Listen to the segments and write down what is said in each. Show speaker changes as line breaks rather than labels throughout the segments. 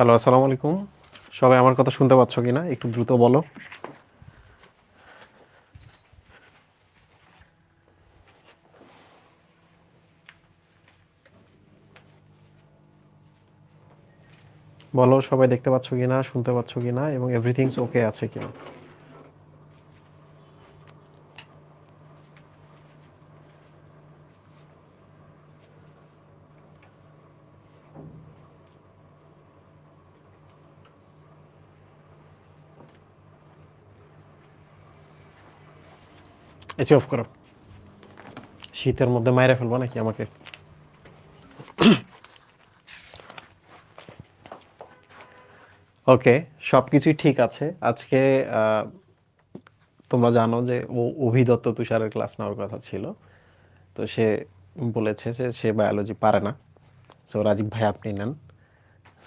Hello, আসসালামু আলাইকুম। সবাই আমার কথা শুনতে পাচ্ছ কিনা? একটু দ্রুত বলো। বলো সবাই দেখতে পাচ্ছ কিনা, শুনতে পাচ্ছ কিনা এবং এভরিথিংস ওকে আছে কিনা? এসি অফ করো। শীতের মধ্যে মাইরে ফেলবো নাকি আমাকে? ওকে, সব কিছুই ঠিক আছে। আজকে আহ, তোমরা জানো যে অভিদত্ত তুষারের ক্লাস নেওয়ার কথা ছিল। তো সে বলেছে যে সে বায়োলজি পারে না। সো রাজীব ভাই আপনি নেন।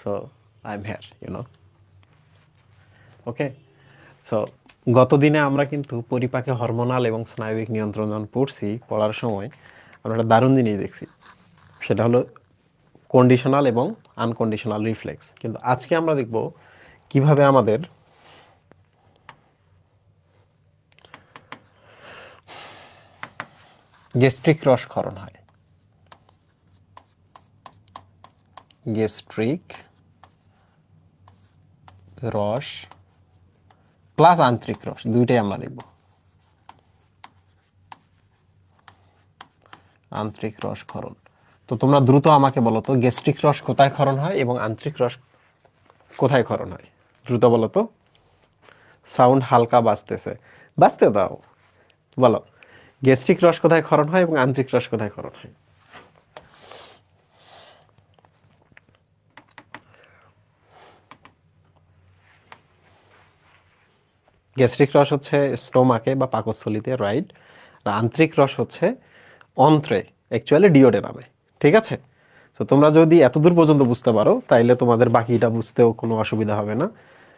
So I am here, okay. So গত দিনে আমরা কিন্তু পরিপাকে হরমোনাল এবং স্নায়বিক নিয়ন্ত্রণ যখন পড়ার সময় আমরা একটা দারুণ জিনিস দেখছি। সেটা হলো কন্ডিশনাল এবং আনকন্ডিশনাল রিফ্লেক্স। কিন্তু আজকে আমরা দেখব কিভাবে আমাদের গ্যাস্ট্রিক রসক্ষরণ হয়। গ্যাস্ট্রিক রস প্লাস আন্তরিক রস দুইটাই আমরা দেখব। আন্তরিক রস ক্ষরণ। তো তোমরা দ্রুত আমাকে বলো তো গ্যাস্ট্রিক রস কোথায় ক্ষরণ হয় এবং আন্তরিক রস কোথায় ক্ষরণ হয়? দ্রুত বলো তো। সাউন্ড হালকা বাজতেছে, বাজতে দাও। বলো গ্যাস্ট্রিক রস কোথায় ক্ষরণ হয় এবং আন্তরিক রস কোথায় ক্ষরণ হয়? গ্যাস্ট্রিক রস হচ্ছে স্টোমাকে বা পাকস্থলীতে, রাইট। আর আন্তরিক রস হচ্ছে অন্ত্রে, অ্যাকচুয়ালি ডিওডেনামে। ঠিক আছে? তো তোমরা যদি এতদূর পর্যন্ত বুঝতে পারো তাইলে তোমাদের বাকিটা বুঝতেও কোনো অসুবিধা হবে না।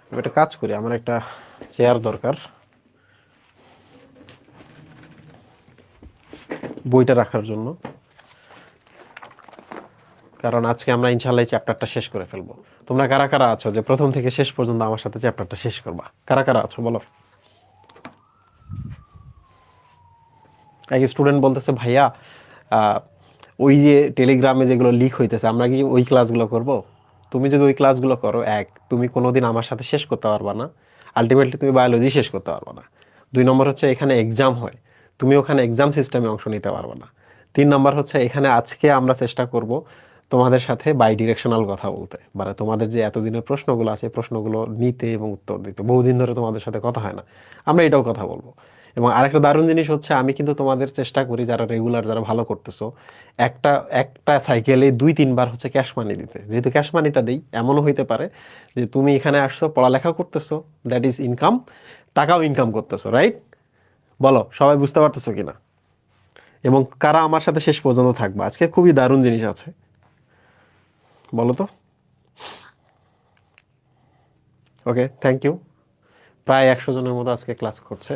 আমি একটা কাজ করি, আমার একটা চেয়ার দরকার, বইটা রাখার জন্য। কারণ আজকে আমরা ইনশাআল্লাহ এই চ্যাপ্টারটা শেষ করে ফেলবো। তোমরা কারা কারা আছো যে প্রথম থেকে শেষ পর্যন্ত আমার সাথে চ্যাপ্টারটা শেষ করবা? কারা কারা আছো বলো। এক স্টুডেন্ট বলতেছে ভাইয়া, আহ, ওই যে টেলিগ্রামে যেগুলো লিক হইতেছে আমরা কি ওই ক্লাসগুলো করব? তুমি যদি ওই ক্লাসগুলো করো, তুমি কোনোদিন আমার সাথে শেষ করতে পারবা না। আলটিমেটলি তুমি বায়োলজি শেষ করতে পারবা না। 2 নম্বর হচ্ছে এখানে এক্সাম হয়, তুমি ওখানে এক্সাম সিস্টেমে অংশ নিতে পারবা না। 3 নম্বর হচ্ছে এখানে আজকে আমরা চেষ্টা করব তোমাদের সাথে বাই ডিরেকশনাল কথা বলতে, মানে তোমাদের যে এতদিনের প্রশ্নগুলো আছে প্রশ্নগুলো নিতে এবং উত্তর দিতে। বহুদিন ধরে তোমাদের সাথে কথা হয় না, আমরা এটাও কথা বলবো। এবং আরেকটা দারুণ জিনিস হচ্ছে আমি কিন্তু তোমাদের চেষ্টা করি, যারা রেগুলার, যারা ভালো করতেছো, একটা একটা সাইকেলে 2-3 বার হচ্ছে ক্যাশ মানি দিতে। যেহেতু ক্যাশ মানিটা দিই, এমনও হইতে পারে যে তুমি এখানে আসছো, পড়ালেখা করতেছো, দ্যাট ইজ ইনকাম, টাকাও ইনকাম করতেছো, রাইট? বলো সবাই বুঝতে পারতেছো কিনা? এবং কারা আমার সাথে শেষ পর্যন্ত থাকবে? আজকে খুবই দারুণ জিনিস আছে, বলো তো। ওকে, থ্যাংক ইউ। প্রায় 100 জনের মতো আজকে ক্লাস করছে।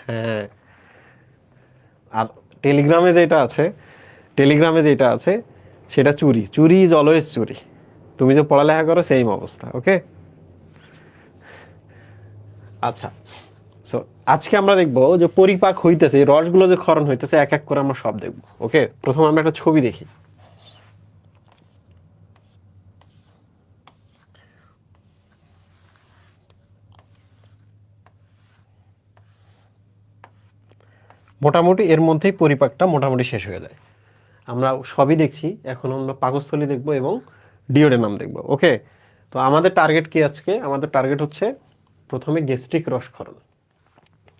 হ্যাঁ। আর টেলিগ্রামে যেটা আছে, টেলিগ্রামে যেটা আছে সেটা চুরি, চুরি ইজ অলওয়েজ চুরি। তুমি যে পড়ালেখা করো সেম অবস্থা, ওকে। আচ্ছা, সো আজকে আমরা দেখব যে পরিপাক হইতেছে, এই রসগুলো যে ক্ষরণ হইতেছে এক এক করে আমরা সব দেখব। ওকে, প্রথম আমরা একটা ছবি দেখি। মোটামুটি এর মধ্যেই পরিপাকটা মোটামুটি শেষ হয়ে যায়। আমরা সবই দেখছি, এখন আমরা পাকস্থলী দেখব এবং ডিওডেনাম দেখব। ওকে, তো আমাদের টার্গেট কি আজকে? আমাদের টার্গেট হচ্ছে প্রথমে গ্যাস্ট্রিক রসক্ষরণ।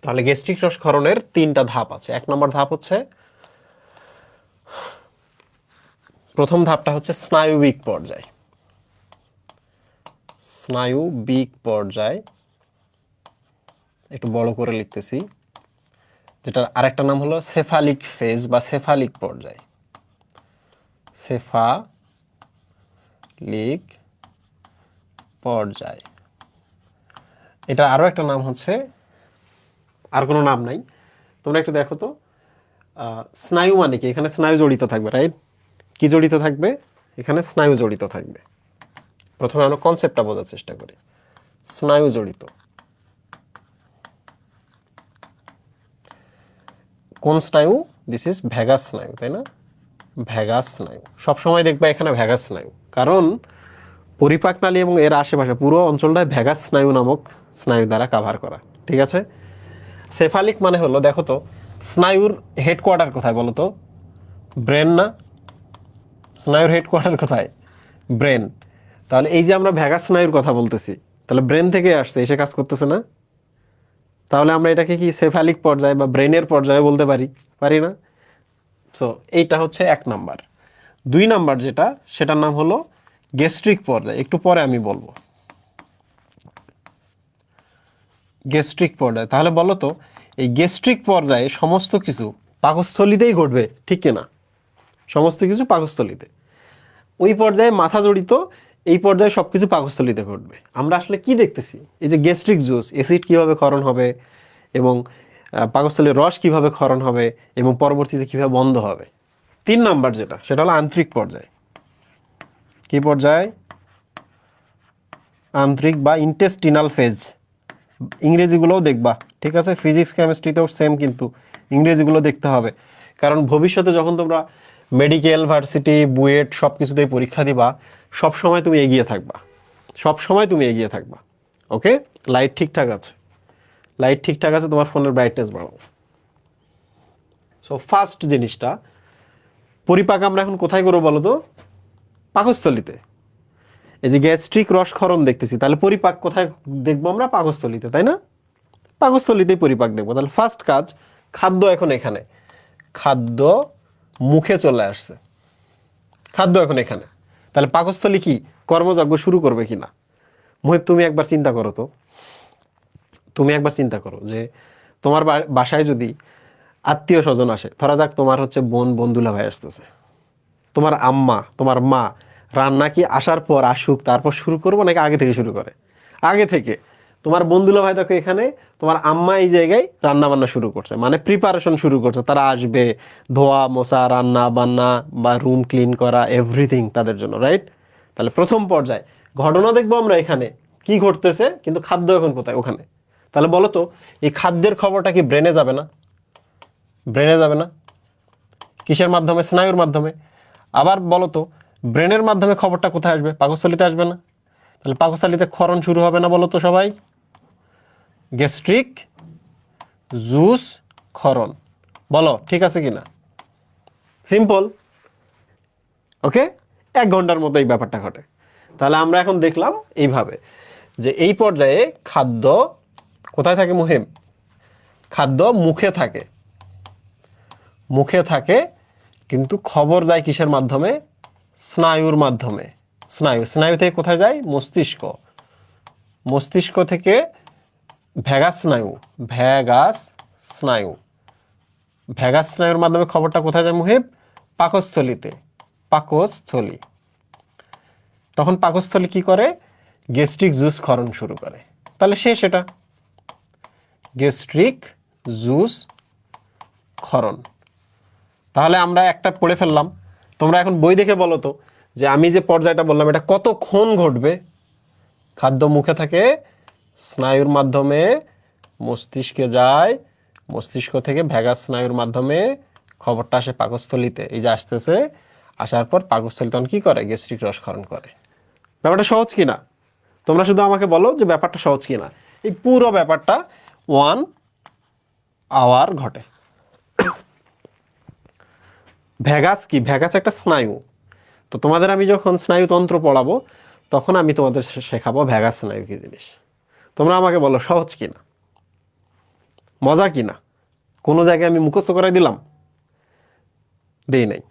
তাহলে গ্যাস্ট্রিক রসক্ষরণের 3টা ধাপ আছে। 1 নম্বর ধাপ হচ্ছে, প্রথম ধাপটা হচ্ছে স্নায়ুবিক পর্যায়। স্নায়ুবিক পর্যায়, একটু বড় করে লিখতেছি, যেটার আরেকটা নাম হলো সেফালিক ফেজ বা সেফালিক পর্যায়। সেফালিক পর্যায়, এটা আরো একটা নাম হচ্ছে, আর কোনো নাম নাই। তোমরা একটু দেখো তো, স্নায়ু মানে কি? এখানে স্নায়ু জড়িত থাকবে, রাইট? কি জড়িত থাকবে? এখানে স্নায়ু জড়িত থাকবে। প্রথমে আমরা কনসেপ্টটা বোঝার চেষ্টা করি। স্নায়ু জড়িত, কোন স্নায়ু? দিস ইজ ভ্যাগাস স্নায়ু, তাই না? ভ্যাগাস স্নায়ু সবসময় দেখবা এখানে ভ্যাগাস স্নায়ু, কারণ পরিপাক নালী এবং এর আশেপাশে পুরো অঞ্চলটায় ভ্যাগাস স্নায়ু নামক স্নায়ু দ্বারা কাভার করা, ঠিক আছে? সেফালিক মানে হলো, দেখো তো স্নায়ুর হেডকোয়ার্টার কোথায় বলো তো? ব্রেন না? স্নায়ুর হেডকোয়ার্টার কোথায়? ব্রেন। তাহলে এই যে আমরা ভ্যাগাস স্নায়ুর কথা বলতেছি, তাহলে ব্রেন থেকে আসছে, এসে কাজ করতেছে না? তাহলে আমরা এটাকে কি সেফালিক পর্যায়ে বা ব্রেনের পর্যায়ে বলতে পারি? পারি না? সো এইটা হচ্ছে 1 নাম্বার। 2 নাম্বার যেটা, সেটার নাম হলো গ্যাস্ট্রিক পর্যায়, একটু পরে আমি বলবো। গ্যাস্ট্রিক পর্যায়ে, তাহলে বলো তো এই গ্যাস্ট্রিক পর্যায়ে সমস্ত কিছু পাকস্থলীতেই ঘটবে, ঠিক কিনা? সমস্ত কিছু পাকস্থলীতে। ওই পর্যায়ে মাথা জড়িত, এই পর্যায়ে সবকিছু পাকস্থলীতে ঘটবে। আমরা আসলে কি দেখতেছি? এই যে গ্যাস্ট্রিক জুস, অ্যাসিড কিভাবে ক্ষরণ হবে এবং পাকস্থলীর রস কিভাবে ক্ষরণ হবে এবং পরবর্তীতে কিভাবে বন্ধ হবে। 3 নাম্বার যেটা, সেটা হলো আন্ত্রিক পর্যায়। কি পর্যায়? আন্ত্রিক বা ইন্টেস্টিনাল ফেজ। ইংরেজিগুলোও দেখবা, ঠিক আছে? ফিজিক্স কেমিস্ট্রিতেও সেম, কিন্তু ইংরেজিগুলো দেখতে হবে, কারণ ভবিষ্যতে যখন তোমরা মেডিকেল, ভার্সিটি, বুয়েট সব কিছুতেই পরীক্ষা দিবা, সব সময় তুমি এগিয়ে থাকবা, সব সময় তুমি এগিয়ে থাকবা। ওকে, লাইট ঠিকঠাক আছে? লাইট ঠিকঠাক আছে? তোমার ফোনের ব্রাইটনেস বাড়াও। সো ফার্স্ট জিনিসটা, পরিপাক আমরা এখন কোথায় করবো বলো তো? পাকস্থলীতে। এই যে গ্যাস্ট্রিক রসক্ষরণ দেখতেছি, তাহলে পরিপাক কোথায় দেখবো আমরা? পাকস্থলীতে, তাই না? পাকস্থলীতেই পরিপাক দেখবো। তাহলে ফার্স্ট কাজ, খাদ্য এখন এখানে, খাদ্য মুখে চলে আসছে, খাদ্য এখন এখানে, তাহলে পাকস্থলী কি কর্মযজ্ঞ শুরু করবে কিনা? মুহিব, তুমি একবার চিন্তা করো তো, তুমি একবার চিন্তা করো যে তোমার বাসায় যদি আত্মীয় স্বজন আসে, ধরা যাক তোমার হচ্ছে বোন, বন্ধুলা ভাই আসতেছে, তোমার আম্মা, তোমার মা রান্না কি আসার পর আসুক তারপর শুরু করবো, নাকি আগে থেকে শুরু করে? আগে থেকে। তোমার বন্ধুলা ভাই দেখো এখানে, তোমার আম্মা এই জায়গায় রান্না বান্না শুরু করছে, মানে প্রিপারেশন শুরু করছে, তারা আসবে, ধোয়া মোছা, রান্না বান্না বা রুম ক্লিন করা, এভরিথিং তাদের জন্য, রাইট? তাহলে প্রথম পর্যায়ে ঘটনা দেখবো আমরা এখানে কি ঘটতেছে, কিন্তু খাদ্য এখন কোথায়? ওখানে। তাহলে বলো তো এই খাদ্যের খবরটা কি ব্রেনে যাবে না? ব্রেনে যাবে না? কিসের মাধ্যমে? স্নায়ুর মাধ্যমে। আবার বলো তো ব্রেনের মাধ্যমে খবরটা কোথায় আসবে? পাকস্থলীতে আসবে না? তাহলে পাকস্থলীতে ক্ষরণ শুরু হবে না বলো তো সবাই? গ্যাস্ট্রিক জুস ক্ষরণ। বলো ঠিক আছে কিনা? সিম্পল। ওকে, 1 ঘন্টার মতো এই ব্যাপারটা ঘটে। তাহলে আমরা এখন দেখলাম এইভাবে যে এই পর্যায়ে খাদ্য কোথায় থাকে? মুহিম, খাদ্য মুখে থাকে, মুখে থাকে, কিন্তু খবর যায় কিসের মাধ্যমে? স্নায়ুর মাধ্যমে। স্নায়ু, স্নায়ু থেকে কোথায় যায়? মস্তিষ্ক, মস্তিষ্ক থেকে ভ্যাগাস স্নায়ু, ভ্যাগাস স্নায়ু, ভ্যাগাস স্নায়ুর মাধ্যমে খবরটা কোথায় যায় মুহিব? পাকস্থলীতে, পাকস্থলী। তখন পাকস্থলী কি করে? গ্যাস্ট্রিক জুস ক্ষরণ শুরু করে। তাহলে শেষ এটা, গ্যাস্ট্রিক জুস ক্ষরণ। তাহলে আমরা একটা পড়ে ফেললাম। তোমরা এখন বই দেখে বলো তো যে আমি যে পর্যায়টা বললাম এটা কতক্ষণ ঘটবে? খাদ্য মুখে থাকে, স্নায়ুর মাধ্যমে মস্তিষ্কে যায়, মস্তিষ্ক থেকে ভ্যাগাস স্নায়ুর মাধ্যমে খবরটা আসে পাকস্থলীতে, এই যে আসতেছে, আসার পর পাকস্থলী তখন কি করে? গ্যাস্ট্রিক রসক্ষরণ করে। ব্যাপারটা সহজ কিনা? তোমরা শুধু আমাকে বলো যে ব্যাপারটা সহজ কিনা। এই পুরো ব্যাপারটা 1 আওয়ার ঘটে। ভ্যাগাস কি? ভ্যাগাস একটা স্নায়ু। তো তোমাদের আমি যখন স্নায়ুতন্ত্র পড়াবো তখন আমি তোমাদের শেখাবো ভ্যাগাস স্নায়ু কি জিনিস। তোমরা আমাকে বলো সহজ কিনা, মজা কিনা? কোনো জায়গায় আমি মুখস্থ করাই দিলাম? দেই নাই।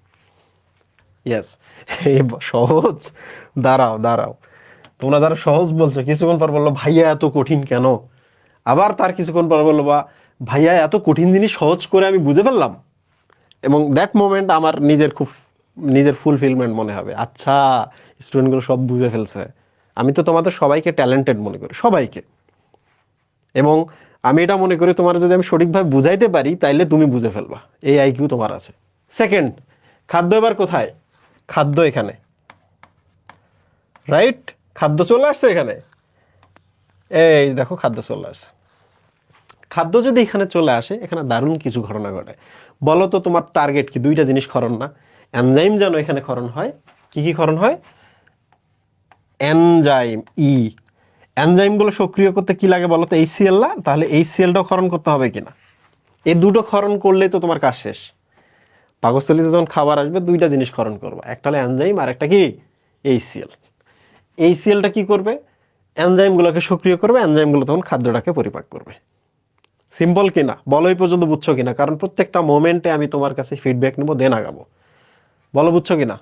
ইয়েস, এই সহজ। দাঁড়াও দাঁড়াও, তোমরা যারা সহজ বলছো কিছুক্ষণ পর বললো ভাইয়া এত কঠিন কেন, আবার তার কিছুক্ষণ পর বললো বা ভাইয়া এত কঠিন জিনিস সহজ করে আমি বুঝে ফেললাম, এবং দ্যাট মোমেন্ট আমার নিজের ফুলফিলমেন্ট মনে হবে, আচ্ছা স্টুডেন্টগুলো সব বুঝে ফেলছে। আমি তো তোমাদের সবাইকে ট্যালেন্টেড মনে করি, সবাইকে, এবং আমি এটা মনে করি তোমার যদি আমি সঠিকভাবে বুঝাইতে পারি তাইলে তুমি বুঝে ফেলবা, এই আইকিউ তোমার আছে। সেকেন্ড, খাদ্য এবার কোথায়? খাদ্য এখানে, রাইট? খাদ্য চলে আসছে এখানে, এই দেখো খাদ্য চলে আসছে। খাদ্য যদি এখানে চলে আসে, এখানে দারুণ কিছু ঘটনা ঘটে। বলো তো তোমার টার্গেট কি? দুইটা জিনিস ক্ষরণ না? এনজাইম যেন এখানে ক্ষরণ হয়। কি কি ক্ষরণ হয়? এনজাইম ই। এনজাইমগুলো সক্রিয় করতে কি লাগে বলো তো? HCl না? তাহলে HClটাও ক্ষরণ করতে হবে কিনা? এই দুটো ক্ষরণ করলেই তো তোমার কাজ শেষ। পাকস্থলীতে যখন খাবার আসবে দুইটা জিনিস ক্ষরণ করবে, একটা হলো এনজাইম আর একটা কি HCl। HClটা কি করবে? এনজাইমগুলোকে সক্রিয় করবে, এনজাইমগুলো তখন খাদ্যটাকে পরিপাক করবে। সিম্পল কিনা বলো, এই পর্যন্ত বুঝছো কিনা? কারণ প্রত্যেকটা মোমেন্টে আমি তোমার কাছে ফিডব্যাক নেবো, দেন আগাবো। বলো বুঝছো কিনা?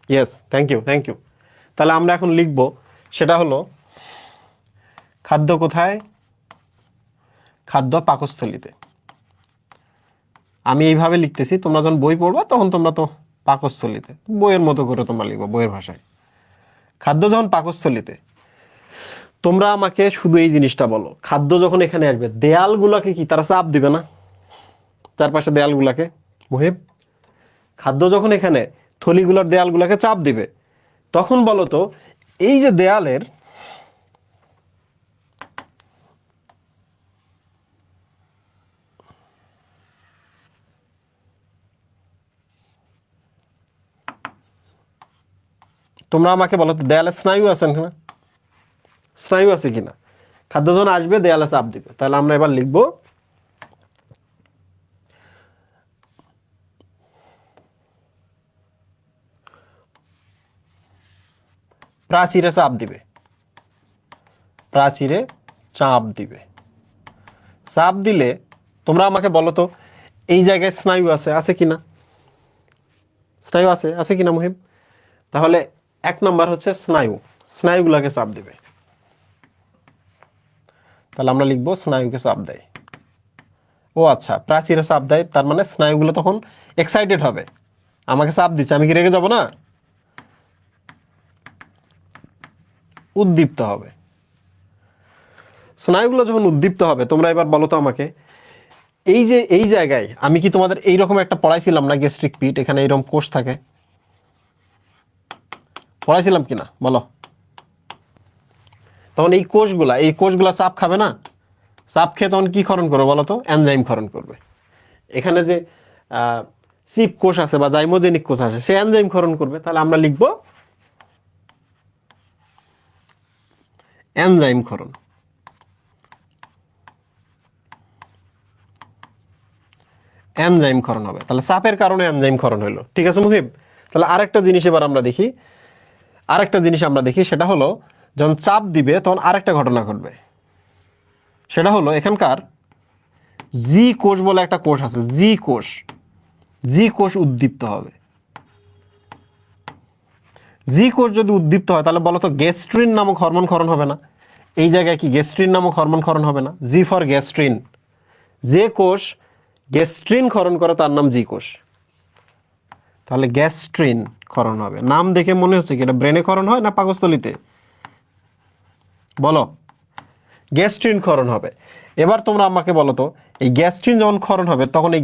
Yes, thank you, thank you. তাহলে আমরা এখন লিখব, সেটা হলো খাদ্য কোথায়? খাদ্য পাকস্থলীতে। আমি এইভাবে লিখতেছি, তোমরা যখন বই পড়বা তখন তোমরা তো পাকস্থলীতে বইয়ের মতো করে তোমরা লিখবো, বইয়ের ভাষায়। খাদ্য যখন পাকস্থলীতে, তোমরা আমাকে শুধু এই জিনিসটা বলো, খাদ্য যখন এখানে আসবে দেয়ালগুলোকে কি তারা চাপ দিবে না? চারপাশে দেয়ালগুলোকে, মুহিব, খাদ্য যখন এখানে থলিগুলোর দেয়ালগুলোকে চাপ দিবে, তখন বলো তো এই যে দেয়ালের তোমরা আমাকে বলো তো দেয়ালে স্নায়ু আছে না? স্নায়ু আছে কিনা? খাদ্য যখন আসবে দেয়ালে চাপ দিবে, তাহলে আমরা এবার লিখবো প্রাচীরে চাপ দিবে। প্রাচীরে চাপ দিবে। চাপ দিলে তোমরা আমাকে বলো তো এই জায়গায় স্নায়ু আছে, আছে কিনা? স্নায়ু আছে, আছে কিনা মুহিব? তাহলে এক নাম্বার হচ্ছে স্নায়ু, স্নায়ুগুলোকে চাপ দিবে। তাহলে আমরা লিখবো স্নায়ুকে চাপ দেয়। ও আচ্ছা, প্রাচীরে চাপ দেয়, তার মানে স্নায়ুগুলো তখন এক্সাইটেড হবে। আমাকে চাপ দিচ্ছে, আমি কি রেগে যাব না? উদ্দীপ্ত হবে। স্নায়ুগুলো যখন উদ্দীপ্ত হবে, তোমরা এবার বলো তো আমাকে, এই যে এই জায়গায় আমি কি তোমাদের এইরকম একটা পড়াইছিলাম না, গ্যাস্ট্রিক পিট, এখানে এইরকম কোষ থাকে, পড়াইছিলাম কিনা বলো? তখন এই কোষগুলা চাপ খাবে না? চাপ খেয়ে তখন কি ক্ষরণ করবে বলো তো? এনজাইম ক্ষরণ করবে। এখানে যে সিপ কোষ আছে বা জাইমোজেনিক কোষ আছে, সে এনজাইম ক্ষরণ করবে। তাহলে আমরা লিখব এনজাইম ক্ষরণ। এনজাইম ক্ষরণ হবে, তাহলে চাপের কারণে এনজাইম ক্ষরণ হলো। ঠিক আছে মুহিব? তাহলে আরেকটা জিনিস এবার আমরা দেখি, সেটা হলো যখন চাপ দিবে তখন আরেকটা ঘটনা ঘটবে। সেটা হলো এখানকার জি কোষ বলে একটা কোষ আছে, জি কোষ উদ্দীপ্ত হবে। জি কোষ যদি উদ্দীপ্ত হয়, তাহলে বলো তো গ্যাস্ট্রিন নামক হরমোন ক্ষরণ হবে না? এই জায়গায় কি গ্যাস্ট্রিন নামক হরমোন ক্ষরণ হবে না? G for gastrin. যে কোষ গ্যাস্ট্রিন ক্ষরণ করে তার নাম জি কোষ। তাহলে গ্যাস্ট্রিন ক্ষরণ হবে। নাম দেখে মনে হচ্ছে কি এটা ব্রেনে ক্ষরণ হয় না পাকস্থলীতে? বলো। গ্যাস্ট্রিন ক্ষরণ হবে। এবার তোমরা আমাকে বলো তো এই গ্যাস্ট্রিন যখন ক্ষরণ হবে তখন এই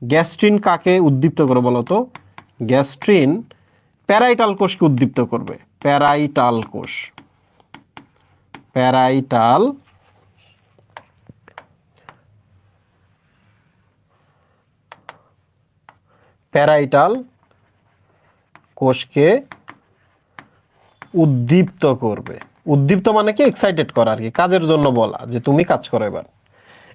গ্যাস্ট্রিন কাকে উদ্দীপ্ত করে বলো তো? গ্যাস্ট্রিন প্যারাইটাল কোষকে উদ্দীপ্ত করবে। প্যারাইটাল কোষ, প্যারাইটাল প্যারাইটাল কোষকে উদ্দীপ্ত করবে। উদ্দীপ্ত মানে কি? এক্সাইটেড করা আর কি, কাজের জন্য বলা যে তুমি কাজ করো।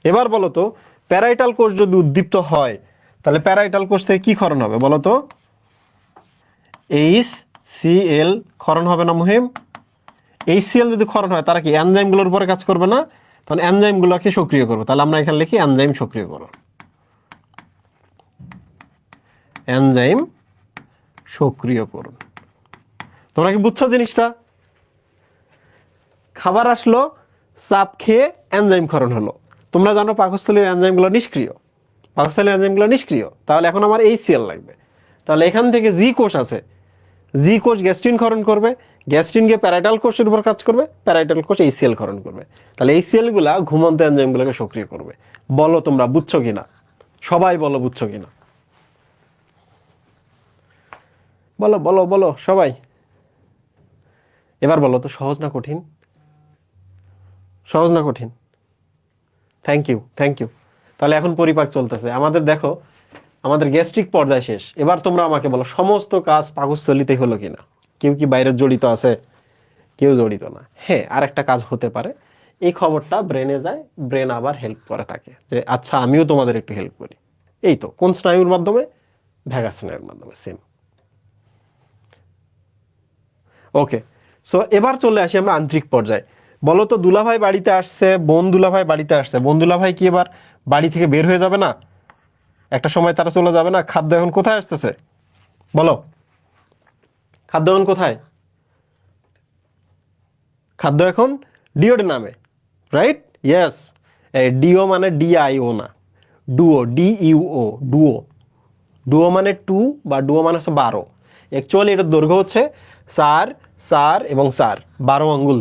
এবার বলো তো প্যারাইটাল কোষ যদি উদ্দীপ্ত হয়, তাহলে প্যারাইটাল কোষ থেকে কি ক্ষরণ হবে বলো তো? HCl ক্ষরণ হবে না মুহিম? HCl যদি ক্ষরণ হয়, তারা কি এনজাইমগুলোর উপরে কাজ করবে না? তখন এনজাইমগুলোকে সক্রিয় করবে। তাহলে আমরা এখানে লিখি এনজাইম সক্রিয় করো। এনজাইম সক্রিয় করুন। তোমরা কি বুঝছো জিনিসটা? খাবার আসলো, চাপ খেয়ে এনজাইম ক্ষরণ হলো। তোমরা জানো পাকস্থলীর এনজাইমগুলো নিষ্ক্রিয়, তাহলে এখন আমার HCl লাগবে। তাহলে এখান থেকে জি কোষ আছে, জি কোষ গ্যাস্ট্রিন ক্ষরণ করবে, গ্যাস্ট্রিন গিয়ে প্যারাইটাল কোষের উপর কাজ করবে, প্যারাইটাল কোষ HCl ক্ষরণ করবে। তাহলে HCl গুলা ঘুমন্ত এনজাইমগুলোকে সক্রিয় করবে। বলো তোমরা বুঝছো কিনা? সবাই বলো বুঝছো কিনা? বলো বলো বলো সবাই, এবার বলো তো সহজ না কঠিন? সহজ না কঠিন? Thank you, thank you. তাহলে এখন পরিপাক চলতেছে আমাদের, দেখো আমাদের গ্যাস্ট্রিক পর্যায় শেষ। এবার তোমরা আমাকে বলো সমস্ত কাজ পাকস্থলীতে হলো কিনা? কেউ কি বাইরে জড়িত আছে? কেউ জড়িত না। হ্যাঁ, আর একটা কাজ হতে পারে, এই খবরটা ব্রেনে যায়, ব্রেন আবার হেল্প করে থাকে যে আচ্ছা আমিও তোমাদের একটু হেল্প করি। এই তো কোন স্নায়ুর মাধ্যমে? ভ্যাগাস স্নায়ুর মাধ্যমে, সেম। ওকে, সো এবার চলে আসি আমরা আন্তরিক পর্যায়ে। বলো তো দুলাভাই বাড়িতে আসছে, বোন দুলাভাই বাড়িতে আসছে, বোন দুলাভাই কি এবার বাড়ি থেকে বের হয়ে যাবে না? একটা সময় তারা চলে যাবে না? খাদ্য এখন কোথায় আসতেছে বলো? খাদ্য এখন কোথায়? খাদ্য এখন ডিওডেনামে, রাইট? ইয়েস। ডিও মানে ডিআইও না, ডুও, ডিইউও, ডুও। ডুও মানে টু, বা ডুও মানে হচ্ছে 12। অ্যাকচুয়ালি এটার দৈর্ঘ্য হচ্ছে 4, 4 এবং 4, 12 আঙ্গুল।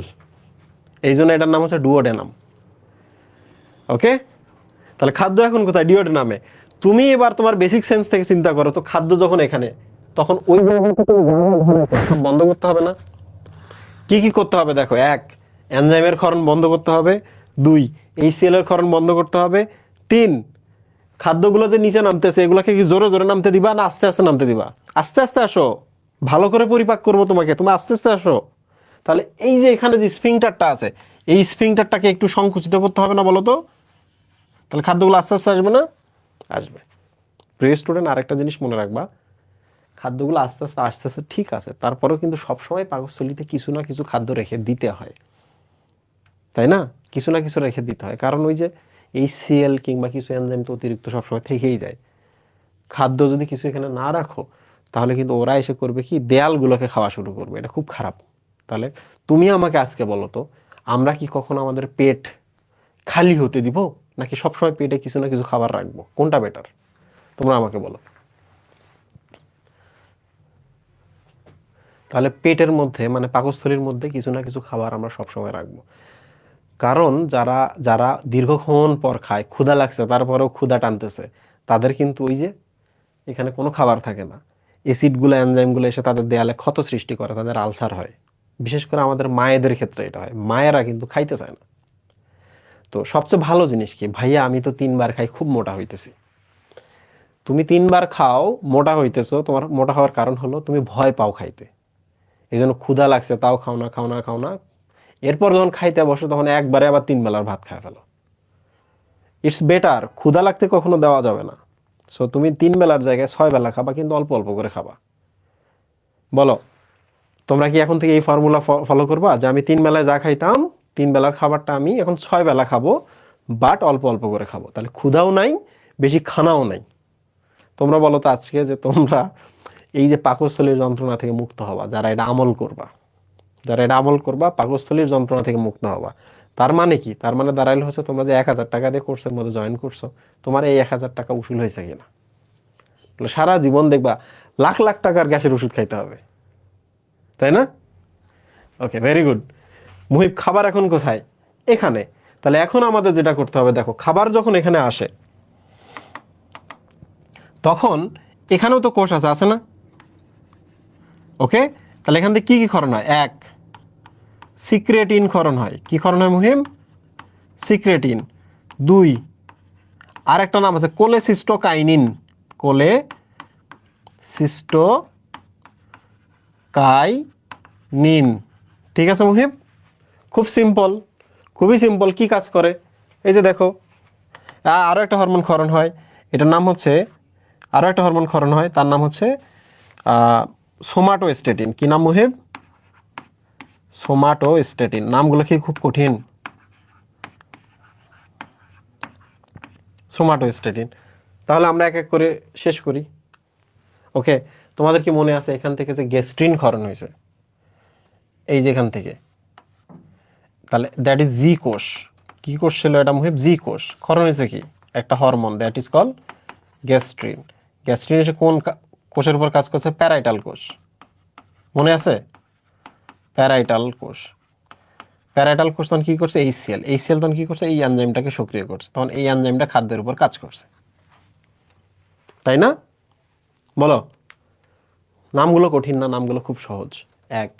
এই জন্য এটার নাম হচ্ছে ডুওডেনাম। ওকে, তাহলে খাদ্য এখন কোথায়? ডিওডেনামে। তুমি এবার তোমার বেসিক সেন্স থেকে চিন্তা করো তো, খাদ্য যখন এখানে, তখন ওই জায়গাটা তুমি সব বন্ধ করতে হবে না? কি কি করতে হবে দেখো, 1, এনজাইমের ক্ষরণ বন্ধ করতে হবে। 2, HCl এর ক্ষরণ বন্ধ করতে হবে। 3, খাদ্যগুলো যে নিচে নামতেছে এগুলোকে কি জোরে জোরে নামতে দিবা না আস্তে আস্তে নামতে দিবা? আস্তে আস্তে আসো, ভালো করে পরিপাক করবো তোমাকে, তুমি আস্তে আস্তে আসো। তাহলে এই যে এখানে যে স্ফিংটারটা আছে, এই স্ফিংটারটাকে একটু সংকুচিত করতে হবে না বলো তো? তাহলে খাদ্যগুলো আস্তে আস্তে আসবে না? আসবে। প্রিয় স্টুডেন্ট, আরেকটা জিনিস মনে রাখবা, খাদ্যগুলো আস্তে আস্তে আস্তে আস্তে ঠিক আছে, তারপরেও কিন্তু সবসময় পাকস্থলীতে কিছু না কিছু খাদ্য রেখে দিতে হয়, তাই না? কিছু না কিছু রেখে দিতে হয়, কারণ ওই যে HCl কিংবা কিছু এনজাইম তো অতিরিক্ত সবসময় থেকেই যায়। খাদ্য যদি কিছু এখানে না রাখো, তাহলে কিন্তু ওরা এসে করবে কি, দেয়ালগুলোকে খাওয়া শুরু করবে, এটা খুব খারাপ। তাহলে তুমি আমাকে আজকে বলো তো, আমরা কি কখনো আমাদের পেট খালি হতে দিব, নাকি সবসময় পেটে কিছু না কিছু খাবার রাখবো? কোনটা বেটার তোমরা আমাকে বলো। তাহলে পেটের মধ্যে মানে পাকস্থলীর মধ্যে কিছু না কিছু খাবার আমরা সবসময় রাখবো, কারণ যারা যারা দীর্ঘক্ষণ পর খায়, ক্ষুধা লাগছে তারপরেও ক্ষুধা টানতেছে, তাদের কিন্তু ওই যে এখানে কোনো খাবার থাকে না, অ্যাসিডগুলো এনজাইমগুলো এসে তাদের দেয়ালে ক্ষত সৃষ্টি করে, তাদের আলসার হয়। বিশেষ করে আমাদের মায়েদের ক্ষেত্রে এটা হয়, মায়েরা কিন্তু খাইতে চায় না। তো সবচেয়ে ভালো জিনিস কি, ভাইয়া আমি তো 3 বার খাই, খুব মোটা হইতেছি। তুমি 3 বার খাও, মোটা হইতেছো, তোমার মোটা হওয়ার কারণ হলো তুমি ভয় পাও খাইতে। এই জন্য ক্ষুধা লাগছে তাও খাও না, খাও না, খাও না। এরপর যখন খাইতে বসো তখন একবারে আবার 3 বেলার ভাত খায় ফেলো। ইটস বেটার, ক্ষুধা লাগতে কখনো দেওয়া যাবে না। সো তুমি 3 বেলার জায়গায় 6 বেলা খাবা, কিন্তু অল্প অল্প করে খাবা। বলো, তোমরা কি এখন থেকে এই ফর্মুলা ফলো করবা যে আমি 3 বেলায় যা খাইতাম, 3 বেলার খাবারটা আমি এখন 6 বেলা খাবো, বাট অল্প অল্প করে খাবো, তাহলে ক্ষুধাও নাই, বেশি খানাও নাই। তোমরা বলো তো আজকে যে তোমরা এই যে পাকস্থলীর যন্ত্রণা থেকে মুক্ত হবা, যারা এটা আমল করবা, যারা এটা আমল করবা পাকস্থলীর যন্ত্রণা থেকে মুক্ত হবা। তার মানে কি? তার মানে দাঁড়াইলে হচ্ছে তোমরা যে 1000 টাকা দিয়ে কোর্সের মধ্যে জয়েন করছো, তোমার এই 1000 টাকা উসুল হয়েছে কিনা। সারা জীবন দেখবা লাখ লাখ টাকার গ্যাসের ওষুধ খাইতে হবে, তাই না? ওকে, ভেরি গুড। মুহিব, খাবার এখন কোথায়? এখানে। তাহলে এখন আমাদের যেটা করতে হবে, দেখো খাবার যখন এখানে আসে, তখন এখানেও তো কোষ আছে, আছে না? ওকে, তাহলে এখান থেকে কি কি ক্ষরণ হয়? 1, সিক্রেটিন ক্ষরণ হয়। কি ক্ষরণ হয় মুহিম? সিক্রেটিন। 2, আর একটা নাম আছে কোলেসিস্টোকাইনিন। কোলেসিস্টোকাইনিন। ঠিক আছে মুহিব, খুব সিম্পল, খুবই সিম্পল। কি কাজ করে? এই যে দেখো, আরও একটা হরমোন ক্ষরণ হয়, এটার নাম হচ্ছে, আরও একটা হরমোন ক্ষরণ হয়, তার নাম হচ্ছে সোমাটোস্টেটিন। কি নাম মুহিব? সোমাটোস্টেটিন। নামগুলো কি খুব কঠিন? সোমাটোস্টেটিন। তাহলে আমরা এক এক করে শেষ করি। ওকে, তোমাদের কি মনে আছে এখান থেকে যে গ্যাস্ট্রিন ক্ষরণ হয়েছে, এই যে এখান থেকে, তাহলে দ্যাট ইজ জি কোষ। কি কোষ ছিল এটা মুহিব? জি কোষ। ক্ষরণ হয়েছে কি? একটা hormone, that is call gastrin. Gastrin এসে কোন কোষের উপর কাজ করছে? প্যারাইটাল কোষ। মনে আছে? প্যারাইটাল কোষ। প্যারাইটাল কোষ তখন কি করছে? HCl। HCl তখন কি করছে? এই এনজাইমটাকে সক্রিয় করছে, তখন এই এনজাইমটা খাদ্যের উপর কাজ করছে, তাই না? বলো। নামগুলো কঠিন না, নামগুলো খুব সহজ। এক,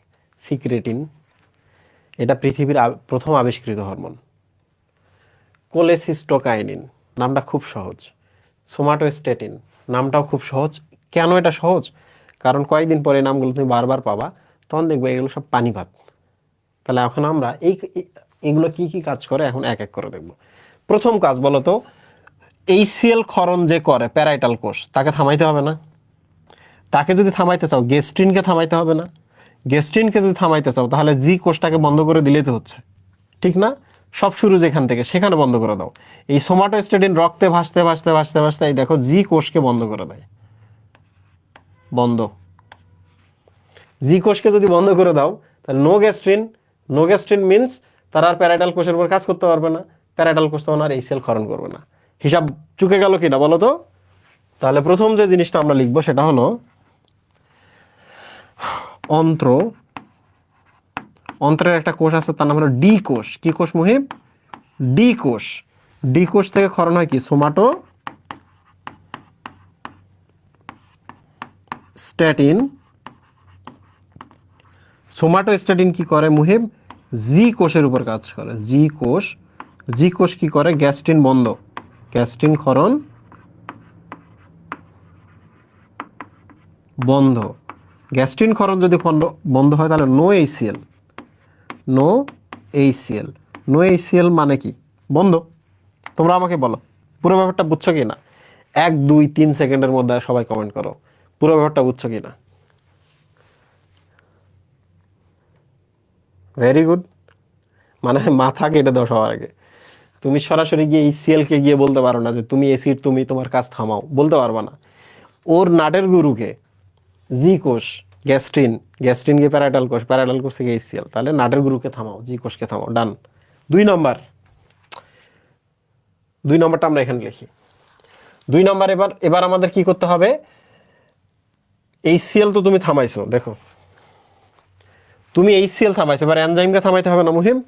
সিক্রেটিন, এটা পৃথিবীর প্রথম আবিষ্কৃত হরমোন। কোলেসিস্টোকাইনিন, নামটা খুব সহজ। সোমাটোস্ট্যাটিন, নামটাও খুব সহজ। কেন এটা সহজ? কারণ কয়েকদিন পরে এই নামগুলো তুমি বারবার পাবা, তখন দেখবে এগুলো সব পানিপাত। তাহলে এখন আমরা এগুলো কি কি কাজ করে এখন এক এক করে দেখব। প্রথম কাজ বলো তো, এইচসিএল ক্ষরণ যে করে প্যারাইটাল কোষ, তাকে থামাইতে হবে না? তাকে যদি থামাইতে চাও গেস্ট্রিনকে থামাইতে হবে না? গেস্ট্রিনকে যদি থামাইতে চাও তাহলে জি কোষটাকে বন্ধ করে দিলেই তো হচ্ছে, ঠিক না? সব শুরু যেখান থেকে সেখানে বন্ধ করে দাও। এই সোমাটোস্ট্যাটিন রক্তে ভাসতে ভাসতে ভাসতে ভাসতে এই দেখো জি কোষকে বন্ধ করে দেয়, বন্ধ। জি কোষকে যদি বন্ধ করে দাও তাহলে no gastrin, no gastrin means তারা আর প্যারাইটাল কোষের উপর কাজ করতে পারবে না, প্যারাইটাল কোষ তখন আর এই সেল ক্ষরণ করবে না। হিসাব চুকে গেল কিনা বলো তো? তাহলে প্রথম যে জিনিসটা আমরা লিখবো সেটা হলো অন্ত্র। অন্ত্রের একটা কোষ আছে, তার নাম হলো ডি কোষ। কি কোষ মুহিব? ডি কোষ। ডি কোষ থেকে ক্ষরণ হয় কি? সোমাটো স্ট্যাটিন। সোমাটোস্ট্যাটিন কি করে মুহিব? জি কোষের উপর কাজ করে। জি কোষ, জি কোষ কি করে? গ্যাস্ট্রিন বন্ধ, গ্যাস্ট্রিন ক্ষরণ বন্ধ। গ্যাস্ট্রিন ক্ষরণ যদি বন্ধ হয় তাহলে no HCl, no HCl. No HCl মানে কি? বন্ধ। তোমরা আমাকে বলো পুরো ব্যাপারটা বুঝছো কি না? 1 2 3 সেকেন্ডের মধ্যে সবাই কমেন্ট করো পুরো ব্যাপারটা বুঝছো কি না। ভেরি গুড, মানে মাথা কেটে দাও সবার আগে। তুমি সরাসরি গিয়ে এইচসিএল কে গিয়ে বলতে পারো না যে তুমি এসিড, তুমি তোমার কাজ থামাও, বলতে পারবা না। ওর নাটের গুরুকে জি কোষ, গ্যাস্ট্রিন, গ্যাস্ট্রিন গিয়ে প্যারাইটাল কোষ, প্যারাইটাল কোষ থেকে এইচসিএল, তাহলে নাটের গুরুকে থামাও, জি কোষকে থামাও, ডান। 2 নম্বর, 2 নম্বরটা আমরা এখানে লিখি। 2 নম্বর, এবার এবার আমাদের কি করতে হবে? এইচসিএল তো তুমি থামাইছো, দেখো তুমি এইচসিএল থামাইছো, এবার এনজাইমকে থামাইতে হবে না মুহিম?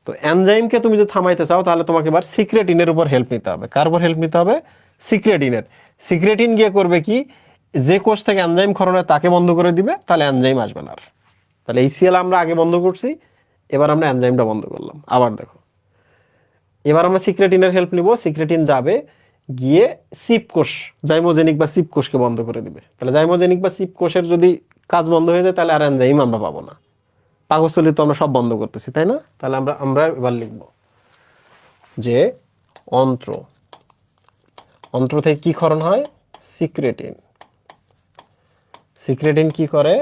তো এনজাইমকে তুমি যদি থামাইতে চাও তাহলে তোমাকে এবার সিক্রেটিনের উপর হেল্প নিতে হবে। কার উপর হেল্প নিতে হবে? সিক্রেটিনের। সিক্রেটিন গিয়ে করবে কি? যে কোষ থেকে এনজাইম ক্ষরণ হয় তাকে বন্ধ করে দিবে, তাহলে এনজাইম আসবে না আর। তাহলে এইচসিএল আমরা আগে বন্ধ করছি, এবার আমরা এনজাইমটা বন্ধ করলাম। আবার দেখো, এবার আমরা সিক্রেটিনের হেল্প নিব। সিক্রেটিন যাবে গিয়ে সিপ কোষ, জাইমোজেনিক বা সিপ কোষকে বন্ধ করে দিবে। তাহলে জাইমোজেনিক বা সিপ কোষের যদি কাজ বন্ধ হয়ে যায় তাহলে আর এনজাইম আমরা পাবো না। পাকস্থলী তো আমরা সব বন্ধ করতেছি, তাই না? তাহলে আমরা আমরা এবার লিখব যে অন্ত্র, অন্ত্র থেকে কি ক্ষরণ হয়? সিক্রেটিন। সিক্রেটিন কি করে?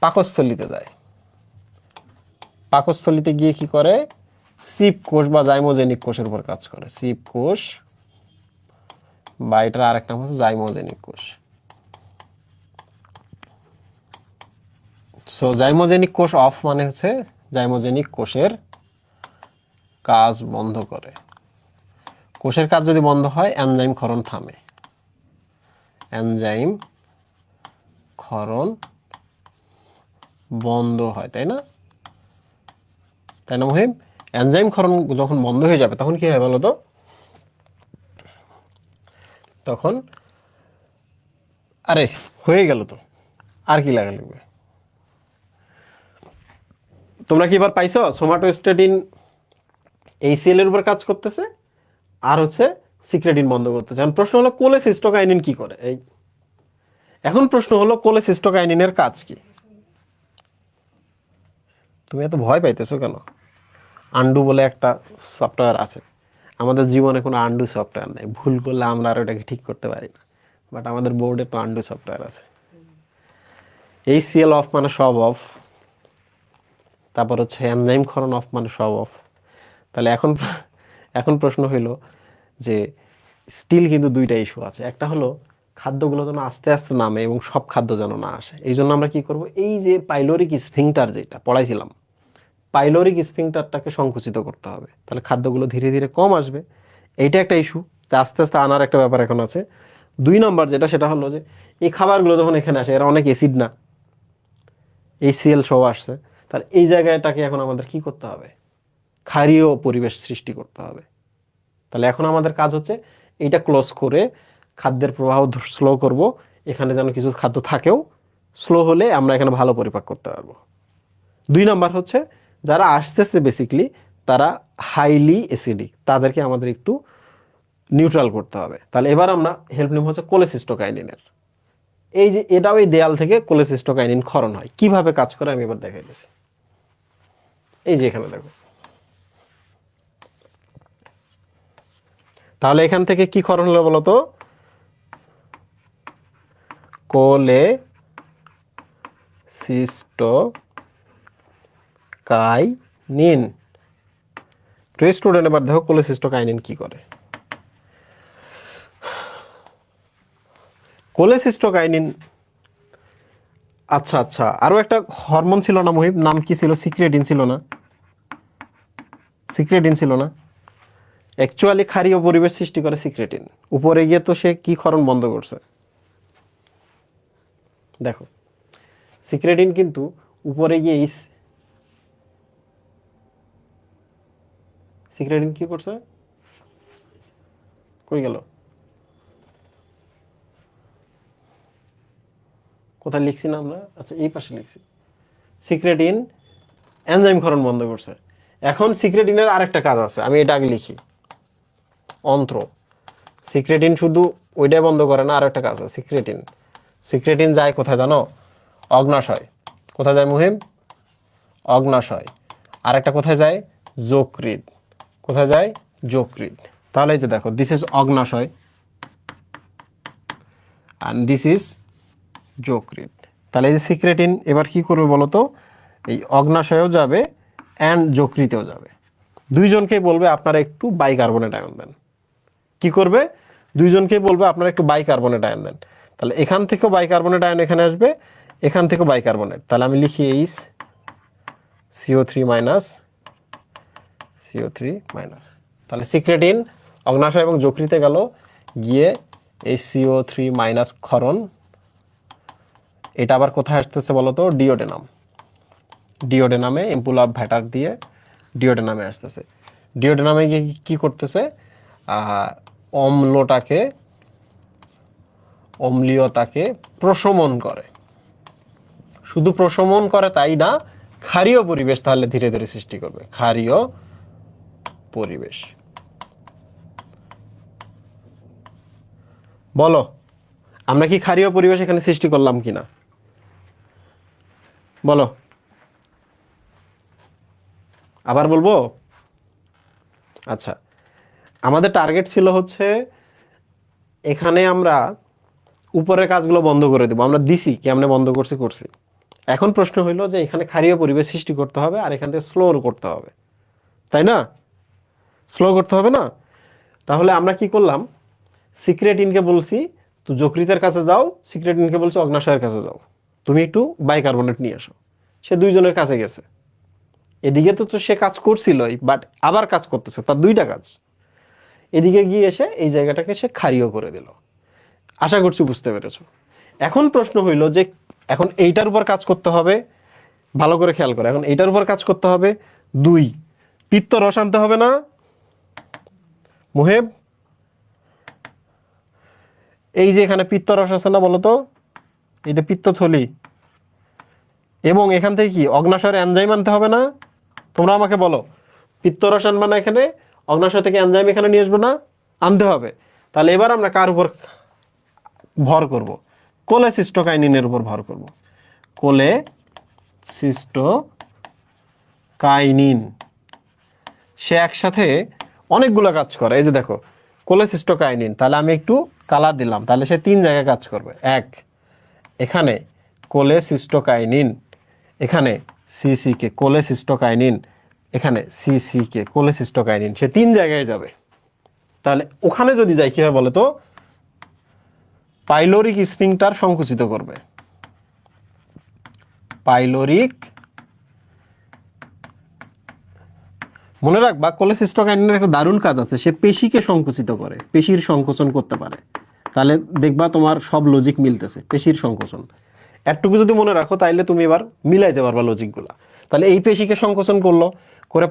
পাকস্থলীতে যায়। পাকস্থলীতে গিয়ে কি করে? সিপ কোষ বা জাইমোজেনিক কোষের উপর কাজ করে। সিপ কোষ বা এটার আরেক নাম হচ্ছে জাইমোজেনিক কোষ। সো জাইমোজেনিক কোষ অফ মানে হচ্ছে জাইমোজেনিক কোষের কাজ বন্ধ করে। কোষের কাজ যদি বন্ধ হয় এনজাইম ক্ষরণ থামে, এনজাইম ক্ষরণ বন্ধ হয়, তাই না? তাই না মহিম? এনজাইম ক্ষরণ যখন বন্ধ হয়ে যাবে তখন কি হয় বলো তো? তখন আরে হয়ে গেল তো, আর কি লাগা লাগবে? তোমরা কি এবার পাইছো? সোমাটোস্ট্যাটিন এইচসিএল এর উপর কাজ করতেছে আর হচ্ছে সিক্রেটিন বন্ধ করতেছে। এখন প্রশ্ন হলো কোলেসিস্টোকাইনিন কি করে? এই এখন প্রশ্ন হলো কোলেসিস্টোকাইনিনের কাজ কি? তুমি এত ভয় পাইতেছো কেন? আন্ডু বলে একটা সফটওয়্যার আছে, আমাদের জীবনে কোনো আন্ডু সফটওয়্যার নেই, ভুল করলে আমরা আর ওটাকে ঠিক করতে পারি না, বাট আমাদের বোর্ডে তো আন্ডু সফটওয়্যার আছে। এইচসিএল অফ মানে সব অফ, তারপর হচ্ছে এনজাইম ক্ষরণ অফ মানে সব অফ। তাহলে এখন এখন প্রশ্ন হইল যে স্টিল কিন্তু 2টা ইস্যু আছে। একটা হলো খাদ্যগুলো যেন আস্তে আস্তে নামে এবং সব খাদ্য যেন না আসে। এই জন্য আমরা কি করব? এই যে পাইলোরিক স্ফিংটার যেটা পড়াইছিলাম, পাইলোরিক স্ফিংটারটাকে সংকুচিত করতে হবে, তাহলে খাদ্যগুলো ধীরে ধীরে কম আসবে। এইটা একটা ইস্যু, আস্তে আস্তে আনার একটা ব্যাপার এখন আছে। 2 নম্বর যেটা, সেটা হলো যে এই খাবারগুলো যখন এখানে আসে এরা অনেক অ্যাসিড না, এইচসিএল সহ আসছে, তাহলে এই জায়গাটাকে এখন আমাদের কি করতে হবে? ক্ষারীয় পরিবেশ সৃষ্টি করতে হবে। তাহলে এখন আমাদের কাজ হচ্ছে এইটা ক্লোজ করে খাদ্যের প্রবাহ স্লো করব, এখানে যেন কিছু খাদ্য থাকেও, স্লো হলে আমরা এখানে ভালো পরিপাক করতে পারবো। 2 নাম্বার হচ্ছে যারা আসতেছে বেসিকলি তারা হাইলি অ্যাসিডিক, তাদেরকে আমাদের একটু নিউট্রাল করতে হবে। তাহলে এবার আমরা হেল্প নিব হচ্ছে কোলেসিস্টোকাইনিনের। এই যে এটাও এই দেয়াল থেকে কোলেসিস্টোকাইনিন ক্ষরণ হয়, কিভাবে কাজ করে আমি এবার দেখাই দিচ্ছি। এই যে এখানে দেখো, তাহলে এখান থেকে কি ক্ষরণ হলো বলতো, কোলেসিস্টোকাইনিন। তো স্টুডেন্ট এবার দেখো কোলেসিস্টোকাইনিন কি করে। কোলেসিস্টোকাইনিন, আচ্ছা আচ্ছা, আরো একটা হরমোন ছিল না মুহিব, নাম কি ছিল? সিক্রেটিন ছিল না? সিক্রেটিন ছিল না? অ্যাকচুয়ালি ক্ষারীয় পরিবেশ সৃষ্টি করে সিক্রেটিন। উপরে গিয়ে তো সে কি ক্ষরণ বন্ধ করছে, দেখো সিক্রেটিন কিন্তু উপরে গিয়ে সিক্রেটিন কি করছে, কই গেল, কোথায় লিখছি না আমরা? আচ্ছা এই পাশে লিখছি। সিক্রেটিন এনজাইম ক্ষরণ বন্ধ করছে। এখন সিক্রেটিনের আরেকটা কাজ আছে, আমি এটা আগে লিখি। অন্ত্র, সিক্রেটিন শুধু ওইটাই বন্ধ করে না, আরেকটা কাজ আছে। সিক্রেটিন সিক্রেটিন যায় কোথায় জানো? অগ্নাশয়। কোথায় যায় মুহিম? অগ্নাশয়। আরেকটা কোথায় যায়? যকৃৎ। কোথায় যায়? যকৃৎ। তাহলে এই যে দেখো, দিস ইজ অগ্নাশয় অ্যান্ড দিস ইজ যকৃৎ। তাহলে এই যে সিক্রেটিন এবার কি করবে বলো তো, এই অগ্নাশয়েও যাবে অ্যান্ড যকৃতেও যাবে। দুইজনকেই বলবে আপনারা একটু বাইকার্বনেট আয়ন দেন। কি করবে? দুইজনকেই বলবে আপনারা একটু বাইকার্বনেট আয়ন দেন। তাহলে এখান থেকেও বাইকার্বনেট আয়ন এখানে আসবে, এখান থেকেও বাইকার্বনেট। তাহলে আমি লিখি H CO3 minus CO3 minus. তাহলে সিক্রেটিন অগ্নাশয় এবং যকৃতে গেল, গিয়ে এই CO3 মাইনাস ক্ষরণ, এটা আবার কোথায় আসতেছে বলতো? ডিওডেনাম। ডিওডেনামে এম্পুল অফ ভ্যাটার দিয়ে ডিওডেনামে আসতেছে। ডিওডেনামে গিয়ে কি করতেছে? অম্লীয়তাকে প্রশমন করে। শুধু প্রশমন করে তাই না, ক্ষারীয় পরিবেশ তাহলে ধীরে ধীরে সৃষ্টি করবে। ক্ষারীয় পরিবেশ, বলো আমরা কি ক্ষারীয় পরিবেশ এখানে সৃষ্টি করলাম কিনা, বলো। আবার বলবো? আচ্ছা, আমাদের টার্গেট ছিল হচ্ছে এখানে আমরা উপরের কাজগুলো বন্ধ করে দেবো। আমরা দিছি, কেমনে বন্ধ করছি। এখন প্রশ্ন হইলো যে এখানে ক্ষারীয় পরিবেশ সৃষ্টি করতে হবে আর এখান থেকে স্লো করতে হবে, তাই না? স্লো করতে হবে না? তাহলে আমরা কি করলাম, সিক্রেটিনকে বলছি তো যকৃতের কাছে যাও, সিক্রেটিনকে বলছি অগ্নাশয়ের কাছে যাও, তুমি একটু বাইকার্বনেট নিয়ে আসো। সে দুইজনের কাছে গেছে। এদিকে তো সে কাজ করছিলই, বাট আবার কাজ করতেছে, তার দুইটা কাজ। এদিকে গিয়ে এসে এই জায়গাটাকে সে ক্ষারীয় করে দিল। আশা করছি বুঝতে পেরেছো। এখন প্রশ্ন হইল যে এখন এইটার উপর কাজ করতে হবে, ভালো করে খেয়াল করে, এখন এইটার উপর কাজ করতে হবে। 2 পিত্ত রস আনতে হবে না মুহেব? এই যে এখানে পিত্ত রস আছে না বলতো, এই যে পিত্তথলি, এবং এখান থেকে কি অগ্নাশয়ের এনজাইম আনতে হবে না? তোমরা আমাকে বলো, পিত্ত রস আনবে না এখানে, অগ্নাশয় থেকে এনজাইম এখানে নিয়ে আসবে না? আনতে হবে। তাহলে এবার আমরা কার উপর ভর করব? কোলেসিস্টোকাইনিনের উপর ভর করব। কোলেসিস্টোকাইনিন সে একসাথে অনেকগুলো কাজ করে। এই যে দেখো কোলেসিস্টোকাইনিন, তাহলে আমি একটু কালার দিলাম, তাহলে সে 3 জায়গায় কাজ করবে। এক, এখানে কোলেসিস্টোকাইনিন, এখানে সিসিকে কোলেসিস্টোকাইনিন, এখানে সিসিকে কোলেসিস্টোকাইনিন, সে 3 জায়গায় যাবে। তাহলে ওখানে যদি যাই কি হয় বলে তো, পাইলোরিক স্ফিংক্টার সংকুচিত করবে। পাইলোরিক, মনে রাখবা কোলেসিস্টোকাইনিনের একটা দারুণ কাজ আছে, সে পেশিকে সংকুচিত করে, পেশির সংকোচন করতে পারে। তাহলে দেখবা তোমার সব লজিক মিলতেছে, পেশির সংকোচন। একটুকু যদি মনে রাখো তাইলে তুমি এবার মিলাইতে পারবা লজিকগুলা। তাহলে এই পেশিকে সংকোচন করলো, করে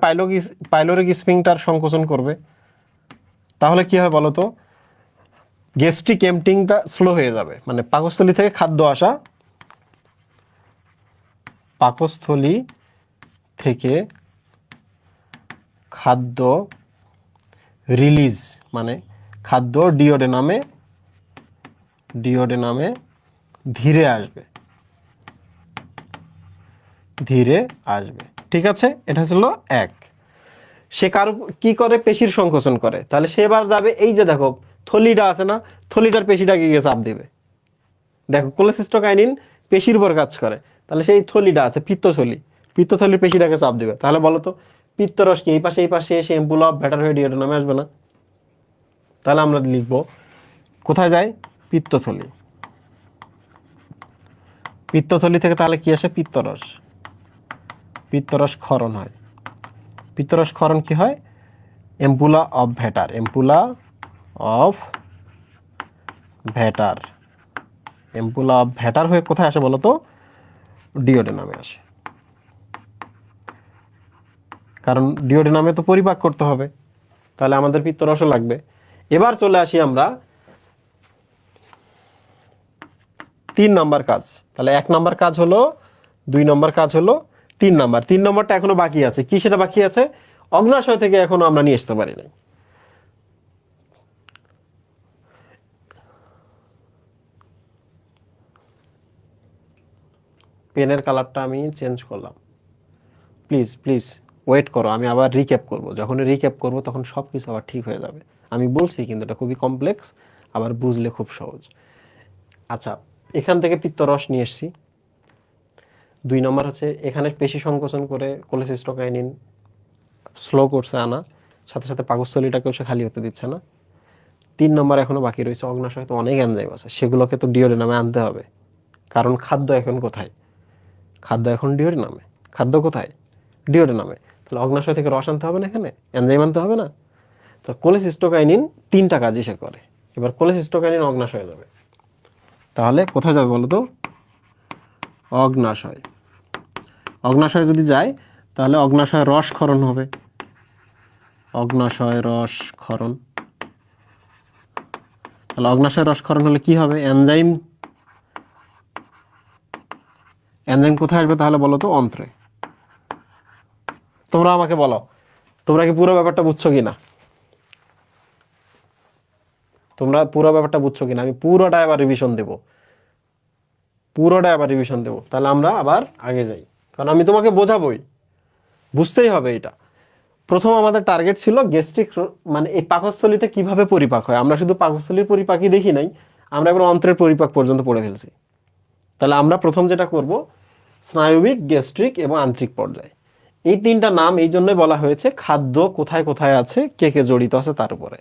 পাইলোরিক স্ফিংক্টার সংকোচন করবে। তাহলে কি হয় বলো তো, গ্যাস্ট্রিক এমপ্টিংটা স্লো হয়ে যাবে, মানে পাকস্থলী থেকে খাদ্য আসা পাকস্থলী থেকে খাদ্য রিলিজ, মানে খাদ্য ডিওডেনামে ধীরে আসবে, ঠিক আছে। এটা ছিল এক। সে কারো কি করে, পেশির সংকোচন করে। তাহলে সে এবার যাবে, এই যে দেখো থলিটা আছে না, থলিটার পেশিটাকে গিয়ে চাপ দিবে। দেখো কোলেসিস্টোকাইনিন পেশির উপর কাজ করে, তাহলে সেই থলিটা আছে পিত্তথলি, পিত্তথলির পেশিটাকে চাপ দিবে। তাহলে বলো তো পিত্তরস কি এই পাশে এসে এম্পুলা অফ ভ্যাটার হয়ে ডিওডেনামে আসবে না? তাহলে আমরা লিখবো কোথায় যায়, পিত্তথলি। পিত্তথলি থেকে তাহলে কি আসে, পিত্তরস, পিত্তরস ক্ষরণ হয়। পিত্তরস ক্ষরণ কি হয়, ampulla of ভ্যাটার, ampulla of ভ্যাটার, ampulla of ভ্যাটার হয়ে কোথায় আসে বলো তো, ডিওডেনামে আসে। কারণ ডিওডেনামে তো পরিপাক করতে হবে, তাহলে আমাদের পিত্তরসও লাগবে। এবার চলে আসি আমরা 3 নম্বর কাজ। তাহলে 1 নম্বর কাজ হলো, 2 নম্বর কাজ হলো, 3 নম্বর। 3 নম্বরটা এখনো বাকি আছে। কি সেটা বাকি আছে, অগ্নাশয় থেকে এখনো আমরা নিয়ে আসতে পারি নাই। পেনের কালারটা আমি চেঞ্জ করলাম, প্লিজ প্লিজ ওয়েট করো, আমি আবার রিক্যাপ করব। যখন রিক্যাপ করব তখন সব কিছু আবার ঠিক হয়ে যাবে। আমি বলছি কিন্তু এটা খুবই কমপ্লেক্স, আবার বুঝলে খুব সহজ। আচ্ছা, এখান থেকে পিত্তরস নিয়ে এসছি। 2 নম্বর হচ্ছে এখানে পেশি সংকোচন করে কোলেসিস্টোকাইনিন স্লো করছে আনা, সাথে সাথে পাকস্থলীটাকেও সে খালি হতে দিচ্ছে না। 3 নম্বর এখনো বাকি রয়েছে, অগ্নাশয়ে তো অনেক এনজাইম আছে, সেগুলোকে তো ডিওডেনামে আনতে হবে। কারণ খাদ্য এখন কোথায়, খাদ্য এখন ডিওডেনামে। খাদ্য কোথায়, ডিওডেনামে। তাহলে অগ্নাশয় থেকে রস আনতে হবে না, এখানে এনজাইম আনতে হবে না। তো কোলেসিস্টোকাইনিন 3টা কাজই সে করে। এবার কোলেসিস্টোকাইনিন অগ্নাশয়ে যাবে, তাহলে কোথায় যাবে বলো তো, অগ্নাশয়। অগ্নাশয় যদি যায় তাহলে অগ্নাশয় রস ক্ষরণ হবে, অগ্নাশয় রস ক্ষরণ। তাহলে অগ্নাশয় রস ক্ষরণ হলে কি হবে, এনজাইম, এনজাইম কোথায় আসবে তাহলে বলো তো, অন্ত্রে। তোমরা আমাকে বলো, তোমরা কি পুরো ব্যাপারটা বুঝছো কিনা, তোমরা পুরো ব্যাপারটা বুঝছো কিনা? আমি পুরোটা আবার রিভিশন দেব, পুরোটা আবার রিভিশন দেব। তাহলে আমরা আবার আগে যাই, কারণ আমি তোমাকে বোঝাবোই, বুঝতেই হবে এটা। প্রথম আমাদের টার্গেট ছিল গ্যাস্ট্রিক, মানে এই পাকস্থলীতে কিভাবে পরিপাক হয়। আমরা শুধু পাকস্থলীর পরিপাকই দেখি নাই, আমরা এবার অন্ত্রের পরিপাক পর্যন্ত পড়ে ফেলছি। তাহলে আমরা প্রথম যেটা করব, স্নায়বিক, গ্যাস্ট্রিক এবং আন্ত্রিক পর্যায়। এই 3টা নাম এই জন্যই বলা হয়েছে, খাদ্য কোথায় কোথায় আছে, কে কে জড়িত আছে তার উপরে।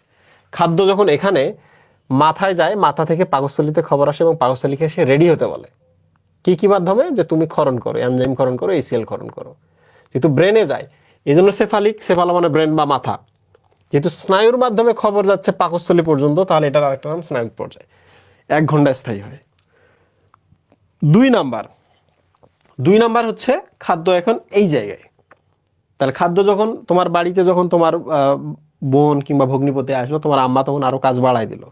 খাদ্য যখন এখানে মাথায় যায়, মাথা থেকে পাকস্থলীতে খবর আসে এবং পাকস্থলীকে এসে রেডি হতে বলে। কি কি মাধ্যমে, যে তুমি ক্ষরণ করো, এনজাইম ক্ষরণ করো, এসিএল ক্ষরণ করো। যেহেতু ব্রেনে যায় এই জন্য সেফালিক, সেফালা মানে ব্রেন বা মাথা। যেহেতু স্নায়ুর মাধ্যমে খবর যাচ্ছে পাকস্থলী পর্যন্ত, তাহলে এটার আরেকটা নাম স্নায়ুক পর্যায়। 1 ঘন্টা স্থায়ী হয়। 2 নাম্বার, 2 নাম্বার হচ্ছে খাদ্য এখন এই জায়গায়। তাহলে খাদ্য যখন তোমার বাড়িতে, যখন তোমার বোন কিংবা ভগ্নিপতি আসলো, তোমার আম্মা তখন আরো কাজ বাড়াই দিল।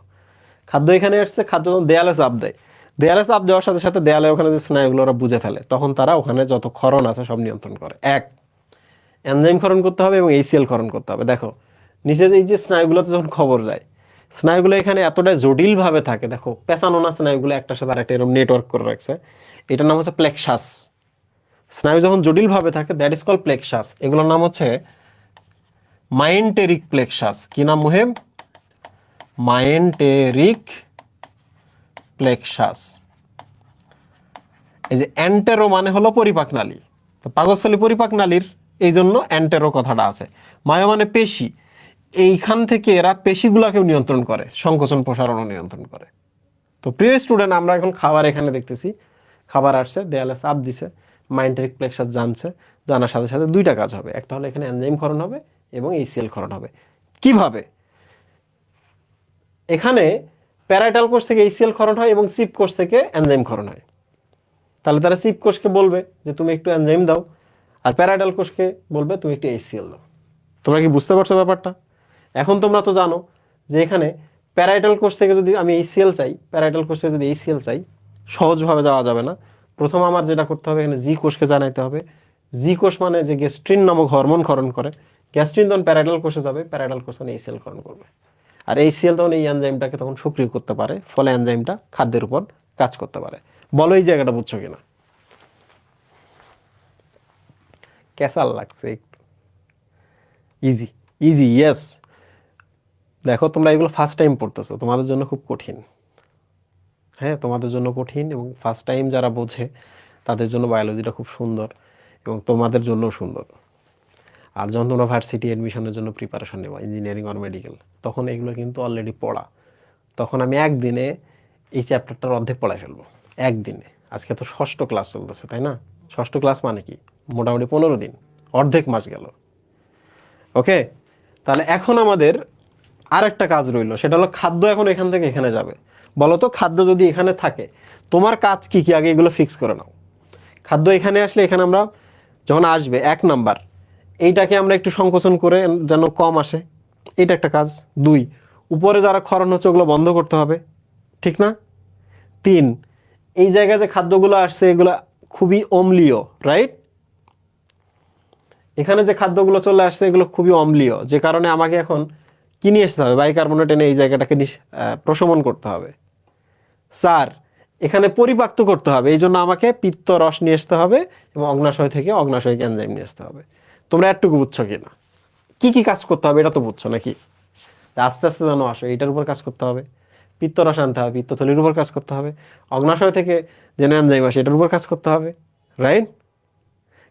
খাদ্য এখানে আসছে, খাদ্য যখন দেয়ালে চাপ দেয়, দেয়ালে চাপ দেওয়ার সাথে সাথে দেয়ালে ওখানে যে স্নায়ুগুলো ওরা বুঝে ফেলে, তখন তারা ওখানে যত ক্ষরণ আছে সব নিয়ন্ত্রণ করে। এক, এনজাইম ক্ষরণ করতে হবে এবং এইসিএল ক্ষরণ করতে হবে। দেখো নিচে এই যে স্নায়ুগুলোতে যখন খবর যায়, স্নায়ুগুলো এখানে এতটা জটিলভাবে থাকে, দেখো পেঁচানো না স্নায়ুগুলো একটার সাথে আরেকটা এরকম নেটওয়ার্ক করে রাখছে, এটার নাম হচ্ছে প্লেক্সাস। স্নায়ু যখন জটিলভাবে থাকে, দ্যাট ইজ কল প্লেক্সাস। এগুলোর নাম হচ্ছে মাইন্টেরিক প্লেক্সাস। কি নাম মুহেম, মাইন্টেরিক প্লেক্সাস। এই যে অ্যান্টেরো মানে হলো পরিপাক নালী, তো পাকস্থলী পরিপাক নালীর, এই জন্য অ্যান্টেরো কথাটা আছে। মায়ো মানে পেশি, এইখান থেকে এরা পেশিগুলাকেও নিয়ন্ত্রণ করে, সংকোচন প্রসারণও নিয়ন্ত্রণ করে। তো প্রিয় স্টুডেন্ট, আমরা এখন খাবার এখানে দেখতেছি, খাবার আসছে, দেয়ালে চাপ দিছে, মাইন্টেরিক প্লেক্সাস জানছে, জানার সাথে সাথে 2টা কাজ হবে। একটা হলো এখানে এনজাইম ক্ষরণ হবে এবং এইসিএল ক্ষরণ হবে। কিভাবে, এখানে প্যারাইটাল কোষ থেকে এইসিএল ক্ষরণ হয় এবং সিপ কোষ থেকে এনজাইম ক্ষরণ হয়। তাহলে তারা সিপ কোষকে বলবে যে তুমি একটু এনজাইম দাও, আর প্যারাইটাল কোষকে বলবে তুমি একটু এইচসিএল দাও। তোমরা কি বুঝতে পারছো ব্যাপারটা? এখন তোমরা তো জানো যে এখানে প্যারাইটাল কোষ থেকে যদি আমি এইচসিএল চাই, প্যারাইটাল কোষ থেকে যদি এইচসিএল চাই, সহজভাবে যাওয়া যাবে না, প্রথম আমার যেটা করতে হবে, এখানে জি কোষকে জানাইতে হবে। জি কোষ মানে যে গ্যাস্ট্রিন নামক হরমোন ক্ষরণ করে, গ্যাস্ট্রিন তখন প্যারাইটাল কোষে যাবে, প্যারাইটাল কোষ তখন এইচসিএল ক্ষরণ করবে। আর এইচসিএল তখন এই এনজাইমটাকে তখন সক্রিয় করতে পারে, ফলে এনজাইমটা খাদ্যের উপর কাজ করতে পারে। বলো এই জায়গাটা বুঝছো কিনা? ক্যাসাল লাগছে একটু? Easy, easy, yes. দেখো তোমরা এগুলো ফার্স্ট টাইম পড়তেছো, তোমাদের জন্য খুব কঠিন। হ্যাঁ, তোমাদের জন্য কঠিন, এবং ফার্স্ট টাইম যারা বোঝে তাদের জন্য বায়োলজিটা খুব সুন্দর, এবং তোমাদের জন্য সুন্দর। আর যখন তোমরা ভার্সিটি অ্যাডমিশনের জন্য প্রিপারেশন নেবা, ইঞ্জিনিয়ারিং আর মেডিকেল, তখন এগুলো কিন্তু অলরেডি পড়া। তখন আমি একদিনে এই চ্যাপ্টারটার অর্ধেক পড়ায় ফেলবো, একদিনে। আজকে তো ষষ্ঠ ক্লাস চলতেছে, তাই না? ষষ্ঠ ক্লাস মানে কি, মোটামুটি 15 দিন, অর্ধেক মাস গেল। ওকে, তাহলে এখন আমাদের আরেকটা কাজ রইলো, সেটা হলো খাদ্য এখন এখান থেকে এখানে যাবে। বলো তো, খাদ্য যদি এখানে থাকে, তোমার কাজ কি কি আগে এগুলো ফিক্স করে নাও। খাদ্য এখানে আসলে, এখানে আমরা যখন আসবে 1 নাম্বার, এইটাকে আমরা একটু সংকোচন করে যেন কম আসে, এইটা একটা কাজ। 2, উপরে যারা ক্ষরণ হচ্ছে ওগুলো বন্ধ করতে হবে, ঠিক না? 3, এই জায়গায় যে খাদ্যগুলো আসছে এগুলো খুবই অম্লীয়, রাইট? এখানে যে খাদ্যগুলো চলে আসছে এগুলো খুবই অম্লীয়, যে কারণে আমাকে এখন কি নিয়ে আসতে হবে, বাইকার্বনেট এনে এই জায়গাটাকে প্রশমন করতে হবে। 4, এখানে পরিপাক্ত করতে হবে, এই জন্য আমাকে পিত্ত রস নিয়ে আসতে হবে, এবং অগ্নাশয় থেকে অগ্নাশয়িক এনজাইম নিয়ে আসতে হবে। তোমরা একটুকু বুঝছো কিনা? কি কি কাজ করতে হবে এটা তো বুঝছো নাকি? আস্তে আস্তে যেন আসো, এইটার উপর কাজ করতে হবে, পিত্তরস আনতে হবে, পিত্তথলির উপর কাজ করতে হবে, অগ্নাশয় থেকে যেন এনজাইম আসে এটার উপর কাজ করতে হবে, রাইট?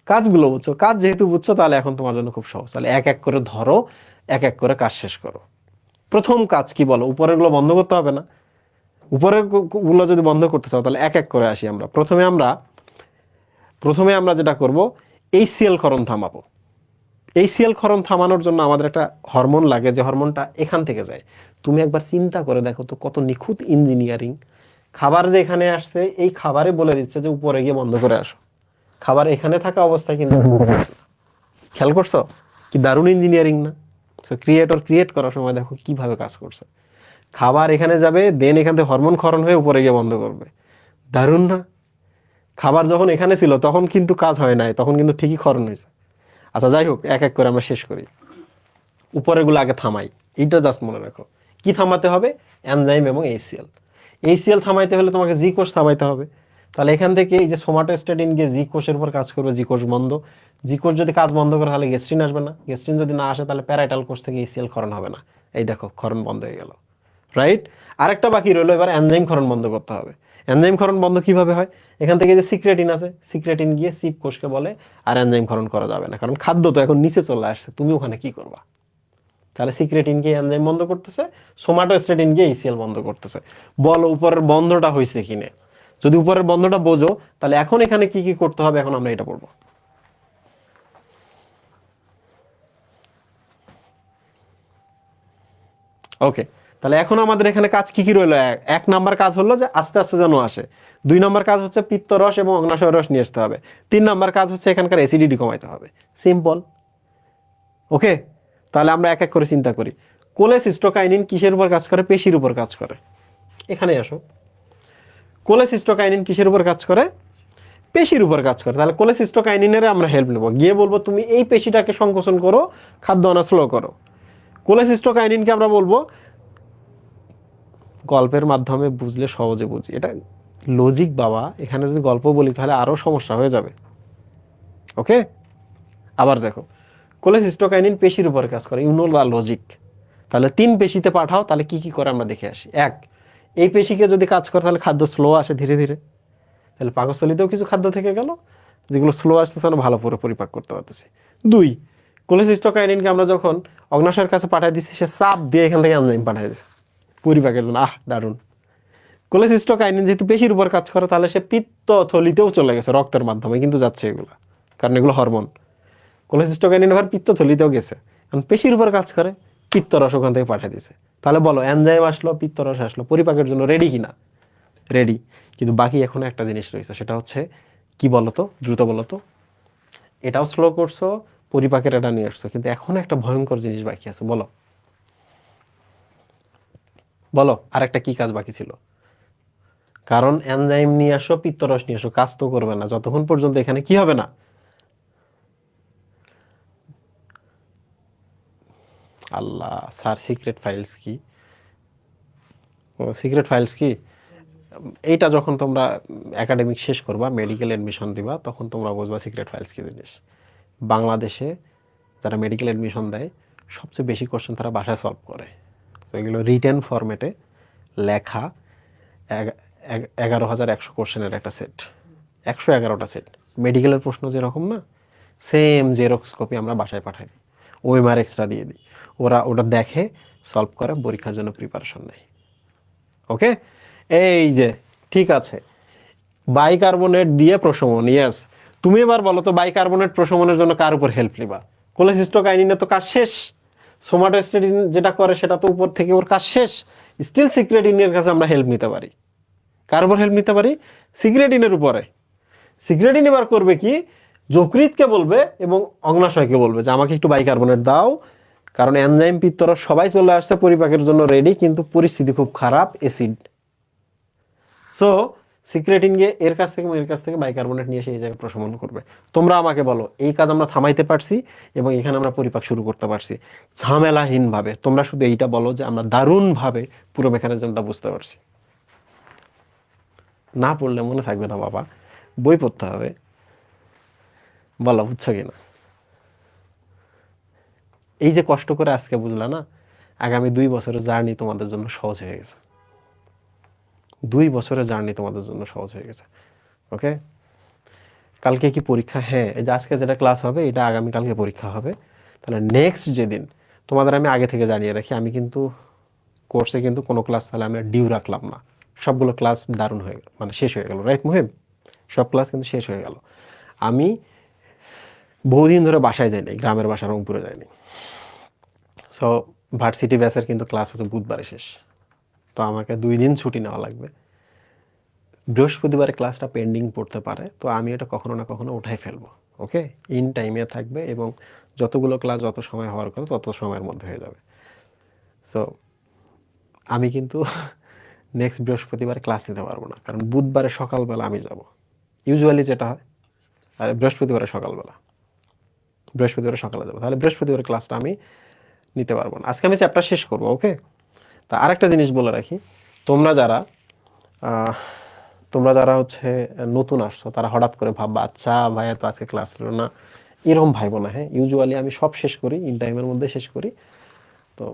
কাজগুলো বুঝছো, কাজ যেহেতু বুঝছো তাহলে এখন তোমার জন্য খুব সহজ। তাহলে এক এক করে ধরো, এক এক করে কাজ শেষ করো। প্রথম কাজ কি বলো? উপরের গুলো বন্ধ করতে হবে না? উপরের গুলো যদি বন্ধ করতে চাও তাহলে এক এক করে আসি আমরা। প্রথমে আমরা যেটা করব, এইচসিএল ক্ষরণ থামাবো। এইচসিএল ক্ষরণ থামানোর জন্য আমাদের একটা হরমোন লাগে, যে হরমোনটা এখান থেকে যায়। তুমি একবার চিন্তা করে দেখো তো, কত নিখুঁত ইঞ্জিনিয়ারিং। খাবার যে এখানে আসছে, এই খাবারে বলে দিচ্ছে যে উপরে গিয়ে বন্ধ করে আসো। খাবার এখানে থাকা অবস্থায় কিন্তু খেয়াল করছো? কি দারুণ ইঞ্জিনিয়ারিং না? সো ক্রিয়েটর ক্রিয়েট করার সময় দেখো কিভাবে কাজ করছে। খাবার এখানে যাবে, দেন এখান থেকে হরমোন ক্ষরণ হয়ে উপরে গিয়ে বন্ধ করবে। দারুণ না? খাবার যখন এখানে ছিল তখন কিন্তু কাজ হয় নাই, তখন কিন্তু ঠিকই ক্ষরণ হয়েছে। আচ্ছা যাই হোক, এক এক করে আমরা শেষ করি। উপরেগুলো আগে থামাই, এইটা জাস্ট মনে রাখো। কি থামাতে হবে? এনজাইম এবং এইচসিএল। এইচসিএল থামাইতে হলে তোমাকে জি কোষ থামাইতে হবে। তাহলে এখান থেকে এই যে সোমাটোস্ট্যাটিন গিয়ে জি কোষের উপর কাজ করবে, জি কোষ বন্ধ। জি কোষ যদি কাজ বন্ধ করে তাহলে গ্যাস্ট্রিন আসবে না, গ্যাস্ট্রিন যদি না আসে তাহলে প্যারাইটাল কোষ থেকে এইচসিএল ক্ষরণ হবে না। এই দেখো ক্ষরণ বন্ধ হয়ে গেল, রাইট? আরেকটা বাকি রইলো, এবার এনজাইম ক্ষরণ বন্ধ করতে হবে। এনজাইম ক্ষরণ বন্ধ কিভাবে হয়? এখান থেকে যে সিক্রেটিন আছে, সিক্রেটিন গিয়ে সিপ কোষকে বলে, আর এনজাইম ক্ষরণ করা যাবে না, কারণ খাদ্য তো এখন নিচে চলে আসছে, তুমি ওখানে কি করবা? তাহলে সিক্রেটিন গিয়ে এনজাইম বন্ধ করতেছে, সোমাটোস্ট্যাটিন গিয়ে ইসিএল বন্ধ করতেছে। বলো উপরের বন্ধটা হয়েছে কিনে? যদি উপরের বন্ধটা বোঝো, তাহলে এখন এখানে কি কি করতে হবে, এখন আমরা এটা পড়বো। ওকে, তাহলে এখন আমাদের এখানে কাজ কি কি রইলো? এক নাম্বার কাজ হলো যে আস্তে আস্তে যেন আসে। 2 নাম্বার কাজ হচ্ছে পিত্ত রস এবং অগ্নাশয় রস নিয়ে আসতে হবে। 3 নাম্বার কাজ হচ্ছে এখানকার অ্যাসিডিটি কমাইতে হবে। সিম্পল। ওকে, তাহলে আমরা এক এক করে চিন্তা করি। কোলেসিস্টোকাইনিন কিসের উপর কাজ করে? পেশির উপর কাজ করে। এখানে আসো। কোলেসিস্টোকাইনিন কিসের উপর কাজ করে? পেশির উপর কাজ করে। তাহলে কোলেসিস্টোকাইনিনের আমরা হেল্প নেব, গিয়ে বলবো তুমি এই পেশিটাকে সংকোচন করো, খাদ্য আনা স্লো করো। কোলেসিস্টোকাইনিনকে আমরা বলবো, গল্পের মাধ্যমে বুঝলে সহজে বুঝি, এটা লজিক বাবা। এখানে যদি গল্প বলি তাহলে আরো সমস্যা হয়ে যাবে। ওকে, আবার দেখো, কোলেসিস্টোকাইনিন পেশির উপর কাজ করে, ইউ নো দ্য লজিক। তাহলে 3 পেশিতে পাঠাও, তাহলে কি কি করে আমরা দেখে আসি। 1, এই পেশিকে যদি কাজ করে তাহলে খাদ্য স্লো আসে ধীরে ধীরে, তাহলে পাকস্থলীতেও কিছু খাদ্য থেকে গেল, যেগুলো স্লো আসতেছে আমরা ভালো করে পরিপাক করতে পারতেছি। 2, কোলেসিস্টোকাইনিনকে আমরা যখন অগ্নাশয়ের কাছে পাঠিয়ে দিচ্ছি, সে চাপ দিয়ে এখান থেকে এনজাইম পাঠিয়ে দিচ্ছে পরিপাকের জন্য। দারুণ। কোলেসিস্টোকাইনিন যেহেতু পেশির উপর কাজ করে, তাহলে সে পিত্ত থলিতেও চলে গেছে, রক্তের মাধ্যমে কিন্তু যাচ্ছে এগুলো, কারণ এগুলো হরমোন। কোলেসিস্টোকাইনিন আবার পিত্ত থলিতেও গেছে, কারণ পেশির উপর কাজ করে, পিত্তরস ওখান থেকে পাঠিয়ে দিছে। তাহলে বলো, এনজাইম আসলো, পিত্তরস আসলো, পরিপাকের জন্য রেডি কিনা? রেডি। কিন্তু বাকি এখনো একটা জিনিস রয়েছে, সেটা হচ্ছে কি বলতো, দ্রুত বলতো। এটাও স্লো করছো, পরিপাকের এটা নিয়ে আসছো, কিন্তু এখনো একটা ভয়ঙ্কর জিনিস বাকি আছে। বলো বলো, আর একটা কি কাজ বাকি ছিল? কারণ এনজাইম নিয়ে আসো, পিত্তরস নিয়ে আসো, কাজ তো করবে না যতক্ষণ পর্যন্ত এখানে কি হবে না। আল্লাহ, স্যার সিক্রেট ফাইলস কি? ও সিক্রেট ফাইলস কি? এইটা যখন তোমরা একাডেমিক শেষ করবা, মেডিকেল এডমিশন দিবা, তখন তোমরা বুঝবা সিক্রেট ফাইলস কি জিনিস। বাংলাদেশে যারা মেডিকেল এডমিশন দেয় সবচেয়ে বেশি কোশ্চেন তারা বাসায় সলভ করে। তো এগুলো রিটেন ফরম্যাটে লেখা 11,100 কোশ্চেনের একটা সেট, 111টা সেট। মেডিকেলের প্রশ্ন যেরকম না, সেম জেরক্স কপি আমরা বাসায় পাঠাই দিই, ওএমআর এক্সট্রা দিয়ে দিই, ওরা ওটা দেখে সলভ করে পরীক্ষার জন্য প্রিপারেশন নেয়। ওকে, এই যে ঠিক আছে, বাইকার্বনেট দিয়ে প্রশমন, ইয়েস। তুমি এবার বলো তো বাইকার্বনেট প্রশমনের জন্য কার উপর হেল্প নিবা? কোলেসিস্টোকাইনিনের তো কাজ শেষ, সোমাটোস্টেটিন যেটা করে সেটা তো উপর থেকে ওর কাজ শেষ। স্টিল সিক্রেটিনের কাছে আমরা হেল্প নিতে পারি। কার উপর হেল্প নিতে পারি? সিক্রেটিনের উপরে। সিক্রেটিন এবার করবে কি, যকৃতকে বলবে এবং অগ্নাশয়কে বলবে যে আমাকে একটু বাইকার্বনেট দাও, কারণ এনজাইম পিত্তরস সবাই চলে আসছে পরিপাকের জন্য রেডি, কিন্তু পরিস্থিতি খুব খারাপ, অ্যাসিড। সো সিক্রেটিন গিয়ে এর কাছ থেকে বাইকার্বনেট নিয়ে এসে এই জায়গায় প্রশমন করবে। তোমরা আমাকে বলো এই কাজ আমরা থামাইতে পারছি এবং এখানে আমরা পরিপাক শুরু করতে পারছি ঝামেলাহীনভাবে। তোমরা শুধু এইটা বলো যে আমরা দারুণভাবে পুরো মেকানিজমটা বুঝতে পারছি। না পড়লে মনে থাকবে না বাবা, বই পড়তে হবে। বলো বুঝছো কিনা? এই যে কষ্ট করে আজকে বুঝলা না, আগামী 2 বছরের জার্নি তোমাদের জন্য সহজ হয়ে গেছে। 2 বছরের জার্নি তোমাদের জন্য সহজ হয়ে গেছে। ওকে, কালকে কি পরীক্ষা? হ্যাঁ, এই যে আজকে যেটা ক্লাস হবে এটা আগামীকালকে পরীক্ষা হবে। তাহলে নেক্সট যেদিন, তোমাদের আমি আগে থেকে জানিয়ে রাখি, আমি কিন্তু কোর্সে কিন্তু কোনো ক্লাস তাহলে আমি ডিউ রাখলাম না। সবগুলো ক্লাস দারুণ হয়ে গেল, মানে শেষ হয়ে গেল, রাইট মুহিব? সব ক্লাস কিন্তু শেষ হয়ে গেল। আমি বহুদিন ধরে বাসায় যাইনি, গ্রামের বাসা রংপুরে যাইনি। সো ভার্সিটি ব্যাচের কিন্তু ক্লাস হচ্ছে বুধবারে শেষ, তো আমাকে 2 দিন ছুটি নেওয়া লাগবে। বৃহস্পতিবারে ক্লাসটা পেন্ডিং পড়তে পারে, তো আমি এটা কখনো না কখনো উঠাই ফেলবো। ওকে, ইন টাইমে থাকবে এবং যতগুলো ক্লাস যত সময় হওয়ার কথা তত সময়ের মধ্যে হয়ে যাবে। সো আমি কিন্তু নেক্সট বৃহস্পতিবারে ক্লাস নিতে পারবো না, কারণ বুধবারে সকালবেলা আমি যাব, ইউজুয়ালি যেটা হয়। আর বৃহস্পতিবারে সকালে যাবো, তাহলে বৃহস্পতিবারের ক্লাসটা আমি নিতে পারবো না। আজকে আমি চ্যাপ্টার শেষ করবো। ওকে, তা আরেকটা জিনিস বলে রাখি, তোমরা যারা আহ, তোমরা যারা হচ্ছে নতুন আসছো, তারা হঠাৎ করে ভাববা আচ্ছা ভাইয়া তো আজকে ক্লাস ছিল না, এরকম ভাইবো না। হ্যাঁ, ইউজুয়ালি আমি সব শেষ করি, ইন টাইমের মধ্যে শেষ করি। তো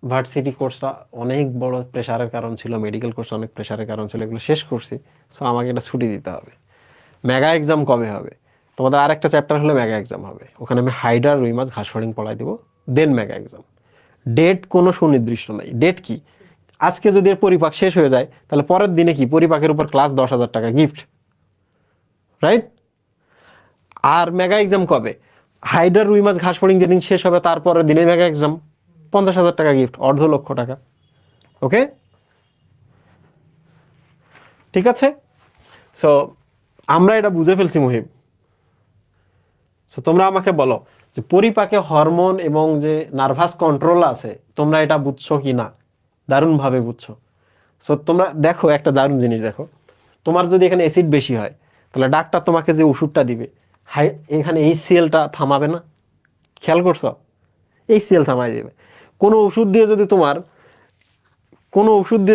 ভার্সিটি কোর্সটা অনেক বড় প্রেশারের কারণ ছিল, মেডিকেল কোর্স অনেক প্রেশারের কারণ ছিল, এগুলো শেষ করছি। সো আমাকে এটা ছুটি দিতে হবে। মেগা এক্সাম কবে হবে? তোমাদের আরেকটা চ্যাপ্টার হলে মেগা এক্সাম হবে, ওখানে আমি হাইডার, রুই মাছ, ঘাস ফড়িং পড়াই দেবো, দেন মেগা এক্সাম। ডেট কোনো সুনির্দিষ্ট নাই। ডেট কি, আজকে যদি এর পরিপাক শেষ হয়ে যায় তাহলে পরের দিনে কি পরিপাকের উপর ক্লাস 10,000 টাকা গিফট, রাইট? আর মেগা এক্সাম কবে? হাইডার, রুই মাছ, ঘাস ফড়িং যেদিন শেষ হবে তারপরের দিনে মেগা এক্সাম, 50,000 টাকা গিফট, 1,50,000 টাকা। ওকে, ঠিক আছে। সো আমরা এটা বুঝে ফেলছি মুহিব। সো তোমরা আমাকে বলো যে পরিপাকে হরমোন এবং যে নার্ভাস কন্ট্রোল আছে, তোমরা এটা বুঝছো কি না? দারুণভাবে বুঝছো। সো তোমরা দেখো একটা দারুণ জিনিস দেখো, তোমার যদি এখানে অ্যাসিড বেশি হয় তাহলে ডাক্তার তোমাকে যে ওষুধটা দিবে, হাই এখানে এই সিএলটা থামাবে না? খেয়াল করছো? এই সিএল থামাই দেবে। কোনো ওষুধ দিয়ে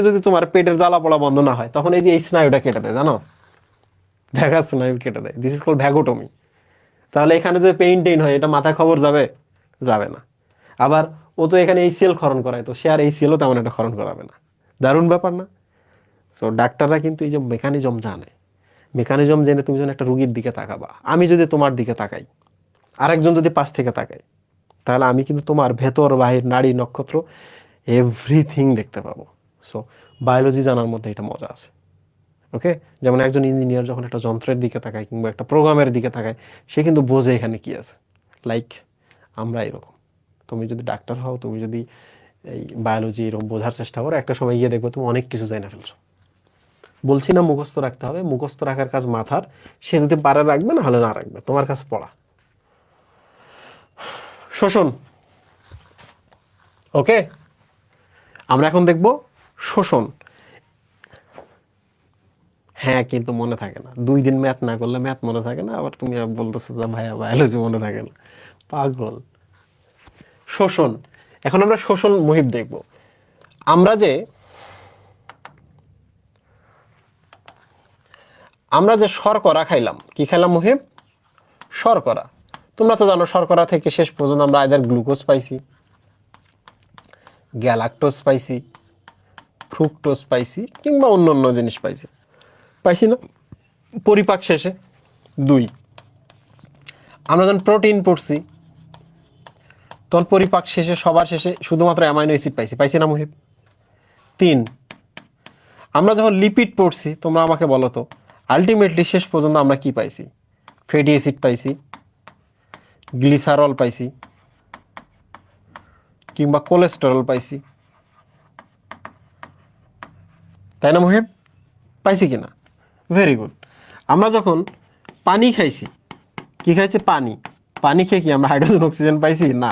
যদি তোমার পেটের জ্বালা পড়া বন্ধ না হয়, তখন এই যে এই স্নায়ুটা কেটে দেয়, জানো? ভ্যাগাস স্নায়ু কেটে দেয়, দিস ইজ কল্ড ভ্যাগোটমি। তাহলে এখানে যে পেইন টেইন হয়, এটা মাথায় খবর যাবে? যাবে না। আবার ও তো এখানে এই সিএল ক্ষরণ করায়, তো সে আর এই সিএলও তেমন একটা ক্ষরণ করাবে না। দারুণ ব্যাপার না? সো ডাক্তাররা কিন্তু এই যে মেকানিজম জানে, মেকানিজম জেনে তুমি যখন একটা রুগীর দিকে তাকাবা, আমি যদি তোমার দিকে তাকাই, আরেকজন যদি পাশ থেকে তাকায়, তাহলে আমি কিন্তু তোমার ভেতর বাহির নাড়ি নক্ষত্র এভরিথিং দেখতে পাবো। সো বায়োলজি জানার মধ্যে এটা মজা আছে। ওকে, যেমন একজন ইঞ্জিনিয়ার যখন একটা যন্ত্রের দিকে তাকায় কিংবা একটা প্রোগ্রামের দিকে তাকায়, সে কিন্তু বোঝে এখানে কি আছে। লাইক আমরা এরকম, তুমি যদি ডাক্তার হও, তুমি যদি এই বায়োলজি এরকম বোঝার চেষ্টা করো, একটা সময় গিয়ে দেখবো তুমি অনেক কিছু জানা ফেলছো। বলছি না মুখস্থ রাখতে হবে, মুখস্থ রাখার কাজ মাথার, সে যদি পারে রাখবে, না হলে না রাখবে, তোমার কাছে পড়া। শোষণ। ওকে, আমরা এখন দেখব শোষণ। হ্যাঁ, কিন্তু মনে থাকে না। 2 দিন ম্যাথ না করলে ম্যাথ মনে থাকে না, আবার তুমি বলতেছো যে ভাইয়া বায়োলজি মনে থাকে না। পাগল। শোষণ। এখন আমরা শোষণ মুহিত দেখব। আমরা যে শর্করা খাইলাম, কি খাইলাম মুহিব? শর্করা। তোমরা তো জানো শর্করা থেকে শেষ পর্যন্ত আমরা আইদার গ্লুকোজ পাইছি, গ্যালাক্টোজ পাইছি, ফ্রুক্টোজ পাইছি, কিংবা অন্য অন্য জিনিস পাইছি, পাইছি না? পরিপাক শেষে 2, আমরা যখন প্রোটিন পড়ছি তখন পরিপাক শেষে সবার শেষে শুধুমাত্র অ্যামাইনো অ্যাসিড পাইছি, পাইছি না মুহিব? 3, আমরা যখন লিপিড পড়ছি, তোমরা আমাকে বলো তো আলটিমেটলি শেষ পর্যন্ত আমরা কি পাইছি? ফ্যাটি অ্যাসিড পাইছি, গ্লিসারল পাইছি, কিংবা কোলেস্টেরল পাইছি, তাই না মুহিব? পাইছি কিনা? Very good. আমরা যখন পানি খাইছি, কি খাইছে? পানি। পানি খেয়ে কি আমরা হাইড্রোজেন অক্সিজেন পাইছি? না,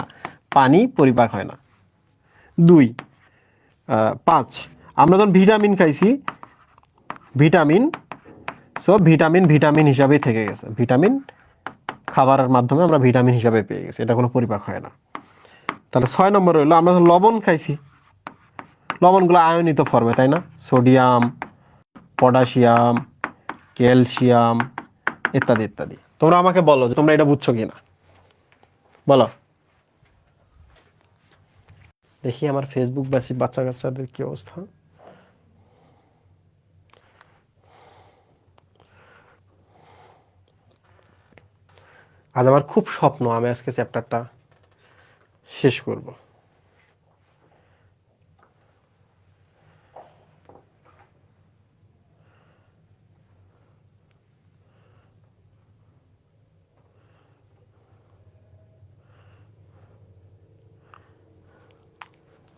পানি পরিপাক হয় না। 2, 5, আমরা যখন ভিটামিন খাইছি, ভিটামিন, ভিটামিন হিসাবেই থেকে গেছে। ভিটামিন খাবারের মাধ্যমে আমরা ভিটামিন হিসাবে পেয়ে গেছি, এটা কোনো পরিপাক হয় না। তাহলে 6 নম্বর হলো আমরা যখন লবণ খাইছি, লবণগুলো আয়নিত ফর্মে, তাই না? সোডিয়াম, পটাশিয়াম, ক্যালসিয়াম, ইত্যাদি ইত্যাদি। তোমরা আমাকে বলো যে তোমরা এটা বুঝছো কিনা, বলো দেখি। আমার ফেসবুক বাচ্চা কাচ্চাদের কি অবস্থা। আজ আমার খুব স্বপ্ন আমি আজকে চ্যাপ্টারটা শেষ করব।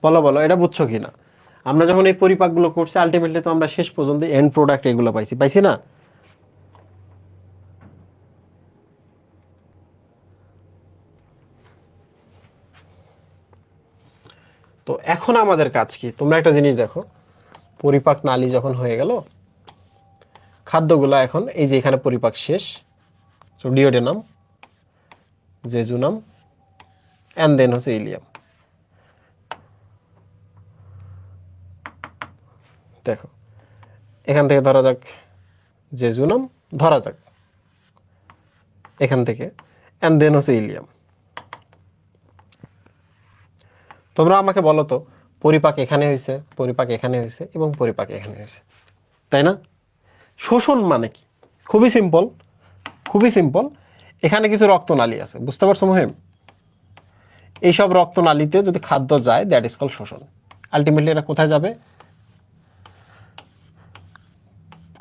বলো বলো এটা বুঝছো কিনা? আমরা যখন এই পরিপাকগুলো করছি আলটিমেটলি তো আমরা শেষ পর্যন্ত এন্ড প্রোডাক্ট এগুলো পাইছি, পাইছি না? তো এখন আমাদের কাজ কি? তোমরা একটা জিনিস দেখো, পরিপাক নালী যখন হয়ে গেল, খাদ্যগুলো এখন এই যে এখানে পরিপাক শেষ, so duodenum, jejunum, and then হচ্ছে ইলিয়াম। দেখো এখান থেকে ধরা যাক জেজুনাম, ধরা যাক এখান থেকে, অ্যান্ড দেন হচ্ছে ইলিয়াম। তোমরা আমাকে বলো তো পরিপাক এখানে হয়েছে, পরিপাক এখানে হয়েছে, এবং পরিপাক এখানে হয়েছে, তাই না? শোষণ মানে কি? খুবই সিম্পল, খুবই সিম্পল। এখানে কিছু রক্তনালী আছে, বুঝতে পারছো মহিম? এইসব রক্তনালীতে যদি খাদ্য যায়, দ্যাট ইজ কল শোষণ। আলটিমেটলি এটা কোথায় যাবে?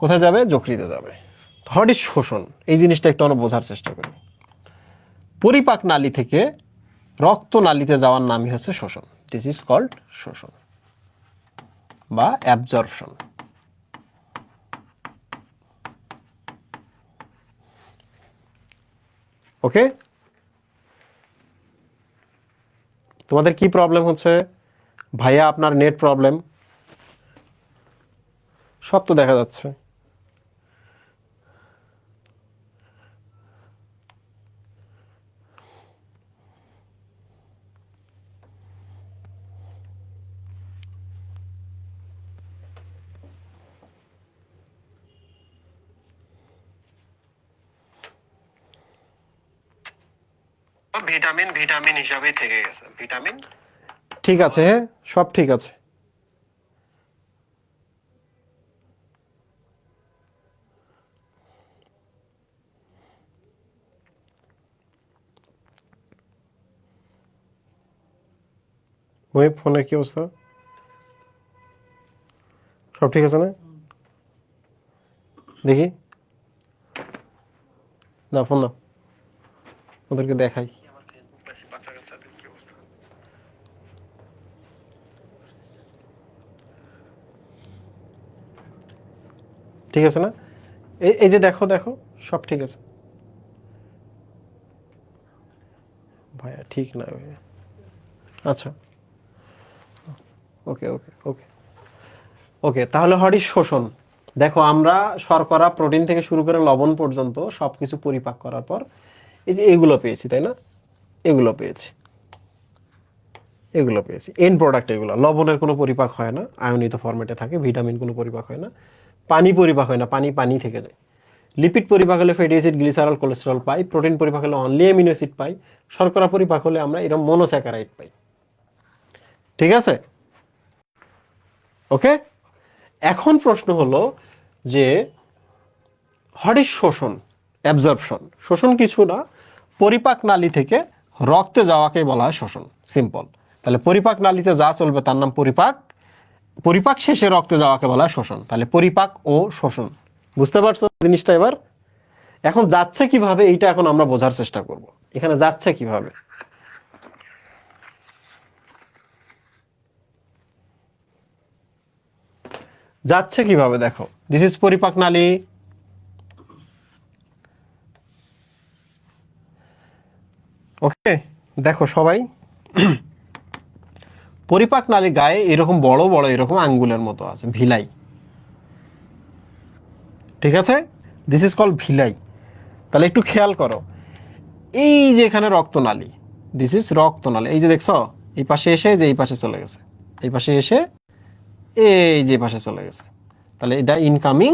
কোথায় যাবে? যকৃতে যাবে। হোয়াট ইজ শোষণ? এই জিনিসটা একটু আমরা বোঝার চেষ্টা করি। পরিপাক নালী থেকে রক্তনালীতে যাওয়ার নামই হচ্ছে শোষণ। দিস ইজ কল্ড শোষণ বা অ্যাবজর্পশন। ওকে, তোমাদের কি প্রবলেম হচ্ছে? ভাইয়া আপনার নেট প্রবলেম, সব তো দেখা যাচ্ছে। ভিটামিন ভিটামিন হিসাবেই থেকে গেছে, ভিটামিন ঠিক আছে, হ্যাঁ সব ঠিক আছে। ওই ফোনের কি অবস্থা? সব ঠিক আছে না? দেখি, না ফোন না, ওদেরকে দেখাই। ঠিক আছে না? এই যে দেখো দেখো, সব ঠিক আছে। ভাইয়া ঠিক না ভাইয়া। আচ্ছা, ওকে ওকে ওকে ওকে। তাহলে হোয়াট ইজ শোষণ? দেখো আমরা শর্করা, প্রোটিন থেকে শুরু করে লবণ পর্যন্ত সবকিছু পরিপাক করার পর এই যে এগুলো পেয়েছি, তাই না? এগুলো পেয়েছি, এগুলো পেয়েছি, এন্ড প্রোডাক্ট এগুলো। লবণের কোনো পরিপাক হয় না, আয়নিত ফরম্যাটে থাকে। ভিটামিন কোনো পরিপাক হয় না, পানি পরিপাক হয় না, পানি পানি থেকে যায়। লিপিড পরিপাক হলে ফ্যাটি অ্যাসিড, গ্লিসারল, কোলেস্টেরল পাই। প্রোটিন পরিপাক হলে অনলি অ্যামিনো অ্যাসিড পাই। শর্করা পরিপাক হলে আমরা এরকম মনোস্যাকারাইড পাই। ঠিক আছে, ওকে। এখন প্রশ্ন হলো যে হোয়াট ইজ শোষণ, অ্যাবজর্পশন? শোষণ কিছু না, পরিপাক নালী থেকে রক্তে যাওয়াকে বলা হয় শোষণ, সিম্পল। তাহলে পরিপাক নালীতে যা চলবে তার নাম পরিপাক, পরিপাক শেষে রক্তে যাওয়াকে বলা হয় শোষণ। তাহলে পরিপাক ও শোষণ, বুঝতে পারছো জিনিসটা এবার? এখন যাচ্ছে কিভাবে এইটা এখন আমরা বোঝার চেষ্টা করব। এখানে যাচ্ছে কিভাবে, যাচ্ছে কিভাবে দেখো। দিস ইজ পরিপাক নালী, ওকে। দেখো সবাই, পরিপাক নালী গায়ে এরকম বড় বড় এরকম আঙ্গুলের মতো আছে, ভিলাই। ঠিক আছে, দিস ইজ কল ভিলাই। তাহলে একটু খেয়াল করো, এই যে এখানে রক্তনালী, দিস ইজ রক্তনালী। এই যে দেখছো, এই পাশে এসে যে এই পাশে চলে গেছে, এই পাশে এসে এই যে পাশে চলে গেছে। তাহলে এটা ইনকামিং,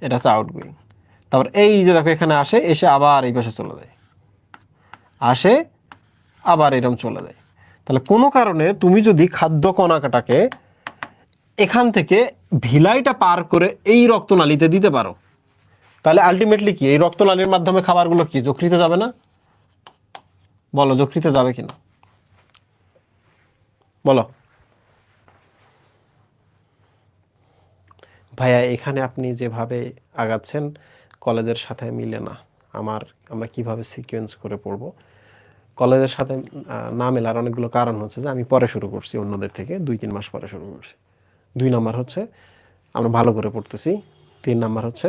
এটা হচ্ছে আউটগোয়িং। তারপর এই যে দেখো এখানে আসে, এসে আবার এই পাশে চলে যায়, আসে আবার এরকম চলে যায়। তাহলে কোনো কারণে তুমি যদি খাদ্য কণাটাকে এখান থেকে ভিলাইটা পার করে এই রক্তনালীতে দিতে পারো, তাহলে আলটিমেটলি কি এই রক্তনালীর মাধ্যমে খাবারগুলো কি যকৃতে যাবে না? বলো, যকৃতে যাবে কিনা বলো। ভাইয়া এখানে আপনি যেভাবে আগাচ্ছেন কলেজের সাথে মিলে না। আমরা কিভাবে সিকোয়েন্স করে পড়বো কলেজের সাথে না মেলার অনেকগুলো কারণ হচ্ছে যে আমি পরে শুরু করছি, অন্যদের থেকে 2-3 মাস পরে শুরু করছি। 2 নাম্বার হচ্ছে আমরা ভালো করে পড়তেছি। 3 নাম্বার হচ্ছে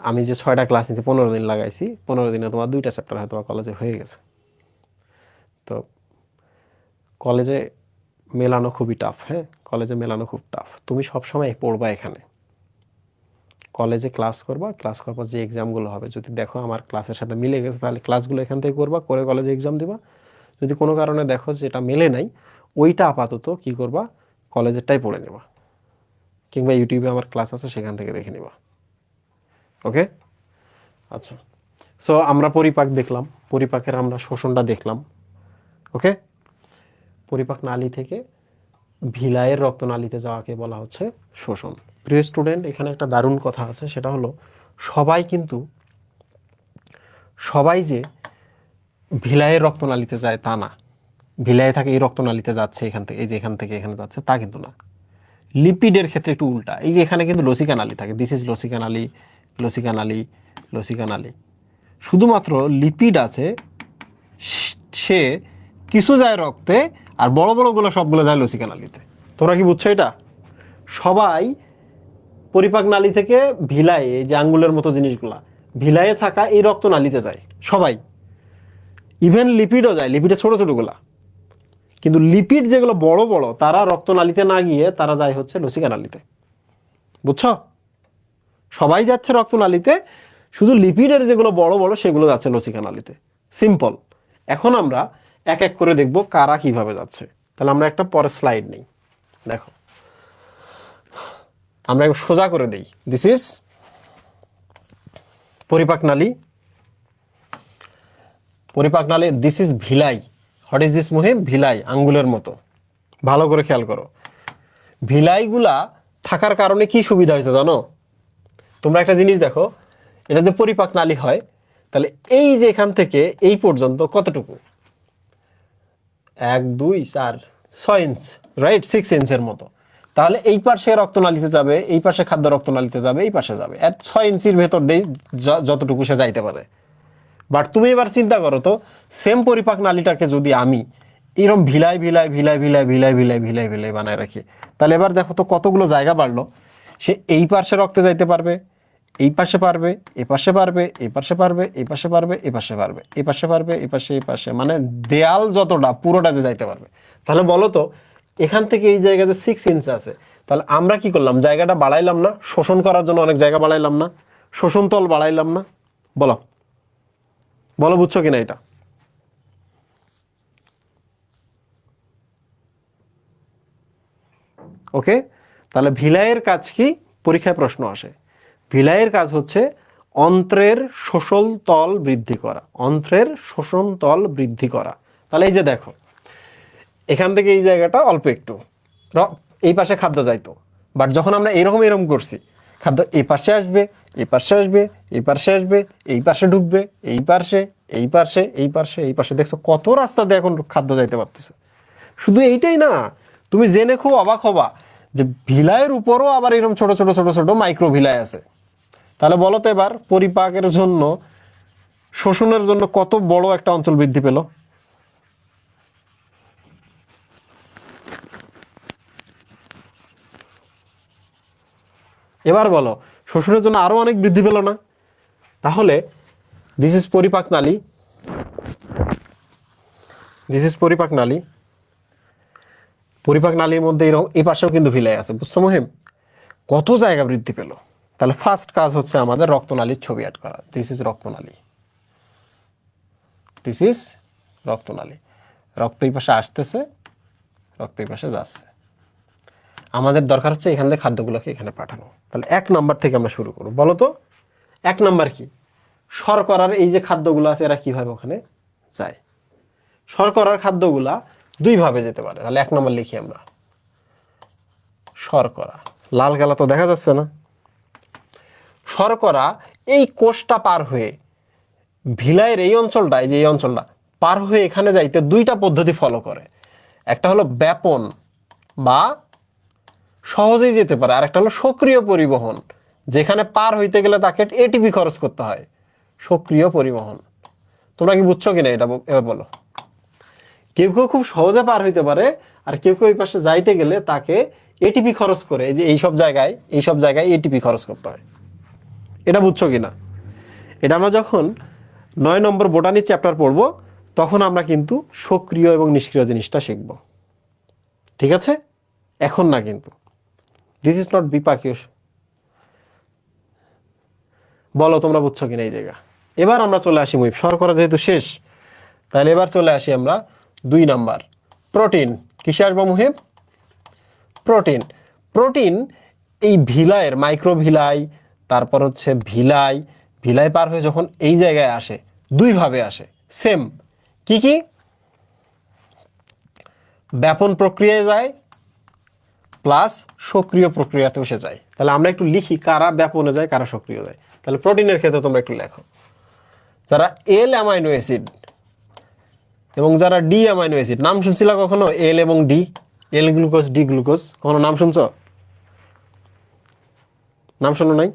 আমি যে 6টা ক্লাস নিতে 15 দিন লাগাইছি, 15 দিনে তোমার 2টা চ্যাপ্টার হয়তো কলেজে হয়ে গেছে। তো কলেজে মেলানো খুবই টাফ, হ্যাঁ, কলেজে মেলানো খুব টাফ। তুমি সবসময় পড়বা এখানে, কলেজে ক্লাস করবা, ক্লাস করার পর যে এক্সামগুলো হবে যদি দেখো আমার ক্লাসের সাথে মিলে গেছে তাহলে ক্লাসগুলো এখান থেকে করবা, করে কলেজে এক্সাম দিবা। যদি কোনো কারণে দেখো যে এটা মেলে নাই, ওইটা আপাতত কি করবা, কলেজেরটাই পড়ে নেবা, কিংবা ইউটিউবে আমার ক্লাস আছে সেখান থেকে দেখে নিবা। ওকে, আচ্ছা। সো আমরা পরিপাক দেখলাম, পরিপাকের আমরা শোষণটা দেখলাম। ওকে, পরিপাক নালী থেকে ভিলায়ের রক্তনালীতে যাওয়াকে বলা হচ্ছে শোষণ। প্রিয় স্টুডেন্ট, এখানে একটা দারুণ কথা আছে, সেটা হলো সবাই যে ভিলায়ের রক্তনালীতে যায় তা না। ভিলায়ে থাকে এই রক্তনালীতে যাচ্ছে এখান থেকে, এই যে এখান থেকে এখানে যাচ্ছে তা কিন্তু না। লিপিডের ক্ষেত্রে একটু উল্টা। এই যে এখানে কিন্তু লসিকা নালী থাকে, দিস ইজ লসিকা নালী, লসিকা নালী, লসিকা নালী। শুধুমাত্র লিপিড আছে, সে কিছু যায় রক্তে, আর বড় বড়গুলো সবগুলো যায় লসিকা নালীতে। তোমরা কি বুঝছো এটা? সবাই পরিপাক নালী থেকে ভিলায়, এই যে আঙ্গুলের মতো জিনিসগুলা ভিলায়ে থাকা এই রক্তনালীতে যায় সবাই। ইভেন লিপিডও যায়, লিপিডের ছোট ছোটগুলা। কিন্তু লিপিড যেগুলো বড় বড় তারা রক্তনালীতে না গিয়ে তারা যায় হচ্ছে লসিকা নালীতে। বুঝছো? সবাই যাচ্ছে রক্তনালীতে, শুধু লিপিডের যেগুলো বড় বড় সেগুলো যাচ্ছে লসিকা নালীতে। সিম্পল। এখন আমরা এক এক করে দেখব কারা কিভাবে যাচ্ছে। তাহলে আমরা একটা পরের স্লাইড নেই। দেখো, আমরা সোজা করে দেই। দিস ইজ পরিপাক নালী, পরিপাক নালী। This is villi. What is this Muhim? Villi, আঙ্গুলের মতো। ভালো করে খেয়াল করো, ভিলাইগুলা থাকার কারণে কি সুবিধা হয়েছে জানো? তোমরা একটা জিনিস দেখো, এটা যে পরিপাক নালী হয়, তাহলে এই যে এখান থেকে এই পর্যন্ত কতটুকু? 1 2 4 6 ইঞ্চ, রাইট? 6 ইঞ্চের মতো। তাহলে এই পাশে রক্তনালীতে যাবে, এই পাশে খাদ্য রক্তনালীতে যাবে, এই পাশে যাবে, 6 ইঞ্চির ভেতর দিয়ে যতটুকু সে যাইতে পারে। বাট তুমি এবার চিন্তা করো তো, সেম পরিপাক নালীটাকে যদি আমি এরকম villi villi villi villi villi villi villi villi বানায় রাখি, তাহলে এবার দেখো তো কতগুলো জায়গা বাড়লো। সে এই পাশে রক্তে যাইতে পারবে, এই পাশে পারবে, এ পাশে পারবে, এই পাশে পারবে, এই পাশে পারবে, এই পাশে পারবে, এই পাশে পারবে, এই পাশে, এই পাশে, মানে দেয়াল যতটা পুরোটাতে যাইতে পারবে। তাহলে বলো তো এখান থেকে এই জায়গাতে 6 ইঞ্চ আছে, তাহলে আমরা কি করলাম, জায়গাটা বাড়াইলাম না? শোষণ করার জন্য অনেক জায়গা বাড়াইলাম না? শোষণ তল বাড়াইলাম না? বলো বলো, বুঝছো কিনা এটা? ওকে, তাহলে ভিলাইয়ের কাজ কি? পরীক্ষায় প্রশ্ন আসে। ভিলাইয়ের কাজ হচ্ছে অন্ত্রের শোষণ তল বৃদ্ধি করা, অন্ত্রের শোষণ তল বৃদ্ধি করা। তাহলে এই যে দেখো, এখান থেকে এই জায়গাটা অল্প একটু এই পাশে খাদ্য যাইতো, বাট যখন আমরা এরকম এরকম করছি, খাদ্য এই পাশে আসবে, এই পাশে আসবে, এই পাশে আসবে, এই পাশে ঢুকবে, এই পাশে, এই পাশে, এই পাশে, এই পাশে। দেখছো কত রাস্তা দিয়ে এখন খাদ্য যাইতে পারতেছে। শুধু এইটাই না, তুমি জেনে খুব অবাক হবা যে ভিলাইয়ের উপরও আবার এরকম ছোট ছোট ছোট ছোট মাইক্রো ভিলাই আছে। তাহলে বলো তো এবার, পরিপাকের জন্য, শোষণের জন্য কত বড় একটা অঞ্চল বৃদ্ধি পেল? এবার বলো, শোষণের জন্য আরো অনেক বৃদ্ধি পেল না? তাহলে দিস ইজ পরিপাক নালী, দিস ইজ পরিপাক নালী। পরিপাক নালীর মধ্যে এরকম এই পাশেও কিন্তু ভিলাই আছে, বুঝছো মহিম? কত জায়গা বৃদ্ধি পেল। তাহলে ফার্স্ট কাজ হচ্ছে আমাদের রক্তনালীর ছবি অ্যাড করা। দিস ইজ রক্তনালী, দিস ইজ রক্তনালী। রক্ত এই পাশে আসতেছে, রক্ত এই পাশে যাচ্ছে। আমাদের দরকার হচ্ছে এখান থেকে খাদ্যগুলোকে এখানে পাঠানো। তাহলে 1 নাম্বার থেকে আমরা শুরু করব। বলো তো 1 নাম্বার কি? শর্করার এই যে খাদ্যগুলো আছে এরা কিভাবে ওখানে যায়? শর্করার খাদ্যগুলা 2 ভাবে যেতে পারে। তাহলে 1 নাম্বার লিখি আমরা, শর্করা। লাল কালা তো দেখা যাচ্ছে না। শর্করা এই কোষটা পার হয়ে, ভিলাইয়ের এই অঞ্চলটা, এই যে এই অঞ্চলটা পার হয়ে এখানে যাইতে 2টা পদ্ধতি ফলো করে। একটা হলো ব্যাপন বা সহজেই যেতে পারে, আর একটা হলো সক্রিয় পরিবহন, যেখানে পার হইতে গেলে তাকে এটিপি খরচ করতে হয়। সক্রিয় পরিবহন, তোমরা কি বুঝছো কিনা এটা এবার বলো। কেউ কেউ খুব সহজে পার হইতে পারে, আর কেউ কেউ এই পাশে যাইতে গেলে তাকে এটিপি খরচ করে, এই যে এইসব জায়গায় এটিপি খরচ করতে হয়। এটা বুঝছো কিনা? এটা আমরা যখন 9 নম্বর বোটানি চ্যাপ্টার পড়বো, তখন আমরা কিন্তু সক্রিয় এবং নিষ্ক্রিয় জিনিসটা শিখব। ঠিক আছে, এখন না কিন্তু। দিস ইজ নট বিপাকীয়। বলো তোমরা বুঝছো কিনা এই জায়গা? এবার আমরা চলে আসি মুহিব, শর্করা যেহেতু শেষ, তাহলে এবার চলে আসি আমরা 2 নাম্বার, প্রোটিন। কিসে আসবো মুহিব? প্রোটিন। প্রোটিন এই ভিলাইয়ের মাইক্রো ভিলাই, তারপর হচ্ছে ভিলাই, ভিলাই পার হয়ে যখন এই জায়গায় আসে, 2 ভাবে আসে সেম। কি কি? ব্যাপন প্রক্রিয়ায় যায়, প্লাস সক্রিয় প্রক্রিয়াতেও সে যায়। তাহলে আমরা একটু লিখি কারা ব্যাপনে যায়, কারা সক্রিয় যায়। তাহলে প্রোটিনের ক্ষেত্রে তোমরা একটু লেখো, যারা এল অ্যামাইনো অ্যাসিড এবং যারা ডি অ্যামাইনো অ্যাসিড। নাম শুনছিলা কখনো এল এবং ডি? এল গ্লুকোজ, ডি গ্লুকোজ, কখনো নাম শুনছো? নাম শোনো নাই?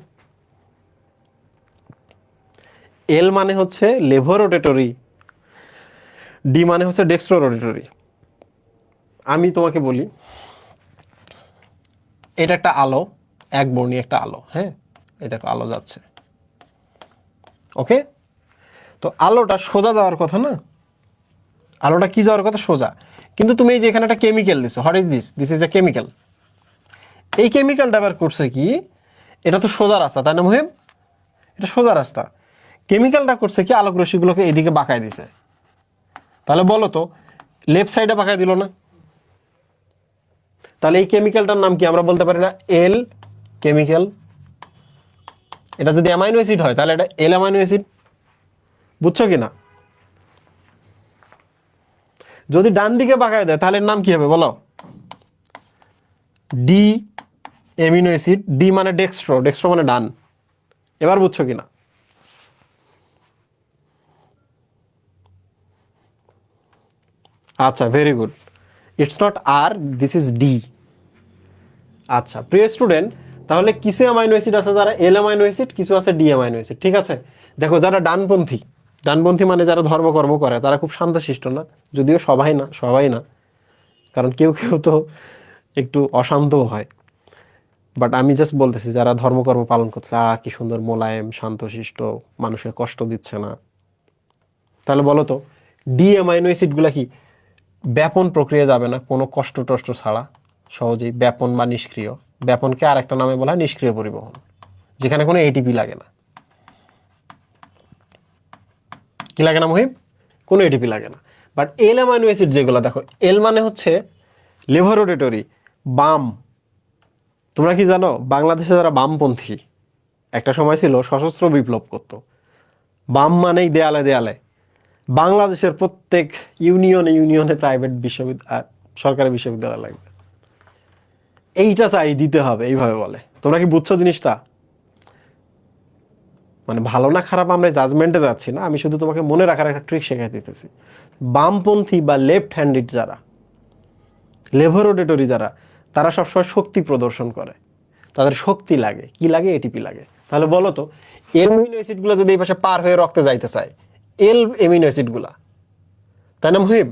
এল মানে হচ্ছে লেভোরোটেটরি, ডি মানে হচ্ছে ডেক্সট্রোরোটেটরি। আমি তোমাকে বলি, এটা একটা আলো, এক বর্ণী একটা আলো, হ্যাঁ, এই দেখো আলো যাচ্ছে। ওকে, তো আলোটা সোজা যাওয়ার কথা না? আলোটা কি যাওয়ার কথা? সোজা। কিন্তু তুমি এই যে এখানে একটা কেমিক্যাল দিছো, what is this? This is a chemical. এই কেমিক্যালটা আবার করছে কি? এটা তো সোজা রাস্তা, তাই না মুহিব? এটা সোজা রাস্তা। কেমিক্যালটা করছে কি? আলোক রশ্মিগুলোকে এদিকে বাঁকায় দিছে। তাহলে বলো তো, লেফট সাইডে বাঁকায় দিল না? তাহলে এই কেমিক্যালটার নাম কি? আমরা বলতে পারি না এল কেমিক্যাল? এটা যদি অ্যামাইনো অ্যাসিড হয় তাহলে এটা এল অ্যামাইনো অ্যাসিড। বুঝছো কিনা? যদি ডান দিকে বাঁকায় দেয় তাহলে নাম কি হবে বলো? D amino acid. ডি মানে ডেক্সট্রো, ডেক্সট্রো মানে ডান। এবার বুঝছো কিনা? আচ্ছা, very good. It's not R, this is D. আচ্ছা প্রিয় স্টুডেন্ট, তাহলে কিছু অ্যামাইনো অ্যাসিড আছে যারা এল অ্যামাইনো অ্যাসিড, কিছু আছে ডি অ্যামাইনো অ্যাসিড। ঠিক আছে, দেখো যারা ডানপন্থী, ডানপন্থী মানে যারা ধর্মকর্ম করে, তারা খুব শান্তশিষ্ট না? যদিও সবাই না, সবাই না, কারণ কেউ কেউ তো একটু অশান্তও হয়। বাট আমি জাস্ট বলতেছি যারা ধর্মকর্ম পালন করছে, কি সুন্দর মোলায়েম শান্তশিষ্ট, মানুষের কষ্ট দিচ্ছে না। তাহলে বলো তো ডি অ্যামাইনো অ্যাসিড গুলা কি ব্যাপন প্রক্রিয়া যাবে না কোনো কষ্ট টষ্ট ছাড়া, সহজেই ব্যাপন বা নিষ্ক্রিয়। ব্যাপনকে আর একটা নামে বলা হয় নিষ্ক্রিয় পরিবহন, যেখানে কোনো এটিপি লাগে না। কি লাগে না মুহিব? কোনো এটিপি লাগে না। বাট এল অ্যামাইনো অ্যাসিড যেগুলো, দেখো এল মানে হচ্ছে লেভোরোটেটরি, বাম। তোমরা কি জানো বাংলাদেশে যারা বামপন্থী একটা সময় ছিল সশস্ত্র বিপ্লব করতো, বাম মানেই দেয়ালে দেয়ালে। বাংলাদেশের প্রত্যেক ইউনিয়নে ইউনিয়নে প্রাইভেট বিশ্ববিদ্যালয়, সরকারি বিশ্ববিদ্যালয় লাগবে, এইটা চাই দিতে হবে, এইভাবে বলে। তোমরা কি বুঝছো জিনিসটা? মানে ভালো না খারাপ আমরা জাজমেন্টে যাচ্ছি না, আমি শুধু তোমাকে মনে রাখার একটা ট্রিক শেখাই দিতেছি। বামপন্থী বা লেফট হ্যান্ডেড যারা, লেভোরোটেটরি যারা, তারা সবসময় শক্তি প্রদর্শন করে, তাদের শক্তি লাগে। কি লাগে? এটিপি লাগে। তাহলে বলো তো, এল অ্যামিনো অ্যাসিডগুলো যদি এই পাশে পার হয়ে রক্তে যাইতে চায়, এল অ্যামিনো অ্যাসিডগুলা, তাই না মুহিব?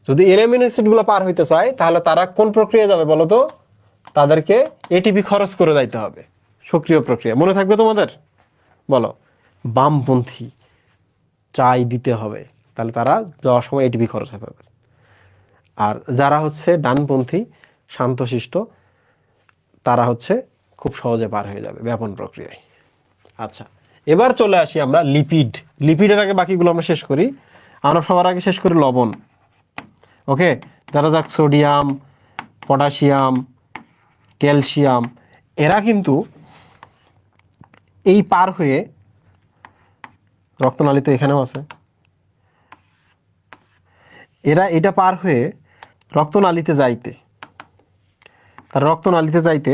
যদি এল অ্যামিনো অ্যাসিডগুলো পার হইতে চায় তাহলে তারা কোন প্রক্রিয়া যাবে বলো তো? তাদেরকে এটিপি খরচ করে যাইতে হবে, সক্রিয় প্রক্রিয়া। মনে থাকবে তোমাদের? বলো, বামপন্থী চাই দিতে হবে, তাহলে তারা যাওয়ার সময় এটিপি খরচ হবে। আর যারা হচ্ছে ডানপন্থী শান্তশিষ্ট, তারা হচ্ছে খুব সহজে পার হয়ে যাবে ব্যাপন প্রক্রিয়ায়। আচ্ছা, এবার চলে আসি আমরা লিপিড। লিপিডের আগে বাকিগুলো আমরা শেষ করি। আমরা সবার আগে শেষ করি লবণ। ওকে, যারা যাক সোডিয়াম, পটাশিয়াম, ক্যালসিয়াম, এরা কিন্তু এই পার হয়ে রক্তনালীতে এখানেও আছে, এরা এটা পার হয়ে রক্তনালীতে যাইতে, তার রক্তনালীতে যাইতে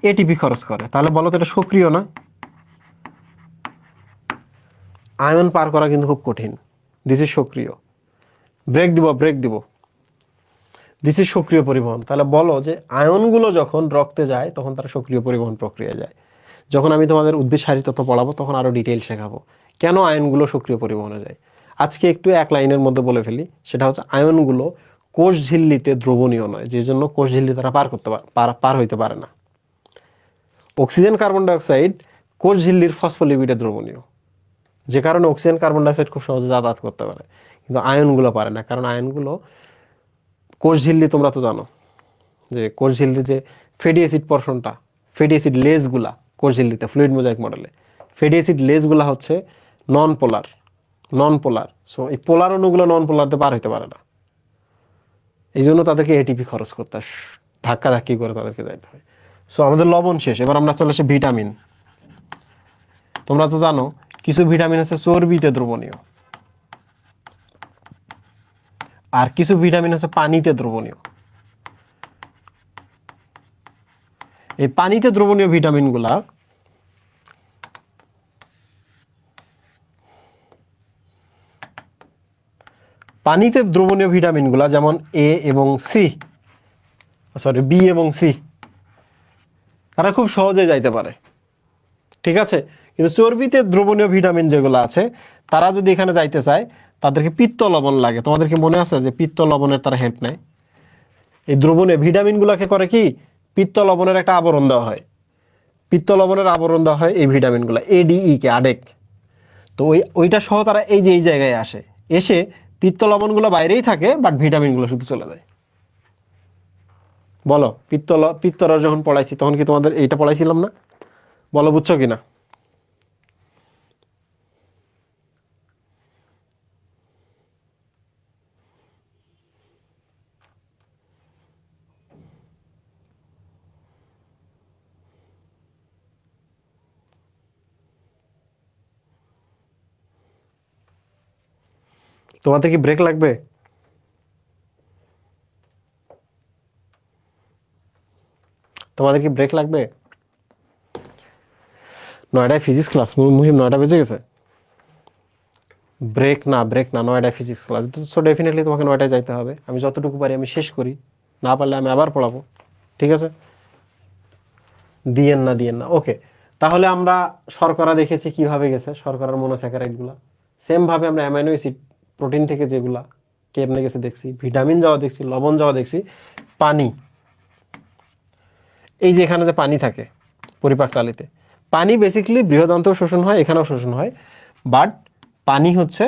এটিপি খরচ করে। তাহলে বলো তো এটা সক্রিয় না? আয়ন পার করা কিন্তু খুব কঠিন, দিস ইজ সক্রিয়। ব্রেক দিব, ব্রেক দিব, দিস ইজ সক্রিয় পরিবহন। তাহলে বলো যে আয়নগুলো যখন রক্তে যায় তখন তারা সক্রিয় পরিবহন প্রক্রিয়া যায়। যখন আমি তোমাদের উদ্ভিদ শারীরতত্ত্ব পড়াবো তখন আরো ডিটেইল শেখাবো কেন আয়নগুলো সক্রিয় পরিবহনে যায়। আজকে একটু এক লাইনের মধ্যে বলে ফেলি, সেটা হচ্ছে আয়নগুলো কোষ ঝিল্লিতে দ্রবণীয় নয়, যে জন্য কোষ ঝিল্লি তারা পার করতে পার হইতে পারে না। অক্সিজেন কার্বন ডাইঅক্সাইড কোষ ঝিল্লির ফসফোলিপিডে দ্রবণীয়, যে কারণে অক্সিজেন কার্বন ডাইঅক্সাইড খুব সহজে যাতায়াত করতে পারে, কিন্তু আয়নগুলো পারে না। কারণ আয়নগুলো কোষ ঝিল্লি, তোমরা তো জানো যে কোষ ঝিল্লির যে ফ্যাটি অ্যাসিড পর্শনটা, ফ্যাটি অ্যাসিড লেজগুলা কোষ ঝিল্লিতে ফ্লুইড মোজাইক মডেলে ফ্যাটি অ্যাসিড লেজগুলা হচ্ছে নন পোলার, নন পোলার। সো এই পোলার অণুগুলো নন পোলারতে পার হইতে পারে না, এই জন্য তাদেরকে এটিপি খরচ করতে হয়, ধাক্কা ধাক্কি করে তাদেরকে যাইতে হয়। সো আমাদের লবণ শেষ, এবার আমরা চলে আসি ভিটামিন। তোমরা তো জানো কিছু ভিটামিন আছে চর্বিতে দ্রবণীয়, আর কিছু ভিটামিন আছে পানিতে দ্রবণীয়। এই পানিতে দ্রবণীয় ভিটামিনগুলা পানিতে দ্রবণীয় ভিটামিনগুলা যেমন এ এবং সি, সরি বি এবং সি, তারা খুব সহজে যাইতে পারে, ঠিক আছে। কিন্তু চর্বিতে দ্রবণীয় ভিটামিন যেগুলো আছে তারা যদি এখানে যাইতে চায় তাদেরকে পিত্ত লবণ লাগে। তোমাদেরকে মনে আছে যে পিত্ত লবণের তারা হেল্প নেয়? এই দ্রবণীয় ভিটামিনগুলোকে করে কি, পিত্ত লবণের একটা আবরণ দেওয়া হয়, পিত্ত লবণের আবরণ দেওয়া হয় এই ভিটামিনগুলো এডিই কে, আডেক। তো ওইটা সহ তারা এই যে এই জায়গায় আসে, এসে পিত্ত লবণগুলো বাইরেই থাকে, বাট ভিটামিনগুলো শুধু চলে যায়। বলো, পিত্তরস যখন পড়াইছি তখন কি তোমাদের এইটা পড়াইছিলাম না? বলো বুঝছো কিনা? তোমাদের কি ব্রেক লাগবে? তোমাদের কি ব্রেক লাগবে? 9টায় ফিজিক্স ক্লাস, মুহিম 9টা বেজে গেছে। ব্রেক না, ব্রেক না, 9টায় ফিজিক্স ক্লাস। সো ডেফিনেটলি তোমাকে 9টায় যাইতে হবে। আমি যতটুকু পারি আমি শেষ করি, না পারলে আমি আবার পড়াবো, ঠিক আছে? দিয়েন না, দিয়েন না, ওকে। তাহলে আমরা শর্করা দেখেছি কিভাবে গেছে, শর্করার মনোস্যাকারাইডগুলা। সেম ভাবে আমরা অ্যামাইনো অ্যাসিড প্রোটিন থেকে যেগুলা কেমনে গেছে দেখছি, ভিটামিন যাওয়া দেখছি, লবণ যাওয়া দেখছি, পানি, এই যে এখানে যে পানি থাকে পরিপাক নালীতে, পানি বেসিক্যালি বৃহদান্তেও শোষণ হয়, এখানেও শোষণ হয়, বাট পানি হচ্ছে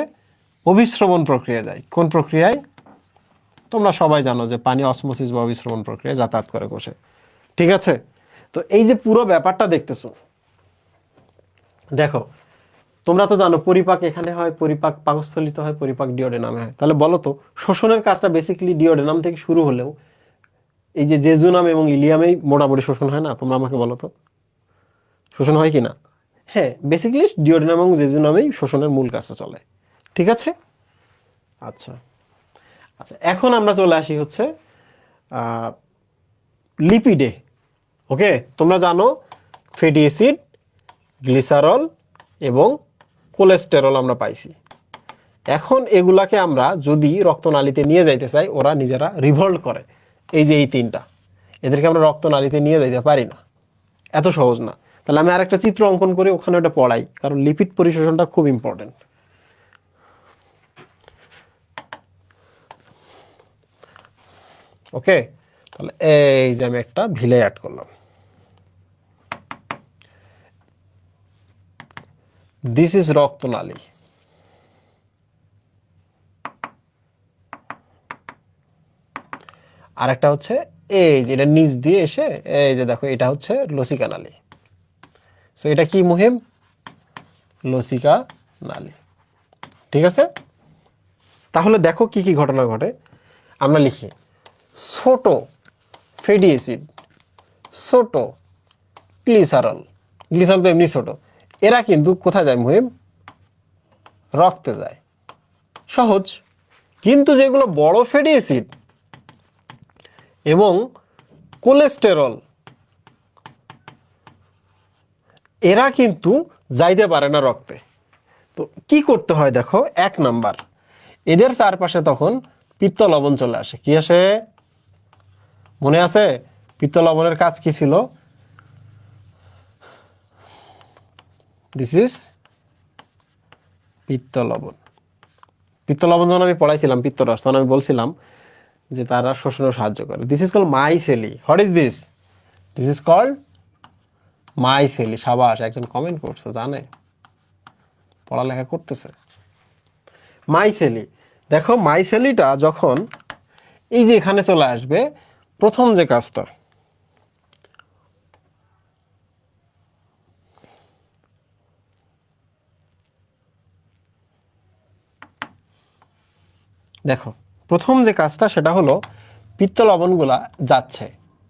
অভিস্রবণ প্রক্রিয়া যায়। কোন প্রক্রিয়ায়? তোমরা সবাই জানো যে পানি অসমোসিস বা অভিস্রবণ প্রক্রিয়ায় যাতায়াত করে কোষে। ঠিক আছে? তো এই যে পুরো ব্যাপারটা দেখতেছো, দেখো তোমরা তো জানো পরিপাক এখানে হয়, পরিপাক পাকস্থলিতে হয়, পরিপাক ডিওডেনামে হয়। তাহলে বলো তো শোষণের কাজটা বেসিক্যালি ডিওডেনাম থেকে শুরু হলেও এই যে জেজুনাম এবং ইলিয়ামেই মোটামুটি শোষণ হয় না? তোমরা আমাকে বলো তো শোষণ হয় কি না? হ্যাঁ, বেসিক্যালি ডিওডেনাম এবং জেজুনামেই শোষণের মূল কাজটা চলে। ঠিক আছে? আচ্ছা আচ্ছা, এখন আমরা চলে আসি হচ্ছে লিপিডে। ওকে, তোমরা জানো ফ্যাটি অ্যাসিড, গ্লিসারল এবং কোলেস্টেরল আমরা পাইছি। এখন এগুলাকে আমরা যদি রক্তনালীতে নিয়ে যাইতে চাই, ওরা নিজেরা রিভল্ট করে। এই যে এই তিনটা, এদেরকে আমরা রক্তনালীতে নিয়ে যাইতে পারি না, এত সহজ না। তাহলে আমি আরেকটা চিত্র অঙ্কন করে ওখানে ওটা পড়াই, কারণ লিপিড পরিশোষণটা খুব ইম্পর্টেন্ট। ওকে, তাহলে এই যে আমি একটা ভিলে অ্যাড করলাম, দিস ইজ রক্তনালী। আর একটা হচ্ছে এই যে এটা নিচ দিয়ে এসে এই যে দেখো এটা হচ্ছে লসিকা নালী। সো এটা কি মুহিম? লসিকা নালী। ঠিক আছে? তাহলে দেখো কি কি ঘটনা ঘটে। আমরা লিখি ছোট ফ্যাটি অ্যাসিড, ছোট গ্লিসারল, গ্লিসারল তো এমনি ছোট, এরা কিন্তু কোথায় যায় মুহিম? রক্তে যায়। সহজ। কিন্তু যেগুলো বড় ফ্যাটি অ্যাসিড এবং কোলেস্টেরল, এরা কিন্তু যাইতে পারে না রক্তে। তো কি করতে হয় দেখো, 1 নাম্বার, এদের চারপাশে তখন পিত্ত লবণ চলে আসে। কি আসে? মনে আছে পিত্ত লবণের কাজ কি ছিল? দিস ইজ পিত্ত লবণ। পিত্ত লবণ যখন আমি পড়াইছিলাম পিত্তরস, তখন আমি বলছিলাম যে তারা শোষণে সাহায্য করে। This is called micelle. What is this? This is called micelle. সাবাস, একজন কমেন্ট করছে, জানে, পড়ালেখা করতেছে। মাইসেলি, দেখো মাইসেলিটা যখন এই যে এখানে চলে আসবে, প্রথম যে কাজটা, দেখো প্রথম যে কাজটা সেটা হলো পিত্ত লবণগুলা যাচ্ছে।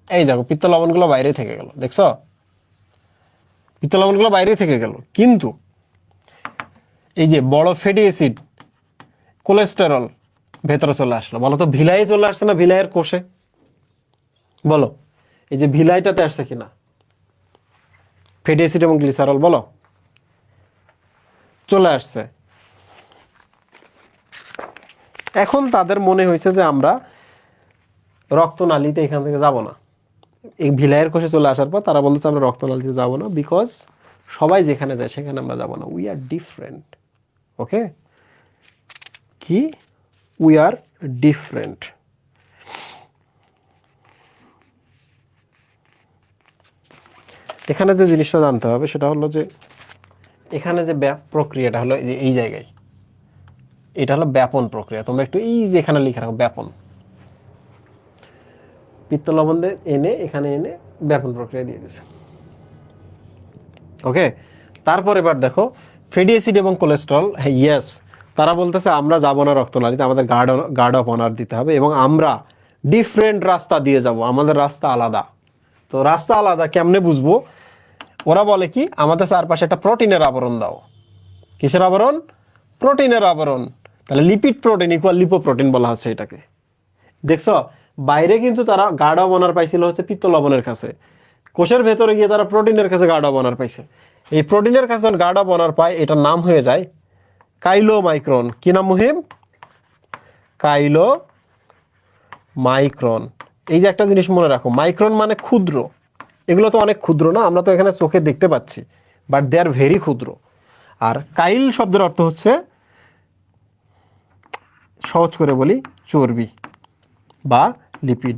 এই দেখো পিত্ত লবণগুলো বাইরে থেকে গেল, দেখছো? পিত্ত লবণগুলো বাইরে থেকে গেল, কিন্তু এই যে বড় ফ্যাটি অ্যাসিড, কোলেস্টেরল ভেতরে চলে আসলো। বলো তো ভিলাই চলে আসছে না ভিলাইয়ের কোষে? বলো এই যে ভিলাইটাতে আসছে কিনা ফ্যাটি অ্যাসিড এবং গ্লিসারল? বলো চলে আসছে। এখন তাদের মনে হয়েছে যে আমরা রক্তনালীতে এখান থেকে যাব না। এই ভিলাইয়ের কোষে চলে আসার পর তারা বলতেছে আমরা রক্তনালীতে যাব না, বিকজ সবাই যেখানে যায় সেখানে আমরা যাব না, উই আর ডিফারেন্ট। ওকে, কি? We are different. এখানে যে জিনিসটা জানতে হবে সেটা হলো যে এখানে যে প্রক্রিয়াটা হলো এই জায়গায়, এটা হলো ব্যাপন প্রক্রিয়া। তোমরা একটু এই যে এখানে লিখে রাখো ব্যাপন। পিত্ত লবণ এনে এখানে এনে ব্যাপন প্রক্রিয়া দিয়ে দিয়েছে। ওকে, তারপর এবার দেখো ফ্যাটি অ্যাসিড এবং কোলেস্টেরল, হ্যাঁ ইয়েস, তারা বলতেছে আমরা যাব না রক্তনালীতে, আমাদের গার্ড অফ অনার দিতে হবে এবং আমরা ডিফারেন্ট রাস্তা দিয়ে যাব, আমাদের রাস্তা আলাদা। তো রাস্তা আলাদা কেমনে বুঝবো? ওরা বলে কি আমাদের চারপাশে একটা প্রোটিনের আবরণ দাও। কিসের আবরণ? প্রোটিনের আবরণ। তাহলে লিপিড প্রোটিন ইকুয়াল লিপোপ্রোটিন বলা হচ্ছে এটাকে। দেখছো বাইরে কিন্তু তারা গার্ড অফ অনার পাইছিল হচ্ছে পিত্ত লবণের কাছে, কোষের ভেতরে গিয়ে তারা প্রোটিনের কাছে গার্ড অফ অনার পাইছে। এই প্রোটিনের কাছে যখন গার্ড অফ অনার পায়, এটার নাম হয়ে যায় কাইলো মাইক্রন। কি নাম মুহিম? কাইলো মাইক্রন। এই যে একটা জিনিস মনে রাখো, মাইক্রন মানে ক্ষুদ্র। এগুলো তো অনেক ক্ষুদ্র না, আমরা তো এখানে চোখে দেখতে পাচ্ছি, বাট দে আর ভেরি ক্ষুদ্র। আর কাইল শব্দের অর্থ হচ্ছে, সহজ করে বলি, চর্বি বা লিপিড।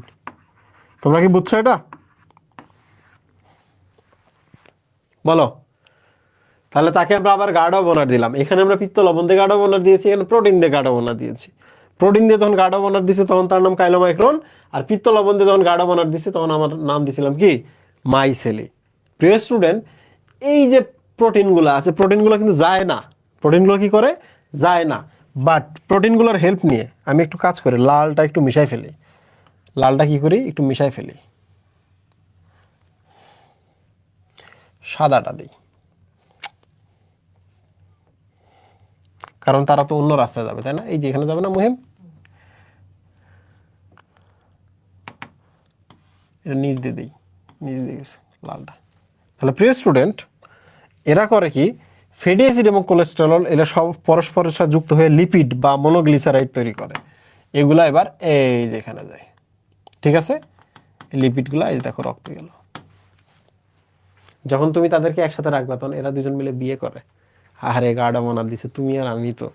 তোমরা কি বুঝছো এটা? বলো তাহলে তাকে আমরা আবার গার্ড অফ অনার দিলাম। এখানে আমরা পিত্ত লবণ দিয়ে গার্ড অফ অনার দিয়েছি, এখানে প্রোটিন দিয়ে গার্ড অফ অনার দিয়েছি। প্রোটিন দিয়ে যখন গার্ড অফ অনার দিয়েছি তখন তার নাম কাইলোমাইক্রন, আর পিত্ত লবণ দিয়ে যখন গার্ড অফ অনার দিয়েছি তখন আমার নাম দিয়েছিলাম কি, মাইসেলি। প্রিয় স্টুডেন্ট, এই যে প্রোটিনগুলো আছে, প্রোটিনগুলো কিন্তু যায় না। প্রোটিনগুলো কি করে, যায় না। বাট প্রোটিনগুলোর হেল্প নিয়ে আমি একটু কাজ করি, লালটা একটু মিশাই ফেলি। লালটা কি করি, একটু মিশাই ফেলি, সাদাটা দিই, কারণ তারা তো অন্য রাস্তায় যাবে, তাই না? এই যে এখানে যাবে না মুহিম, এটা নিচ দিয়ে দিই, নিচ দিয়ে গেছে লালটা। তাহলে প্রিয় স্টুডেন্ট, এরা করে কি, ফ্যাটি অ্যাসিড এবং কোলেস্টেরল এরা সব পরস্পরের সাথে যুক্ত হয়ে লিপিড বা মনোগ্লিসারাইড তৈরি করে। এগুলা এবার এই যে এখানে যায়, ঠিক আছে? লিপিডগুলো এই দেখো রক্তে গেল। যখন তুমি তাদেরকে একসাথে রাখবা তখন এরা দুজন মিলে বিয়ে করে। আরে গার্ডা মনার দিছে তুমি আর আমি, তো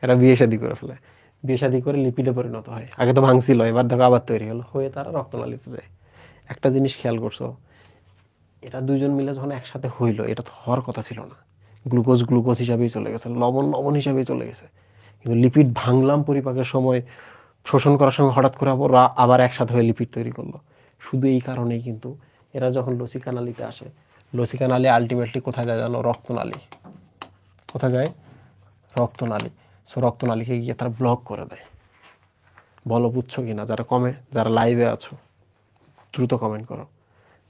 এরা বিয়ে শাদী করে ফেলে। বিয়ে শাদী করে লিপিডে পরিণত হয়। আগে তো ভাঙছিল, এবার দেখো আবার তৈরি হলো, হয়ে তারা রক্তনালীতে যায়। একটা জিনিস খেয়াল করছো, এরা দুজন মিলে যখন একসাথে হইলো, এটা তো হওয়ার কথা ছিল না। গ্লুকোজ গ্লুকোজ হিসাবেই চলে গেছে, লবণ লবণ হিসাবেই চলে গেছে। কিন্তু লিপিড ভাঙলাম পরিপাকের সময়, শোষণ করার সময় হঠাৎ করে ওরা আবার একসাথে হয়ে লিপিড তৈরি করলো। শুধু এই কারণেই কিন্তু এরা যখন লসিকানালিতে আসে, লসিকানালি আলটিমেটলি কোথায় যায় জানো, রক্তনালী। কোথায় যায়, রক্তনালী। সো রক্তনালীকে গিয়ে তারা ব্লক করে দেয়। বলো বুঝছো কিনা? যারা লাইভে আছো দ্রুত কমেন্ট করো,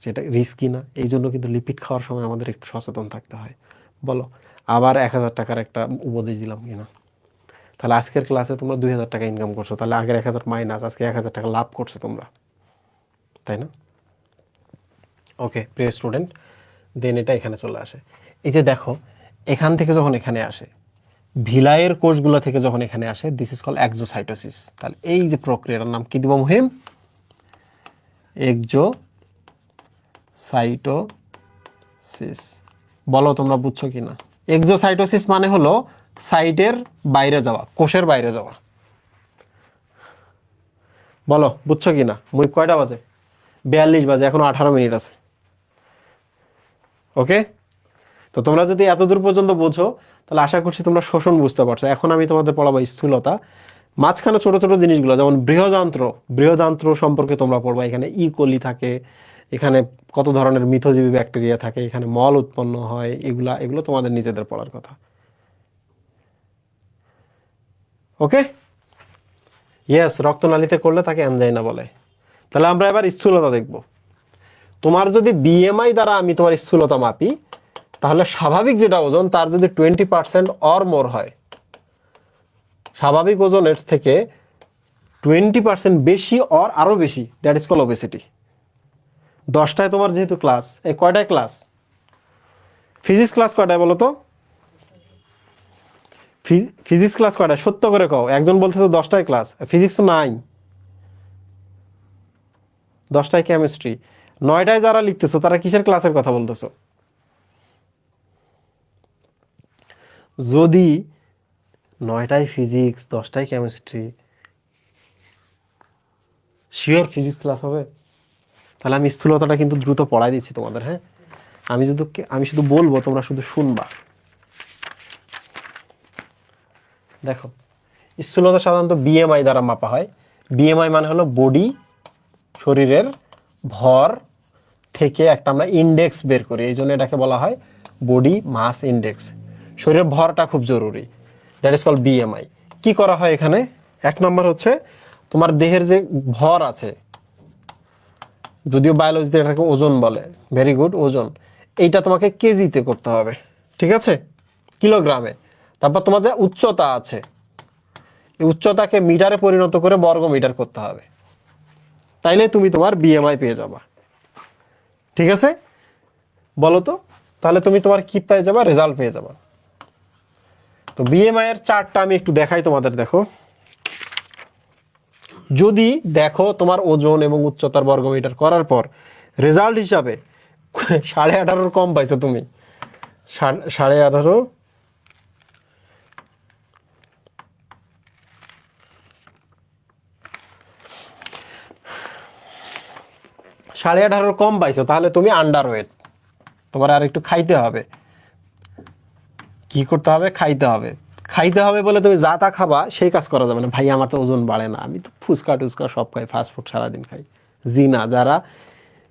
যেটা রিস্কি না। এই জন্য কিন্তু লিপিড খাওয়ার সময় আমাদের একটু সচেতন থাকতে হয়। বলো, আবার 1,000 টাকার একটা উপদেশ দিলাম কিনা? তাহলে আজকের ক্লাসে তোমরা 2,000 টাকা ইনকাম করছো, তাহলে আগের 1,000 মাইনাস, আজকে 1,000 টাকা লাভ করছো তোমরা, তাই না? ওকে প্রিয় স্টুডেন্ট, দেন এটা এখানে চলে আসে। এই যে দেখো, এখান থেকে যখন এখানে আসে, ভিলাইয়ের কোষগুলো থেকে যখন এখানে আসে, দিস ইজ কল্ড এক্সোসাইটোসিস। তাহলে এই যে প্রক্রিয়াটার নাম কি দিব মুহিম? এক্সোসাইটোসিস। বলো তোমরা বুঝছো কিনা? এক্সোসাইটোসিস মানে হলো সাইটের বাইরে যাওয়া, কোষের বাইরে যাওয়া। বলো বুঝছো কিনা? মুই কয়টা বাজে? 42 বাজে, এখনো 18 মিনিট আছে। ওকে, তো তোমরা যদি এত দূর পর্যন্ত বোঝো তাহলে আশা করছি তোমরা শোষণ বুঝতে পারছো। এখন আমি তোমাদের পড়াবো স্থূলতা। মাঝখানে ছোট ছোট জিনিসগুলো যেমন বৃহদান্ত্র, বৃহদান্ত্র সম্পর্কে তোমরা পড়বা। এখানে ইকোলি থাকে, এখানে কত ধরনের মিথজীবী ব্যাকটেরিয়া থাকে, এখানে মল উৎপন্ন হয়, এগুলা এগুলো তোমাদের নিজেদের পড়ার কথা। ওকে, ইয়েস, রক্তনালীতে করলে তাকে অ্যানজাইনা বলে। তাহলে আমরা এবার স্থূলতা দেখব। তোমার যদি বিএমআই দ্বারা আমি তোমার স্থূলতা মাপি, তাহলে স্বাভাবিক যেটা ওজন তার যদি 20% অর মোর হয়, স্বাভাবিক ওজনের থেকে 20% বেশি অর আরো বেশি, দ্যাট ইজ কল ওবেসিটি। 10টায় তোমার যেহেতু ক্লাস, এই কয়টায় ক্লাস? ফিজিক্স ক্লাস কয়টায় বলো তো? ফিজিক্স ক্লাস কয়টায়? সত্য করে কও। একজন বলতেছে 10টায় ক্লাস, ফিজিক্স তো নাই। 10টায় কেমিস্ট্রি। 9টায় যারা লিখতেছো তারা কিসের ক্লাসের কথা বলতেছো? যদি 9টায় ফিজিক্স 10টায় কেমিস্ট্রি, শিওর ফিজিক্স ক্লাস হবে? তাহলে আমি স্থূলতাটা কিন্তু দ্রুত পড়াই দিচ্ছি তোমাদের, হ্যাঁ? আমি শুধু বলবো, তোমরা শুধু শুনবা। দেখো, স্থূলতা সাধারণত বিএমআই দ্বারা মাপা হয়। বিএমআই মানে হলো বডি, শরীরের ভর থেকে একটা আমরা ইন্ডেক্স বের করি, এই জন্য এটাকে বলা হয় বডি মাস ইন্ডেক্স। শরীরের ভরটা খুব জরুরি, দ্যাট ইজ কল বিএমআই। কি করা হয় এখানে? 1 নম্বর হচ্ছে তোমার দেহের যে ভর আছে, যদিও বায়োলজিতে এটাকে ওজন বলে, ভেরি গুড, ওজন। এইটা তোমাকে কেজিতে করতে হবে, ঠিক আছে, কিলোগ্রামে। তারপর তোমার যে উচ্চতা আছে, এই উচ্চতাকে মিটারে পরিণত করে বর্গ মিটার করতে হবে, তাইলে তুমি তোমার বিএমআই পেয়ে যাবা। ঠিক আছে, বলো তো, তাহলে তুমি তোমার কি পেয়ে যাবা? রেজাল্ট পেয়ে যাবা। তো বিএমআই এর চার্টটা আমি একটু দেখাই তোমাদের। দেখো, যদি দেখো তোমার ওজন এবং উচ্চতার বর্গমিটার করার পর রেজাল্ট হিসাবে 18.5 কম পাইছো তুমি, 18.5, 18.5 কম পাইছো, তাহলে তুমি আন্ডার ওয়েট, তোমার আর একটু খাইতে হবে। কি করতে হবে? খাইতে হবে। খাইতে হবে বলে তুমি যা তা খাবা সেই কাজ করা যাবে না। ভাই আমার তো ওজন বাড়ে না, আমি তো ফুচকা টুচকা সব খাই, ফাস্ট ফুড সারাদিন খাই। জি না, যারা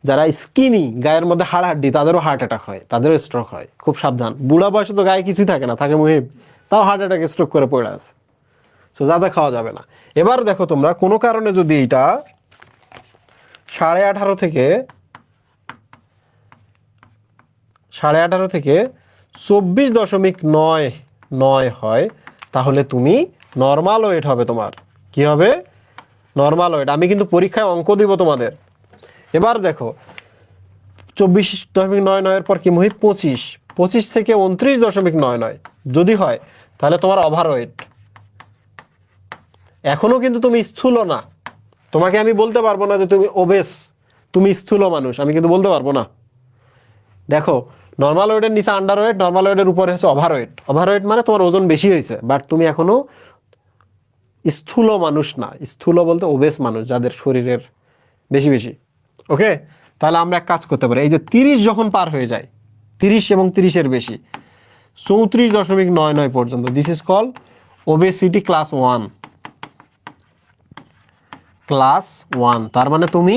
যারা স্কিনি, গায়ের মধ্যে হাড়হাড্ডি, তাদেরও হার্ট অ্যাটাক হয়, তাদেরও স্ট্রোক হয়। খুব সাবধান। বুড়া বয়সে তো গায়ে কিছুই থাকে না, থাকে মুহিব, তাও হার্ট অ্যাটাক স্ট্রোক করে পড়ে আছে। সো যাতে খাওয়া যাবে না। এবার দেখো তোমরা কোনো কারণে যদি এটা 18.5 থেকে 24.99 হয়, তাহলে তুমি নর্মাল ওয়েট হবে তোমার। কি হবে? Normal wait. আমি কিন্তু পরীক্ষায় অঙ্ক দিব তোমাদের। এবার দেখো 24.99 পর কি মুহিব? 25, 25 থেকে 29.99 যদি হয়, তাহলে তোমার ওভার ওয়েট। এখনো কিন্তু তুমি স্থূল না। তোমাকে আমি বলতে পারবো না যে তুমি ওবেস, তুমি স্থূল মানুষ, আমি কিন্তু বলতে পারবো না। দেখো, নর্মাল ওয়েটের নিচে আন্ডার ওয়েট, নর্মাল ওয়েটের উপরে হচ্ছে ওভার ওয়েট। ওভার ওয়েট মানে তোমার ওজন বেশি হয়েছে, বাট তুমি এখনো স্থূল মানুষ না। স্থূল বলতে ওবেস মানুষ, যাদের শরীরের বেশি বেশি। ওকে, তাহলে আমরা এক কাজ করতে পারি। এই যে 30 যখন পার হয়ে যায়, 30 এবং 30-এর বেশি, 34.99 পর্যন্ত, this is call obesity class 1। Class 1 তার মানে তুমি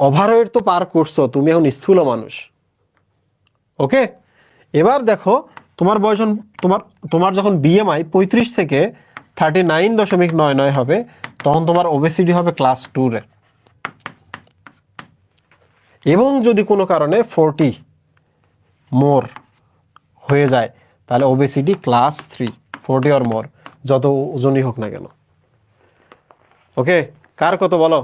ওভারওয়েট তো পার করছো, তুমি এখন স্থূল মানুষ। ওকে, এবার দেখো তোমার বয়স, তোমার তোমার যখন বিএমআই 35 থেকে 39.99 হবে, তখন তোমার ওবেসিটি হবে ক্লাস 2 রে। এবং যদি কোনো কারণে 40 মোর হয়ে যায়, তাহলে ওবেসিটি ক্লাস 3, 40 অর মোর, যত ওজনই হোক না কেন। ওকে, কার কত বলো?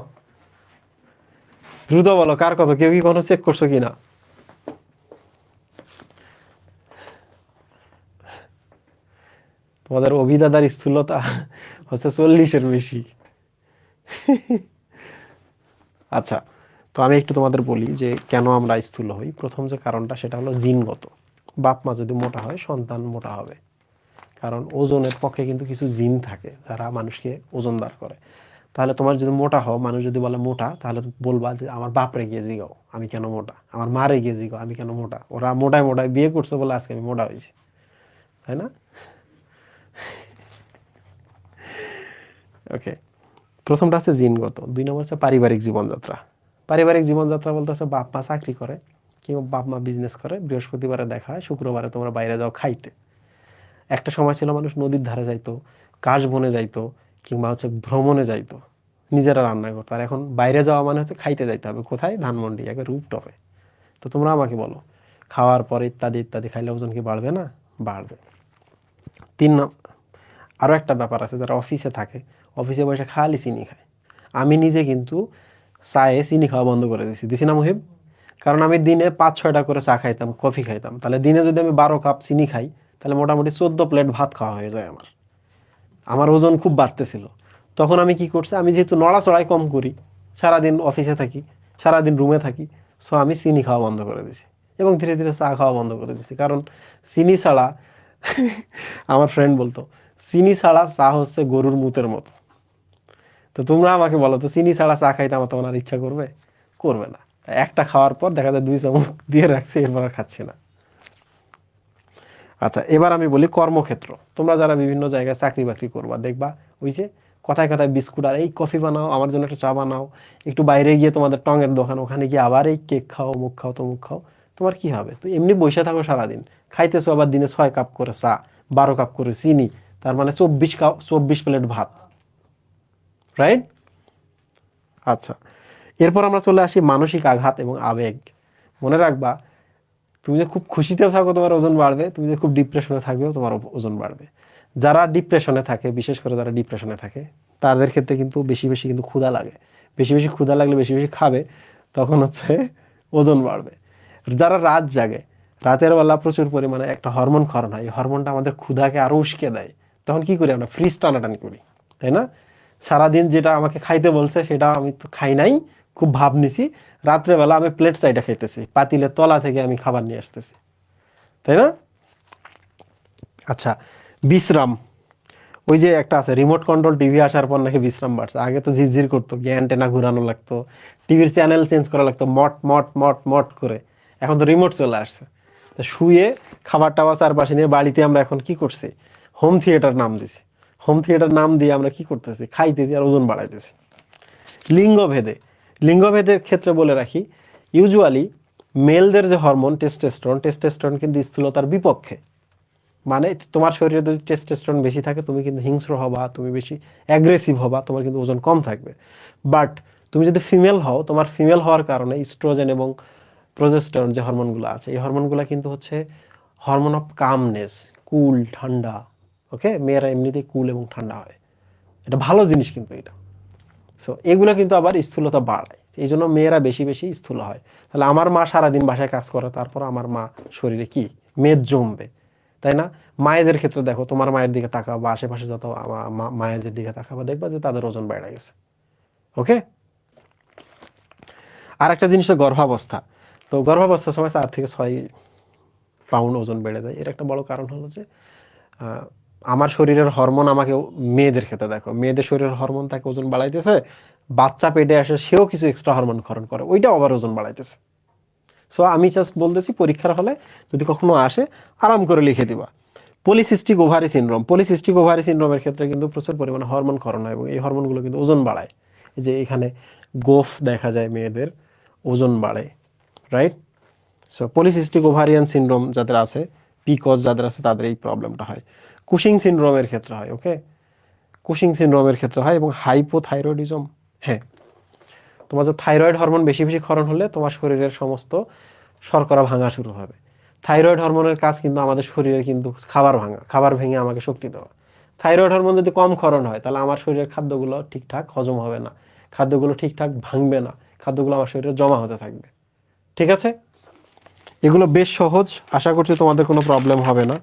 দ্রুত বলো, কার কত? কেউ কি কোনো চেক করছো কিনা? তোমাদের অভিদাদার স্থূলতা হচ্ছে 40-এর বেশি। আচ্ছা, তো আমি একটু তোমাদের বলি যে কেন আমরা স্থূল হই। প্রথম যে কারণটা, সেটা হলো জিনগত। বাপ মা যদি মোটা হয়, সন্তান মোটা হবে। কারণ ওজনের পক্ষে কিন্তু কিছু জিন থাকে যারা মানুষকে ওজনদার করে। তাহলে তোমার যদি মোটা হও, মানুষ যদি বলে মোটা, তাহলে বলবা যে আমার বাপরে গিয়ে জিগাও আমি কেন মোটা, আমার মারে গিয়ে জিগাও আমি কেন মোটা। ওরা মোটায় মোটায় বিয়ে করছে বলে আজকে আমি মোটা হয়েছি, তাই না? ওকে, প্রথমটা হচ্ছে জিনগত, 2 নম্বর হচ্ছে পারিবারিক জীবনযাত্রা। পারিবারিক জীবনযাত্রা বলতে হচ্ছে বাপ মা চাকরি করে কিংবা বাপ মা বিজনেস করে, বৃহস্পতিবারে দেখা হয়, শুক্রবারে তোমরা বাইরে যাও খাইতে। একটা সময় ছিল মানুষ নদীর ধারে যাইতো, কাশ বনে যাইতো, কিংবা হচ্ছে ভ্রমণে যাইতো, নিজেরা রান্না করতো। আর এখন বাইরে যাওয়া মানে হচ্ছে খাইতে যাইতে হবে। কোথায়? ধানমন্ডি, একে রুপটপে। তো তোমরা আমাকে বলো, খাওয়ার পরে ইত্যাদি ইত্যাদি খাইলে ওজন কি বাড়বে না? বাড়বে। তিন আরও একটা ব্যাপার আছে, যারা অফিসে থাকে, অফিসে বসে খালি চিনি খায়। আমি নিজে কিন্তু চায়ে চিনি খাওয়া বন্ধ করে দিছি না মুহিব? কারণ আমি দিনে 5-6টা করে চা খাইতাম, কফি খাইতাম। তাহলে দিনে যদি আমি 12 কাপ চিনি খাই, তাহলে মোটামুটি 14 প্লেট ভাত খাওয়া হয়ে যায় আমার। আমার ওজন খুব বাড়তেছিল। তখন আমি কি করছি, আমি যেহেতু নড়াচড়াই কম করি, সারাদিন অফিসে থাকি, সারাদিন রুমে থাকি, সো আমি চিনি খাওয়া বন্ধ করে দিছি এবং ধীরে ধীরে চা খাওয়া বন্ধ করে দিছি। কারণ চিনি ছাড়া আমার ফ্রেন্ড বলতো, চিনি ছাড়া চা হচ্ছে গরুর মুতের মতো। তো তোমরা আমাকে বলো তো, চিনি ছাড়া চা খাইতে আমার তখন আর ইচ্ছা করবে? করবে না। একটা খাওয়ার পর দেখা যায় 2 চামচ দিয়ে রাখছে, এরপর আর খাচ্ছি না। আচ্ছা, এবার আমি বলি কর্মক্ষেত্র। তোমরা যারা বিভিন্ন জায়গায় চাকরি বাকরি করবা, দেখবা ওই যে কথায় কথায় বিস্কুট আর এই কফি বানাও, আমার জন্য একটা চা বানাও, একটু বাইরে গিয়ে তোমাদের টঙের দোকান, ওখানে গিয়ে আবার এই কেক খাও, মুখ খাও, তমুক খাও। তোমার কি হবে? তো এমনি বসে থাকো সারাদিন, খাইতেছো আবার দিনে 6 কাপ করে চা, 12 কাপ করে চিনি, তার মানে 24 প্লেট ভাত, রাইট? আচ্ছা, এরপর আমরা চলে আসি মানসিক আঘাত এবং আবেগ। মনে রাখবা, তুমি যে খুব খুশিতে থাকো তোমার ওজন বাড়বে, তুমি যে খুব ডিপ্রেশনে থাকবেও তোমার ওজন বাড়বে। যারা ডিপ্রেশনে থাকে, বিশেষ করে যারা ডিপ্রেশনে থাকে, তাদের ক্ষেত্রে কিন্তু বেশি বেশি কিন্তু ক্ষুধা লাগে। বেশি বেশি ক্ষুধা লাগলে বেশি বেশি খাবে, তখন হচ্ছে ওজন বাড়বে। যারা রাত জাগে, রাতের বেলা প্রচুর পরিমাণে একটা হরমোন ক্ষরণ হয়, এই হরমোনটা আমাদের ক্ষুধাকে আরো উস্কে দেয়। তখন কি করি আমরা? ফ্রিজ টানাটানি করি, তাই না? সারাদিন যেটা আমাকে খাইতে বলছে সেটা আমি তো খাই নাই, খুব ভাব নিছি, রাত্রেবেলা আমি প্লেট চাইটা খাইতেছি, পাতিলের তলা থেকে আমি খাবার নিয়ে আসতেছি, তাই না? আচ্ছা, বিশ্রাম। ওই যে একটা আছে রিমোট কন্ট্রোল টিভি আসার পর নাকি বিশ্রাম বাড়ছে। আগে তো ঝিরঝির করতো, অ্যান্টেনা ঘুরানো লাগতো, টিভির চ্যানেল চেঞ্জ করা লাগতো মট মট মট মট করে। এখন তো রিমোট চলে আসছে। তো শুয়ে খাবার টাবার চারপাশে নিয়ে বাড়িতে আমরা এখন কি করছি, হোম থিয়েটার নাম দিছি। হোম থিয়েটার নাম দিয়ে আমরা কি করতেছি, খাইতেছি আর ওজন বাড়াইতেছি। লিঙ্গভেদে, লিঙ্গভেদের ক্ষেত্রে বলে রাখি, ইউজুয়ালি মেলদের যে হরমোন টেস্টোস্টেরন, টেস্টোস্টেরন কিন্তু স্থূলতার বিপক্ষে। মানে তোমার শরীরে যদি টেস্টোস্টেরন বেশি থাকে তুমি কিন্তু হিংস্র হবা, তুমি বেশি অ্যাগ্রেসিভ হবা, তোমার কিন্তু ওজন কম থাকবে। বাট তুমি যদি ফিমেল হও, তোমার ফিমেল হওয়ার কারণে ইস্ট্রোজেন এবং প্রজেস্টেরন যে হরমোনগুলো আছে, এই হরমোনগুলো কিন্তু হচ্ছে হরমোন অফ কামনেস, কুল, ঠান্ডা। ওকে, মেয়েরা এমনিতেই কুল এবং ঠান্ডা হয়, এটা ভালো জিনিস কিন্তু এটা। সো এগুলো কিন্তু আবার স্থূলতা বাড়ায়, এই জন্য মেয়েরা বেশি বেশি স্থূল হয়। তাহলে আমার মা সারাদিন বাসায় কাজ করে, তারপর আমার মা শরীরে কি মেদ জমবে, তাই না? মায়েদের ক্ষেত্রে দেখো, তোমার মায়ের দিকে তাকাও বা আশেপাশে যত মায়েদের দিকে তাকাবা, দেখবা যে তাদের ওজন বেড়ে গেছে। ওকে, আর একটা জিনিস গর্ভাবস্থা। তো গর্ভাবস্থার সময় 4 থেকে 6 পাউন্ড ওজন বেড়ে যায়। এর একটা বড় কারণ হলো যে আমার শরীরের হরমোন আমাকে, মেয়েদের ক্ষেত্রে দেখো, মেয়েদের শরীরের হরমোন তাকে ওজন বাড়াইতেছে, বাচ্চা পেটে আসে সেও কিছু এক্সট্রা হরমোন ক্ষরণ করে, ওইটা আবার ওজন বাড়াইতেছে। সো আমি জাস্ট বলতেছি, পরীক্ষার হলে যদি কখনো আসে আরাম করে লিখে দিবা। Polycystic ovary syndrome, polycystic ovary সিনড্রোমের ক্ষেত্রে কিন্তু প্রচুর পরিমাণে হরমোন ক্ষরণ হয় এবং এই হরমোনগুলো কিন্তু ওজন বাড়ায়। এই যে এখানে গোফ দেখা যায় মেয়েদের, ওজন বাড়ে, right? So polycystic ovarian syndrome যাদের আছে, পিকস যাদের আছে, তাদের এই প্রবলেমটা হয়। কুশিং সিনড্রোমের ক্ষেত্রে হয়। ওকে, কুশিং সিনড্রোমের ক্ষেত্রে হয়। এবং হাইপোথাইরয়েডিজম, হ্যাঁ, তোমার যে থাইরয়েড হরমোন বেশি বেশি ক্ষরণ হলে তোমার শরীরের সমস্ত শর্করা ভাঙা শুরু হবে। থাইরয়েড হরমোনের কাজ কিন্তু আমাদের শরীরে কিন্তু খাবার ভাঙা, খাবার ভেঙে আমাকে শক্তি দেওয়া। থাইরয়েড হরমোন যদি কম ক্ষরণ হয়, তাহলে আমার শরীরের খাদ্যগুলো ঠিকঠাক হজম হবে না, খাদ্যগুলো ঠিকঠাক ভাঙবে না, খাদ্যগুলো আমার শরীরে জমা হতে থাকবে। ঠিক আছে, এগুলো বেশ সহজ, আশা করছি তোমাদের কোনো প্রবলেম হবে না,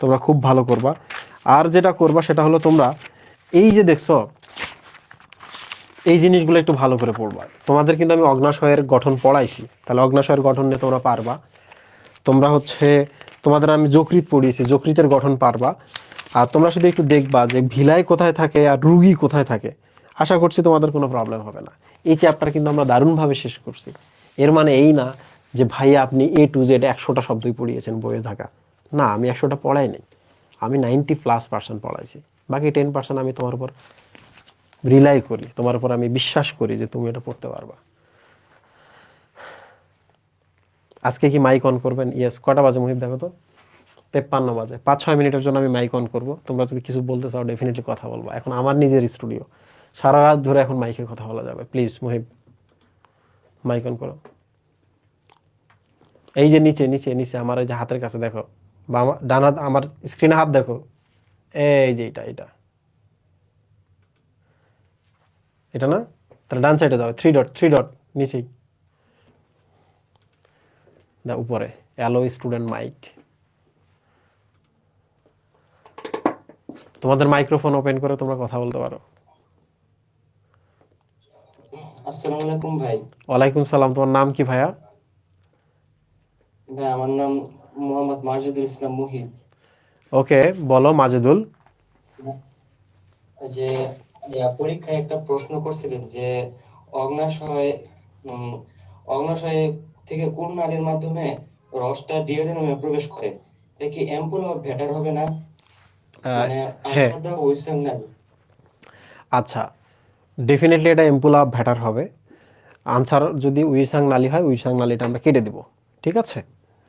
তোমরা খুব ভালো করবা। আর যেটা করবা সেটা হলো, তোমরা এই যে দেখছো এই জিনিসগুলো একটু ভালো করে পড়বা। তোমাদের কিন্তু আমি অগ্ন্যাশয়ের গঠন পড়াইছি, তাহলে অগ্ন্যাশয়ের গঠন নিয়ে তোমরা পারবা। তোমরা হচ্ছে, তোমাদের আমি যকৃৎ পড়িয়েছি, যকৃতের গঠন পারবা। আর তোমরা শুধু একটু দেখবা যে ভিলাই কোথায় থাকে আর রুগী কোথায় থাকে, আশা করছি তোমাদের কোনো প্রবলেম হবে না। এই চ্যাপ্টার কিন্তু আমরা দারুণভাবে শেষ করছি। এর মানে এই না যে ভাইয়া আপনি A to Z 100টা শব্দই পড়িয়েছেন বইয়ে থাকা। না, আমি 100টা পড়াই নাই, আমি 90+% পড়াইছি। বাকি 10% আমি তোমার উপর রিলাই করি, তোমার উপর আমি বিশ্বাস করি যে তুমি এটা পড়তে পারবা। আজকে কি মাইক অন করবেন? ইয়েস। কটা বাজে মুহিব দেখো তো? 53 বাজে। 5-6 মিনিটের জন্য আমি মাইক অন করব, তোমরা যদি কিছু বলতে চাও ডেফিনেটলি কথা বলবো। এখন আমার নিজের স্টুডিও, সারা রাত ধরে এখন মাইকে কথা বলা যাবে। প্লিজ মুহিব, মাইক অন করো। এই যে নিচে নিচে নিচে আমার এই যে হাতের কাছে দেখো, বা আমার ডান হাত, আমার স্ক্রিনে হাত দেখো, এই যে এটা এটা এটা না, তাহলে ডান সাইডে যাও, 3 ডট, 3 ডট নিচেই, না উপরে, অ্যালো স্টুডেন্ট মাইক। তোমাদের মাইক্রোফোন ওপেন করে তোমরা কথা বলতে পারো।
আসসালামু আলাইকুম ভাই।
ওয়ালাইকুম সালাম। তোমার নাম কি ভাইয়া?
ভাই আমার নাম মোহাম্মদ মাজিদুল ইসলাম মুহিব।
ওকে, বলো মাজেদুল।
ওই যে পরীক্ষায় একটা প্রশ্ন করছিলেন যে অগ্ন্যাশয় উম, অগ্ন্যাশয় থেকে কোন নালীর মাধ্যমে রসটা ডিওডেনামে প্রবেশ করে, এটা কি অ্যাম্পুল অফ ভ্যাটার হবে না? মানে
হ্যাঁ,
আনসার দা ওয়েলসাম নালী।
আচ্ছা, ডেফিনেটলি এটা এম্পুলা ভ্যাটার হবে। আনসার যদি উইসাং নালী হয়, উইসাং নালীটা আমরা কেটে দিব। ঠিক আছে,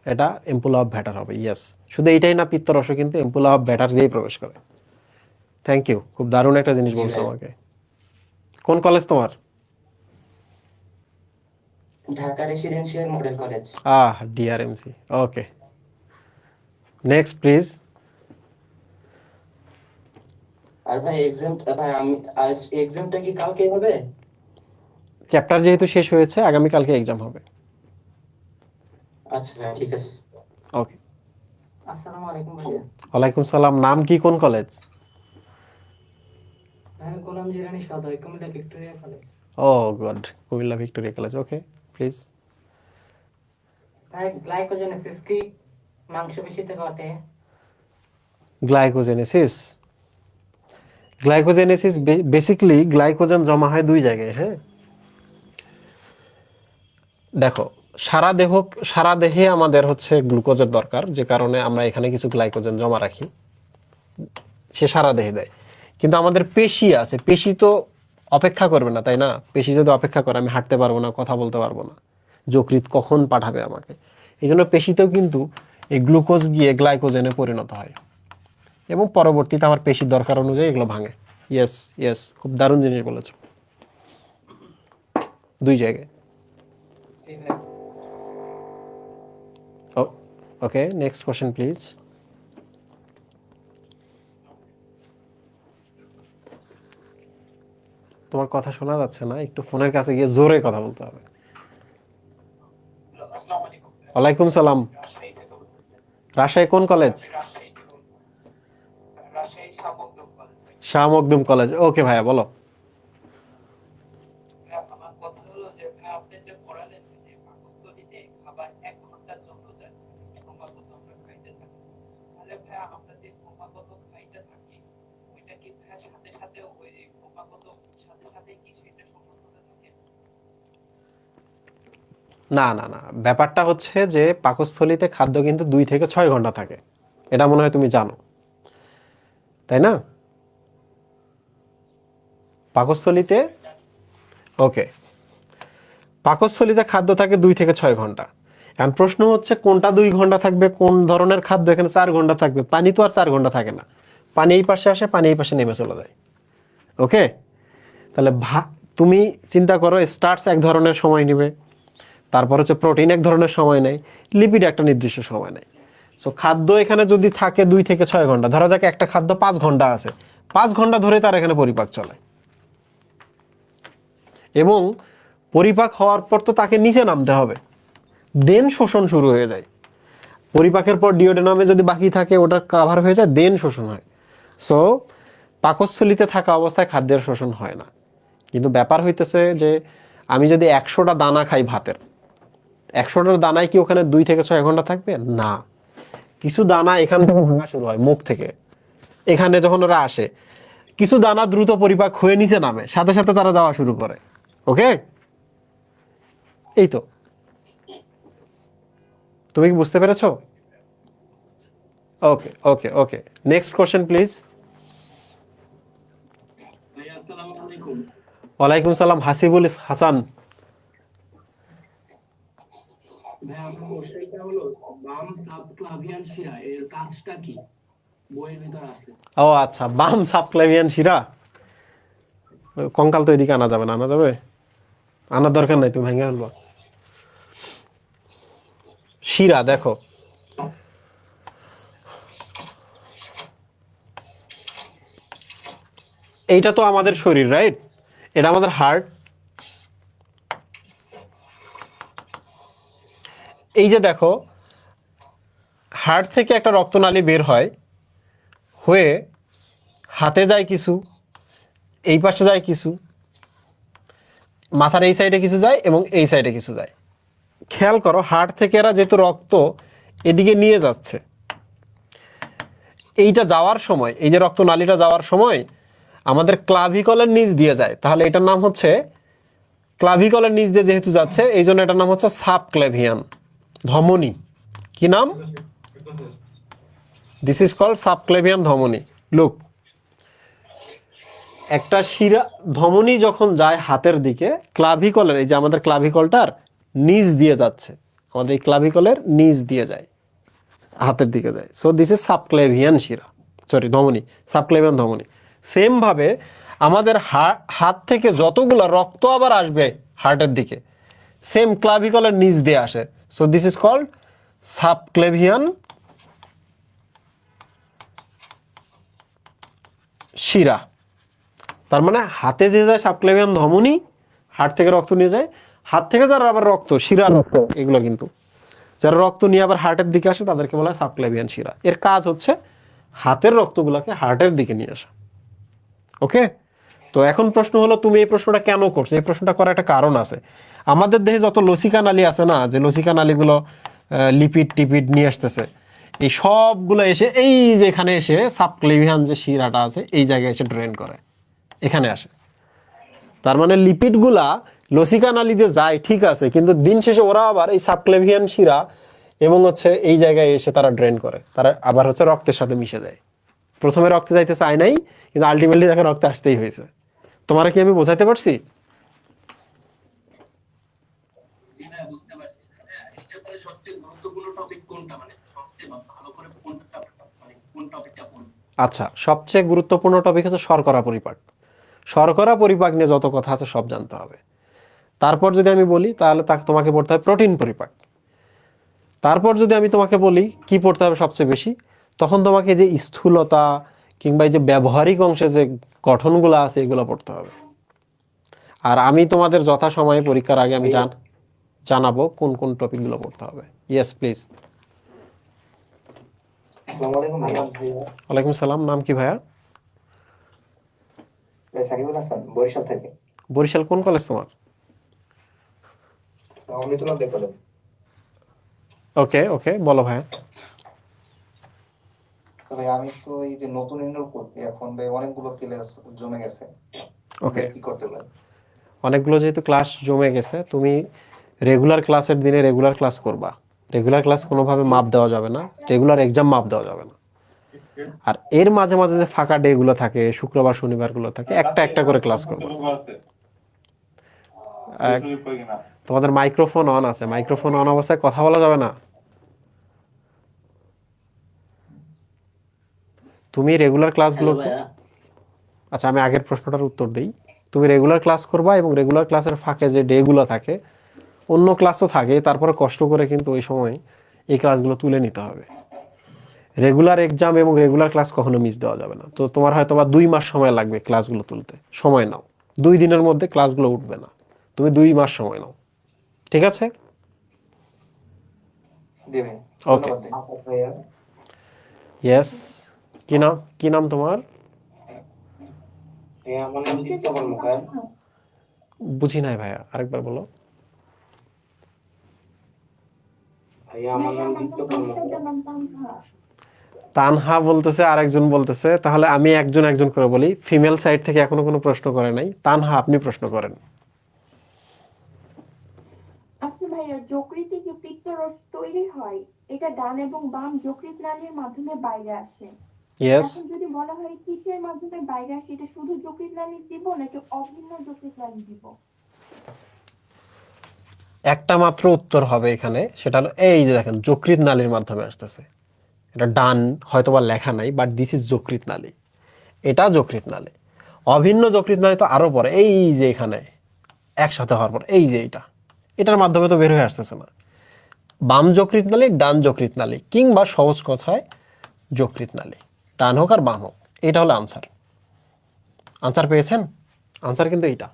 এটা এম্পুলা অফ ভ্যাটার হবে। ইয়েস, শুধু এইটাই না, পিত্তরসও কিন্তু এম্পুলা অফ ভ্যাটার দিয়েই প্রবেশ করে। থ্যাংক ইউ, খুব দারুণ একটা জিনিস
জি
বলছো
ভাই।
আমাকে। কোন কলেজ তোমার?
Dhaka residential model college.
DRMC। Okay, next please.
আর ভাই এক্সাম, ভাই আমি আজ এক্সামটা কি কালকে হবে?
চ্যাপ্টার যেহেতু শেষ হয়েছে, আগামীকালকে এক্সাম হবে।
আচ্ছা ভাই, ঠিক আছে।
ওকে।
আসসালামু আলাইকুম ভাইয়া।
ওয়ালাইকুম সালাম। নাম কি, কোন কলেজ?
হ্যাঁ, গোলাম জিরানী সদয়, Comilla Victoria College.
Oh God, Comilla Victoria College. Okay, please.
ভাই গ্লাইকোজেনেসিস কি মাংসপেশিতে ঘটে?
গ্লাইকোজেনেসিস, গ্লাইকোজেনেসিস বেসিক্যালি গ্লাইকোজেন জমা হয় 2 জায়গায়। হ্যাঁ, দেখো, সারা দেহে আমাদের হচ্ছে গ্লুকোজের দরকার, যে কারণে আমরা এখানে কিছু গ্লাইকোজেন জমা রাখি, সে সারা দেহে দেয়। কিন্তু আমাদের পেশি আছে, পেশি তো অপেক্ষা করবে না, তাই না? পেশি যদি অপেক্ষা করে আমি হাঁটতে পারবো না, কথা বলতে পারবো না, যকৃৎ কখন পাঠাবে আমাকে। এই জন্য পেশিতেও কিন্তু এই গ্লুকোজ গিয়ে গ্লাইকোজেনে পরিণত হয় এবং পরবর্তীতে আমার পেশির দরকার অনুযায়ী এগুলো ভাঙে। ইয়েস ইয়েস, খুব দারুণ জিনিস বলেছো, দুই জায়গায়। ওকে, নেক্সট কোশ্চেন প্লিজ। তোমার কথা শোনা যাচ্ছে না, একটু ফোনের কাছে গিয়ে জোরে কথা বলতে হবে। ওয়ালাইকুম সালাম। রাজশাহী কোন কলেজ? শাহ মখদুম কলেজ। ওকে ভাইয়া, বলো। না না না, ব্যাপারটা হচ্ছে যে পাকস্থলীতে খাদ্য কিন্তু 2 থেকে 6 ঘন্টা থাকে, এটা মনে হয় তুমি জানো, তাই না? পাকস্থলীতে, ওকে, পাকস্থলীতে খাদ্য থাকে 2 থেকে 6 ঘন্টা। এখন প্রশ্ন হচ্ছে কোনটা 2 ঘন্টা থাকবে, কোন ধরনের খাদ্য এখানে 4 ঘন্টা থাকবে? পানি তো আর 4 ঘন্টা থাকে না, পানি এই পাশে আসে, পানি এই পাশে নেমে চলে যায়। ওকে, তাহলে তুমি চিন্তা করো, স্টার্চ এক ধরনের সময় নেবে, তারপর হচ্ছে প্রোটিন এক ধরনের সময় নেয়, লিপিড একটা নির্দিষ্ট সময় নেয়। সো খাদ্য এখানে যদি থাকে 2 থেকে 6 ঘন্টা, ধরা যাক একটা খাদ্য 5 ঘন্টা আছে, 5 ঘন্টা ধরে তার এখানে পরিপাক চলে, এবং পরিপাক হওয়ার পর তো তাকে নিচে নামতে হবে, দেন শোষণ শুরু হয়ে যায়। পরিপাকের পর ডিওডেনামে যদি বাকি থাকে ওটা কাভার হয়ে যায়, দেন শোষণ হয়। সো পাকস্থলীতে থাকা অবস্থায় খাদ্যের শোষণ হয় না। কিন্তু ব্যাপার হইতেছে যে আমি যদি 100টা দানা খাই ভাতের, 100টার দানায় কি ওখানে 2 থেকে 6 ঘন্টা থাকবে? না, কিছু দানা এখান থেকে ভাঙা শুরু হয়, মুখ থেকে। এখানে যখন ওরা আসে, কিছু দানা দ্রুত পরিপাক হয়ে নিচে নামে, সাথে সাথে তারা যাওয়া শুরু করে। ওকে, এই তো, তুমি কি বুঝতে পেরেছো? ওকে ওকে ওকে, নেক্সট কোশ্চেন প্লিজ। ওয়ালাইকুম সালাম, হাসিবুল হাসান। ও আচ্ছা, বাম সাবক্লাভিয়ান শিরা। কঙ্কাল তো এদিকে আনা যাবে না, আনা যাবে? আনার দরকার নাই, তুমি ভেঙে ফেলবো। শিরা দেখো, এইটা তো আমাদের শরীর, রাইট? এটা আমাদের হার্ট। এই যে দেখো, হার্ট থেকে একটা রক্তনালী বের হয়, হয়ে হাতে যায় কিছু, এই পাশে যায় কিছু, মাথার এই সাইডে কিছু যায় এবং এই সাইডে কিছু যায়। খেয়াল করো, হার্ট থেকে এরা যেহেতু রক্ত এদিকে নিয়ে যাচ্ছে, এইটা যাওয়ার সময়, এই যে রক্তনালীটা যাওয়ার সময় আমাদের ক্লাভিকলের নিচ দিয়ে যায়, তাহলে এটার নাম হচ্ছে, ক্লাভিকলের নিচ দিয়ে যেহেতু যাচ্ছে এই জন্য এটার নাম হচ্ছে সাবক্লেভিয়ান ধমনী। কি নাম? দিস ইজ কল্ড সাবক্লেভিয়ান ধমনী। লুক, একটা শিরা, ধমনী যখন যায় হাতের দিকে, ক্লাভিকলের, এই যে আমাদের ক্লাভিকলটার নিচ দিয়ে যাচ্ছে, আমাদের এই ক্লাভিকলের নিচ দিয়ে যায়, হাতের দিকে যায়। সো দিস ইজ সাবক্লেভিয়ান শিরা, সরি ধমনী, সাবক্লেভিয়ান ধমনী। সেম ভাবে আমাদের হাত থেকে যতগুলো রক্ত আবার আসবে হার্টের দিকে, সেম ক্লাভিকলের নিচ দিয়ে আসে। So this is called subclavian শিরা। তার মানে হাতে যে যায় সাবক্লেভিয়ান ধমনী, হার্ট থেকে রক্ত নিয়ে যায়, হাত থেকে যারা আবার রক্ত, শিরা রক্ত, এগুলো কিন্তু যারা রক্ত নিয়ে আবার হার্টের দিকে আসে তাদেরকে বলা হয় সাবক্লেভিয়ান শিরা। এর কাজ হচ্ছে হাতের রক্তগুলোকে হার্টের দিকে নিয়ে আসা। ওকে, তো এখন প্রশ্ন হলো, তুমি এই প্রশ্নটা কেন করছো? এই প্রশ্নটা করার একটা কারণ আছে। আমাদের দেহে যত লসিকা নালী আছে না, যে লসিকা নালীগুলো লিপিড টিপিড নিয়ে আসতেছে, এই সবগুলো এসে এই যে এখানে এসে সাবক্লেভিয়ান যে শিরাটা আছে এই জায়গায় এসে ড্রেন করে, এখানে আসে। তার মানে লিপিডগুলা লসিকা নালী দিয়ে যায় ঠিক আছে, কিন্তু দিন শেষে ওরা আবার এই সাবক্লেভিয়ান শিরা এবং হচ্ছে এই জায়গায় এসে তারা ড্রেন করে, তারা আবার হচ্ছে রক্তের সাথে মিশে যায়। প্রথমে রক্তে যাইতে চায় নাই, কিন্তু আলটিমেটলি তাকে রক্তে আসতেই হয়েছে। তোমার কি আমি বোঝাইতে পারছি?
জি ভাইয়া, বুঝতে পারছি। হ্যাঁ, এটা তাহলে সবচেয়ে গুরুত্বপূর্ণ টপিক কোনটা, মানে সবচেয়ে ভালো করে কোনটা, মানে কোন টপিকটা পড়বো?
আচ্ছা, সবচেয়ে গুরুত্বপূর্ণ টপিক হচ্ছে শর্করা পরিপাক। শর্করা পরিপাক নিয়ে যত কথা আছে সব জানতে হবে। তারপর যদি আমি বলি তাহলে তোমাকে পড়তে হবে প্রোটিন পরিপাক। তারপর যদি আমি তোমাকে বলি কি পড়তে হবে সবচেয়ে বেশি, তখন তোমাকে যে স্থূলতা কিংবা এই যে ব্যবহারিক অংশে যে গঠনগুলো আছে এগুলো পড়তে হবে। আর আমি তোমাদের যথাসময়ে পরীক্ষার আগে আমি জানাবো কোন কোন টপিকগুলো পড়তে হবে। Yes please.
আসসালামু আলাইকুম ভাইয়া।
ওয়ালাইকুম সালাম। নাম কি ভাইয়া?
সাকিবুল হাসান, বরিশাল থেকে।
বরিশাল কোন কলেজ তোমার?
অমৃতুল্লাহ কলেজ।
ওকে ওকে, বলো ভাইয়া।
তো ভাই আমি তো এই যে নতুন এনরোল করছি এখন, ভাই অনেকগুলো ক্লাস জমে গেছে।
ওকে,
কি করতে পারি?
অনেকগুলো যেহেতু ক্লাস জমে গেছে, তুমি রেগুলার ক্লাসের দিনে রেগুলার ক্লাস করবা। রেগুলার ক্লাস কোনোভাবে মাপ দেওয়া যাবে না, রেগুলার এক্সাম মাপ দেওয়া যাবে না। আর এর মাঝে মাঝে যে ফাঁকা ডে গুলো থাকে, শুক্রবার শনিবার গুলো থাকে, একটা একটা করে ক্লাস করবা। তোমাদের মাইক্রোফোন অন আছে, মাইক্রোফোন অন অবস্থায় কথা বলা যাবে না। তুমি রেগুলার ক্লাসগুলো, আচ্ছা আমি আগের প্রশ্নটার উত্তর দিই। তুমি রেগুলার ক্লাস করবা এবং রেগুলার ক্লাসের ফাঁকে যে ডে গুলো থাকে, অন্য ক্লাসও থাকে, তারপরে কষ্ট করে কিন্তু ওই সময় এই ক্লাসগুলো তুলে নিতে হবে। রেগুলার এক্সাম এবং রেগুলার ক্লাস কখনো মিস দেওয়া যাবে না। তো তোমার হয়তো বা 2 মাস সময় লাগবে ক্লাসগুলো তুলতে, সময় নাও। 2 দিনের মধ্যে ক্লাসগুলো উঠবে না, তুমি 2 মাস সময় নাও, ঠিক আছে?
জি ভাই,
ওকে,
ধন্যবাদ ভাইয়া।
ইয়েস। কি নাম তোমার?
ভাইয়া আমার নাম দীপ্ত কর্মকার।
বুঝি নাই ভাইয়া, আরেকবার বলো।
ভাইয়া আমার নাম দীপ্ত কর্মকার।
তানহা বলতেছে, আরেকজন বলতেছে। তাহলে আমি একজন একজন করে বলি। ফিমেল সাইড থেকে এখনো কোনো প্রশ্ন করে নাই। তানহা, আপনি প্রশ্ন করেন।
আচ্ছা ভাইয়া, যকৃতে যে পিত্তরস তৈরি হয় এটা ডান এবং বাম যকৃৎ নালীর মাধ্যমে বাইরে আসে।
ইয়েস,
এখন যদি বলা হয় কিসের মাধ্যমে বাইরে আসে, এটা শুধু যকৃৎ নালীর জীব নাকি অভিন্ন যকৃৎ নালীর জীব?
একটা মাত্র উত্তর হবে এখানে, সেটা হলো এই যে দেখেন যকৃৎ নালীর মাধ্যমে আসতেছে। এটা ডান হয়তোবা লেখা নাই, বাট দিস ইজ যকৃৎ নালী। এটা যকৃৎ নালী। অভিন্ন যকৃৎ নালী তো আরো পরে, এই যে এখানে একসাথে হওয়ার পর এই যে এটার মাধ্যমে তো বের হয়ে আসতেছে না। বাম যকৃৎ নালী, ডান যকৃৎ নালী, কিংবা সহজ কথায় যকৃৎ নালী, ডান হোক আর বাম হোক। এটা হলো আনসার। আনসার পেয়েছেন? আনসার কিন্তু এইটা,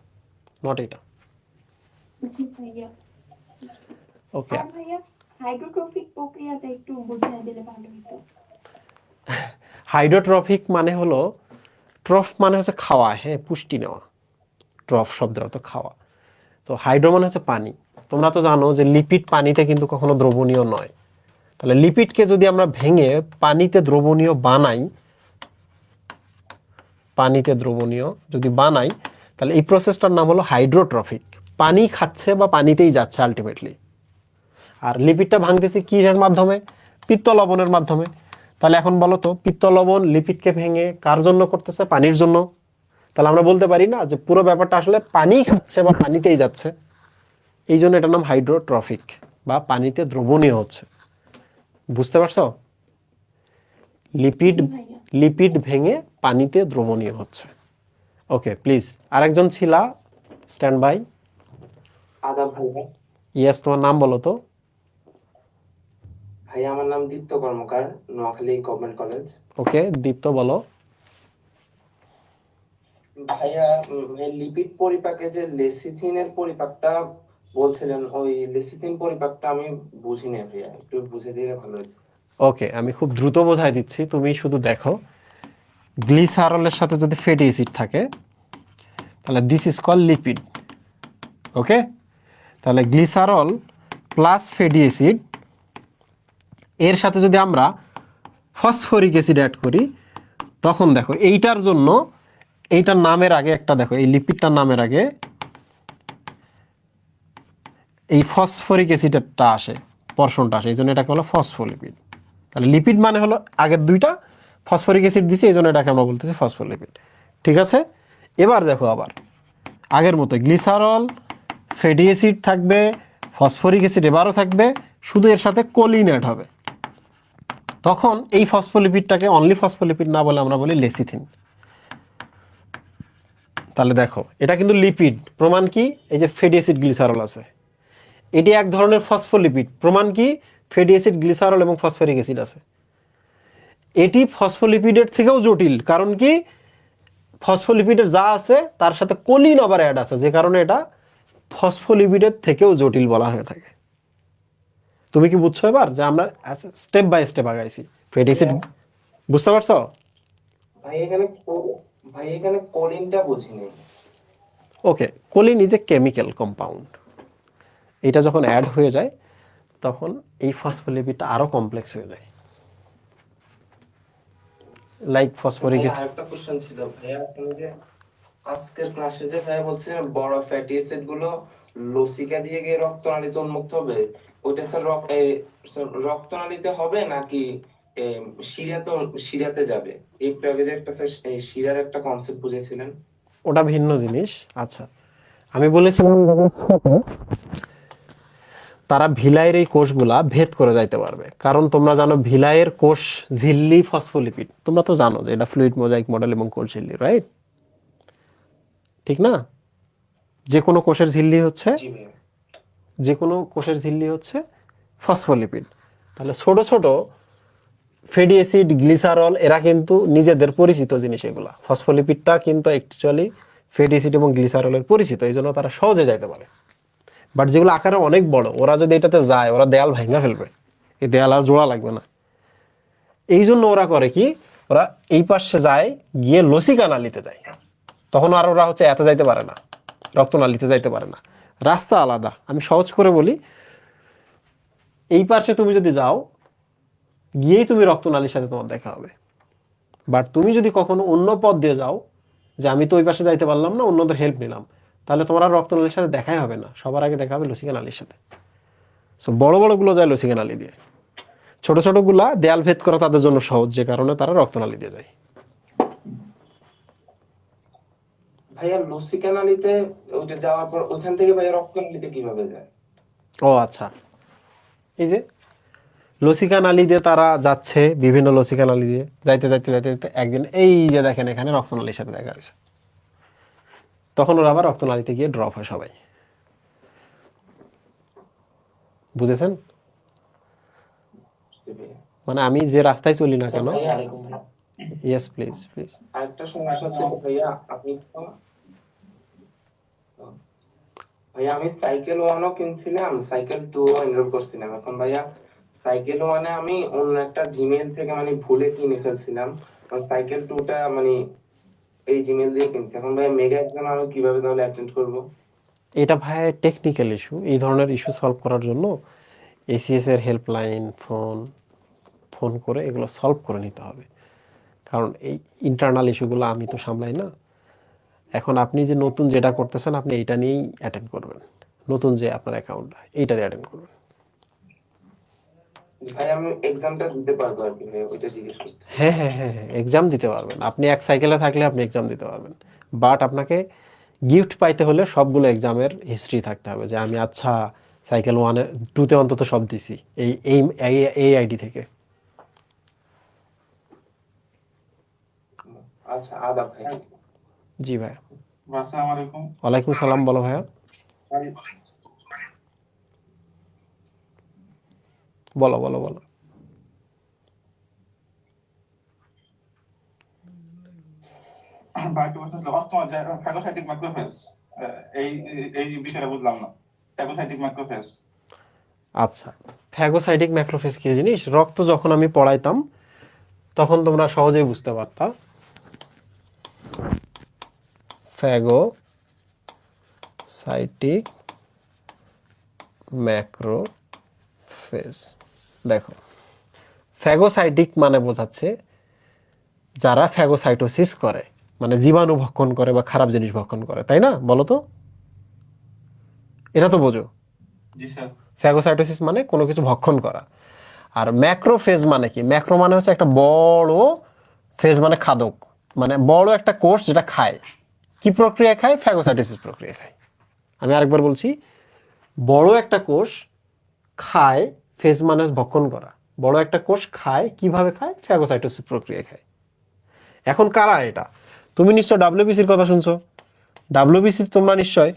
নট এইটা।
জি ভাইয়া।
ওকে,
আর ভাইয়া, হাইড্রোট্রফিক প্রক্রিয়াটা একটু বুঝিয়ে দিলে ভালো হতো।
হাইড্রোট্রফিক মানে হলো, ট্রফ মানে হচ্ছে খাওয়া, হ্যাঁ, পুষ্টি নেওয়া। ট্রফ শব্দের অর্থ খাওয়া। তো হাইড্রো মানে হচ্ছে পানি। তোমরা তো জানো যে লিপিড পানিতে কিন্তু কখনো দ্রবণীয় নয়। তাহলে লিপিডকে যদি আমরা ভেঙে পানিতে দ্রবণীয় বানাই, যদি বানাই, তাহলে এই প্রসেসটার নাম হলো হাইড্রোট্রফিক। পানি খাচ্ছে বা পানিতেই যাচ্ছে আলটিমেটলি। আর লিপিডটা ভাঙতেছি কিসের মাধ্যমে? পিত্ত লবণের মাধ্যমে। তাহলে এখন বলো তো, পিত্ত লবণ লিপিডকে ভেঙে কার জন্য করতেছে? পানির জন্য। তাহলে আমরা বলতে পারি না যে পুরো ব্যাপারটা আসলে পানি খাচ্ছে বা পানিতেই যাচ্ছে। এই জন্য এটার নাম হাইড্রোট্রফিক, বা পানিতে দ্রবণীয় হচ্ছে। বুঝতে পারছো? লিপিড ভেঙে পানিতে দ্রবণীয় হচ্ছে। ওকে, প্লিজ। আরেকজন ছিলা, স্ট্যান্ড বাই।
আদাব ভাইয়া।
ইয়েস, তোমার নাম বলো তো।
ভাইয়া আমার নাম দীপ্ত কর্মকার, নোয়াখালী গভর্নমেন্ট কলেজ।
ওকে, দীপ্ত বলো।
ভাইয়া লিপিড পরিপাকে যে লেসিথিনের পরিপাকটা বলছিলেন, ওই লেসিথিন পরিপাকটা আমি বুঝিনি ভাইয়া, একটু বুঝে দিলে ভালো হতো।
ওকে, আমি খুব দ্রুত বোঝাই দিচ্ছি, তুমি শুধু দেখো। গ্লিসারলের সাথে যদি ফ্যাটি অ্যাসিড থাকে তাহলে দিস ইজ কল লিপিড। ওকে, তাহলে গ্লিসারল প্লাস ফ্যাটি অ্যাসিড, এর সাথে যদি আমরা ফসফরিক অ্যাসিড অ্যাড করি, তখন দেখো এইটার জন্য, এইটার নামের আগে একটা দেখো, এই লিপিডটার নামের আগে এই ফসফরিক অ্যাসিডটা আসে, পর্শনটা আসে, এই জন্য এটাকে হলো ফসফোলিপিড। তাহলে লিপিড মানে হলো আগের দুইটা, ফসফরিক অ্যাসিড দিছি এই জন্য এটাকে আমরা বলতেছি ফসফোলিপিড। ঠিক আছে, এবার দেখো আবার আগের মতো গ্লিসারল, ফ্যাটি অ্যাসিড থাকবে, ফসফরিক অ্যাসিড এবারও থাকবে, শুধু এর সাথে কোলিন অ্যাড হবে। তখন এই ফসফোলিপিডটাকে অনলি ফসফোলিপিড না বলে আমরা বলি লেসিথিন। তাহলে দেখো এটা কিন্তু লিপিড, প্রমাণ কি? এই যে ফ্যাটি অ্যাসিড গ্লিসারল আছে, এটি এক ধরনের ফসফোলিপিড, প্রমাণ কি? ফ্যাটি অ্যাসিড গ্লিসারল এবং ফসফরিক অ্যাসিড আছে। এটি ফসফোলিপিডের থেকেও জটিল, কারণ কি? ফসফোলিপিডের যা আছে তার সাথে কোলিন আবার অ্যাড আছে, যে কারণে এটা ফসফোলিপিডের থেকেও জটিল বলা হয়ে থাকে। তুমি কি বুঝছো এবার যে আমরা স্টেপ বাই স্টেপ আগাইছি? ফ্যাটি অ্যাসিড বুঝতে পারছো?
ভাই এখানে কোলিনটা বুঝিনি।
Okay, choline is a chemical compound. এটা যখন অ্যাড হয়ে যায় তখন এই ফসফোলিপিডটা আরো কমপ্লেক্স হয়ে যায়, লাইক ফসফরিক।
ভাইয়া আরেকটা কোশ্চেন ছিল ভাইয়া, আপনি যে আজকের ক্লাসে যে ভাইয়া বলছিলেন বড় ফ্যাটি অ্যাসিড গুলো লসিকা দিয়ে গিয়ে রক্তনালীতে উন্মুক্ত হবে, ওইটা স্যার রক্তনালীতে হবে নাকি শিরাতে যাবে? একটু আগে যে একটা স্যার এই শিরার একটা কনসেপ্ট বুঝেছিলেন।
ওটা ভিন্ন জিনিস। আচ্ছা, আমি বলেছিলাম যখন ছোট, তারা ভিলাইয়ের এই কোষগুলা ভেদ করে যাইতে পারবে, কারণ তোমরা জানো ভিলাইয়ের কোষ ঝিল্লি ফসফোলিপিড, তোমরা তো জানো যে এটা ফ্লুইড মোজাইক মডেল এবং কোষ ঝিল্লি, রাইট? ঠিক না? যে কোনো কোষের ঝিল্লি হচ্ছে,
জি ভাইয়া।
যে কোনো কোষের ঝিল্লি হচ্ছে ফসফোলিপিড। তাহলে ছোট ছোট ফ্যাটি অ্যাসিড, গ্লিসারল এরা কিন্তু নিজেদের পরিচিত জিনিস, এগুলা ফসফোলিপিডটা কিন্তু অ্যাকচুয়ালি ফ্যাটি অ্যাসিড এবং গ্লিসারলের পরিচিত, এই জন্য তারা সহজে যাইতে পারে। বাট যেগুলো আকারে অনেক বড়, ওরা যদি এটাতে যায় ওরা দেয়াল ভাঙা ফেলবে, এই দেয়াল আর জোড়া লাগবে না। এই জন্য ওরা করে কি, ওরা এই পাশে যায়, গিয়ে লসিকা নালীতে যায়, তখন আর ওরা হচ্ছে এতে যাইতে পারে না, রক্তনালীতে যাইতে পারে না, রাস্তা আলাদা। আমি সহজ করে বলি, এই পাশে তুমি যদি যাও, গিয়েই তুমি রক্তনালীর সাথে তোমার দেখা হবে। বাট তুমি যদি কখনো অন্য পথ দিয়ে যাও, যে আমি তো ওই পাশে যাইতে পারলাম না, অন্যদের হেল্প নিলাম, তাহলে তোমার আর রক্তনালীর সাথে দেখাই হবে না, সবার আগে দেখা হবে লসিকা নালীর সাথে। সো বড় বড় গুলো যায় লসিকা নালী দিয়ে, ছোট ছোট গুলা দেয়াল ভেদ করা তাদের জন্য সহজ, যে কারণে তারা রক্তনালী দিয়ে যায়।
ভাইয়া লসিকা নালীতে ওইটা যাওয়ার পর ওখান থেকে ভাইয়া রক্তনালীতে কিভাবে যায়?
ও আচ্ছা, এই যে লসিকা নালী দিয়ে তারা যাচ্ছে, বিভিন্ন লসিকা নালী দিয়ে যাইতে যাইতে যাইতে যাইতে একদিন এই যে দেখেন এখানে রক্তনালীর সাথে দেখা হয়েছে, তখন ওরা আবার রক্তনালীতে গিয়ে ড্রপ হয় সবাই। বুঝেছেন? মানে আমি যে রাস্তায় চলি না কেন।
ভাইয়া
ইয়েস প্লিজ প্লিজ।
আরেকটা সমস্যা হচ্ছে ভাইয়া, ভাইয়া আমি সাইকেল 1ও কিনছিলাম, সাইকেল 2ও এনরোল করছিলাম। এখন ভাইয়া সাইকেল 1-এ আমি অন্য একটা জিমেইল থেকে মানে ভুলে কিনে ফেলছিলাম, সাইকেল 2টা মানে এই জিমেইল দিয়ে কিনছি। এখন ভাইয়া মেগা এক্সাম আমি কিভাবে তাহলে অ্যাটেন্ড করব?
এটা ভাই টেকনিক্যাল ইস্যু, এই ধরনের ইস্যু সলভ করার জন্য এসিএস এর হেল্পলাইন ফোন করে এগুলো সলভ করে নিতে হবে, কারণ এই ইন্টারনাল ইস্যুগুলো আমি তো সামলাই না। এখন আপনি যে নতুন যেটা করতেছেন, আপনি এইটা নিয়েই অ্যাটেন্ড করবেন, নতুন যে আপনার অ্যাকাউন্টটা এইটা দিয়ে অ্যাটেন্ড করবেন।
ভাই আমি এক্সামটা দিতে পারবো আর কি, ভাইয়া ওইটা জিজ্ঞেস করছি।
হ্যাঁ হ্যাঁ হ্যাঁ হ্যাঁ, এক্সাম দিতে পারবেন আপনি, এক সাইকেলে থাকলে আপনি এক্সাম দিতে পারবেন। বাট আপনাকে গিফট পাইতে হলে সবগুলো এক্সামের হিস্ট্রি থাকতে হবে, যে আমি আচ্ছা সাইকেল 1-এ 2-তে অন্তত সব দিছি এই এই এই আইডি থেকে।
আচ্ছা, আদাব ভাই।
জি ভাইয়া।
আসসালামু আলাইকুম।
ওয়ালাইকুম সালাম, বলো ভাইয়া। বলো বলো বলো।
বাকি প্রশ্ন ছিল ফ্যাগোসাইটিক ম্যাক্রোফেজ, এই এই বিষয়টা বুঝলাম না। ফ্যাগোসাইটিক ম্যাক্রোফেজ,
আচ্ছা, ফ্যাগোসাইটিক ম্যাক্রোফেজ কি জিনিস? রক্ত যখন আমি পড়াইতাম তখন তোমরা সহজেই বুঝতে পারতা। ফ্যাগোসাইটিক ম্যাক্রোফেজ, দেখো ফ্যাগোসাইটিক মানে বোঝাচ্ছে যারা ফ্যাগোসাইটোসিস করে, মানে জীবাণু ভক্ষণ করে বা খারাপ জিনিস ভক্ষণ করে, তাই না? বলো তো, এটা তো বোঝো।
জি স্যার।
ফ্যাগোসাইটোসিস মানে কোনো কিছু ভক্ষণ করা। আর ম্যাক্রোফেজ মানে কি? ম্যাক্রো মানে হচ্ছে একটা বড়, ফেজ মানে খাদক, মানে বড় একটা কোষ যেটা খায়। কি প্রক্রিয়া খায়? ফ্যাগোসাইটোসিস প্রক্রিয়া খায়। আমি আরেকবার বলছি, বড় একটা কোষ খায়, ফেজ মানে ভক্ষণ করা। বড় একটা কোষ খায়, কিভাবে খায়? ফ্যাগোসাইটোসিস প্রক্রিয়া খায়। এখন কারা এটা? তুমি নিশ্চয় ডাব্লিউবিসির কথা শুনছো। ডাব্লিউবিসির তোমরা নিশ্চয়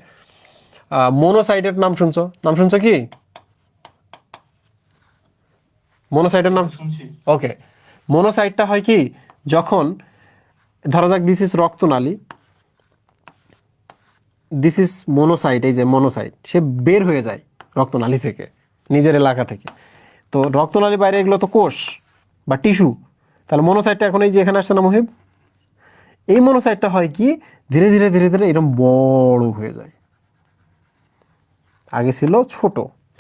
মোনোসাইটের নাম শুনছো। নাম শুনছো কি? মোনোসাইটের নাম?
শুনছি।
ওকে, মোনোসাইটটা হয় কি, যখন ধরা যাক দিস ইজ রক্তনালী, দিস ইজ মোনোসাইট, এই যে মোনোসাইট, সে বের হয়ে যায় রক্তনালী থেকে, নিজের এলাকা থেকে। তো রক্তনালী বাইরে এগুলো তো কোষ বা টিস্যু। তাহলে মোনোসাইটটা এখন এই যে এখানে আসছে না মুহিব, এই মোনোসাইটটা হয় কি, ধীরে ধীরে ধীরে ধীরে এরকম বড় হয়ে যায়। আগে ছিল ছোট,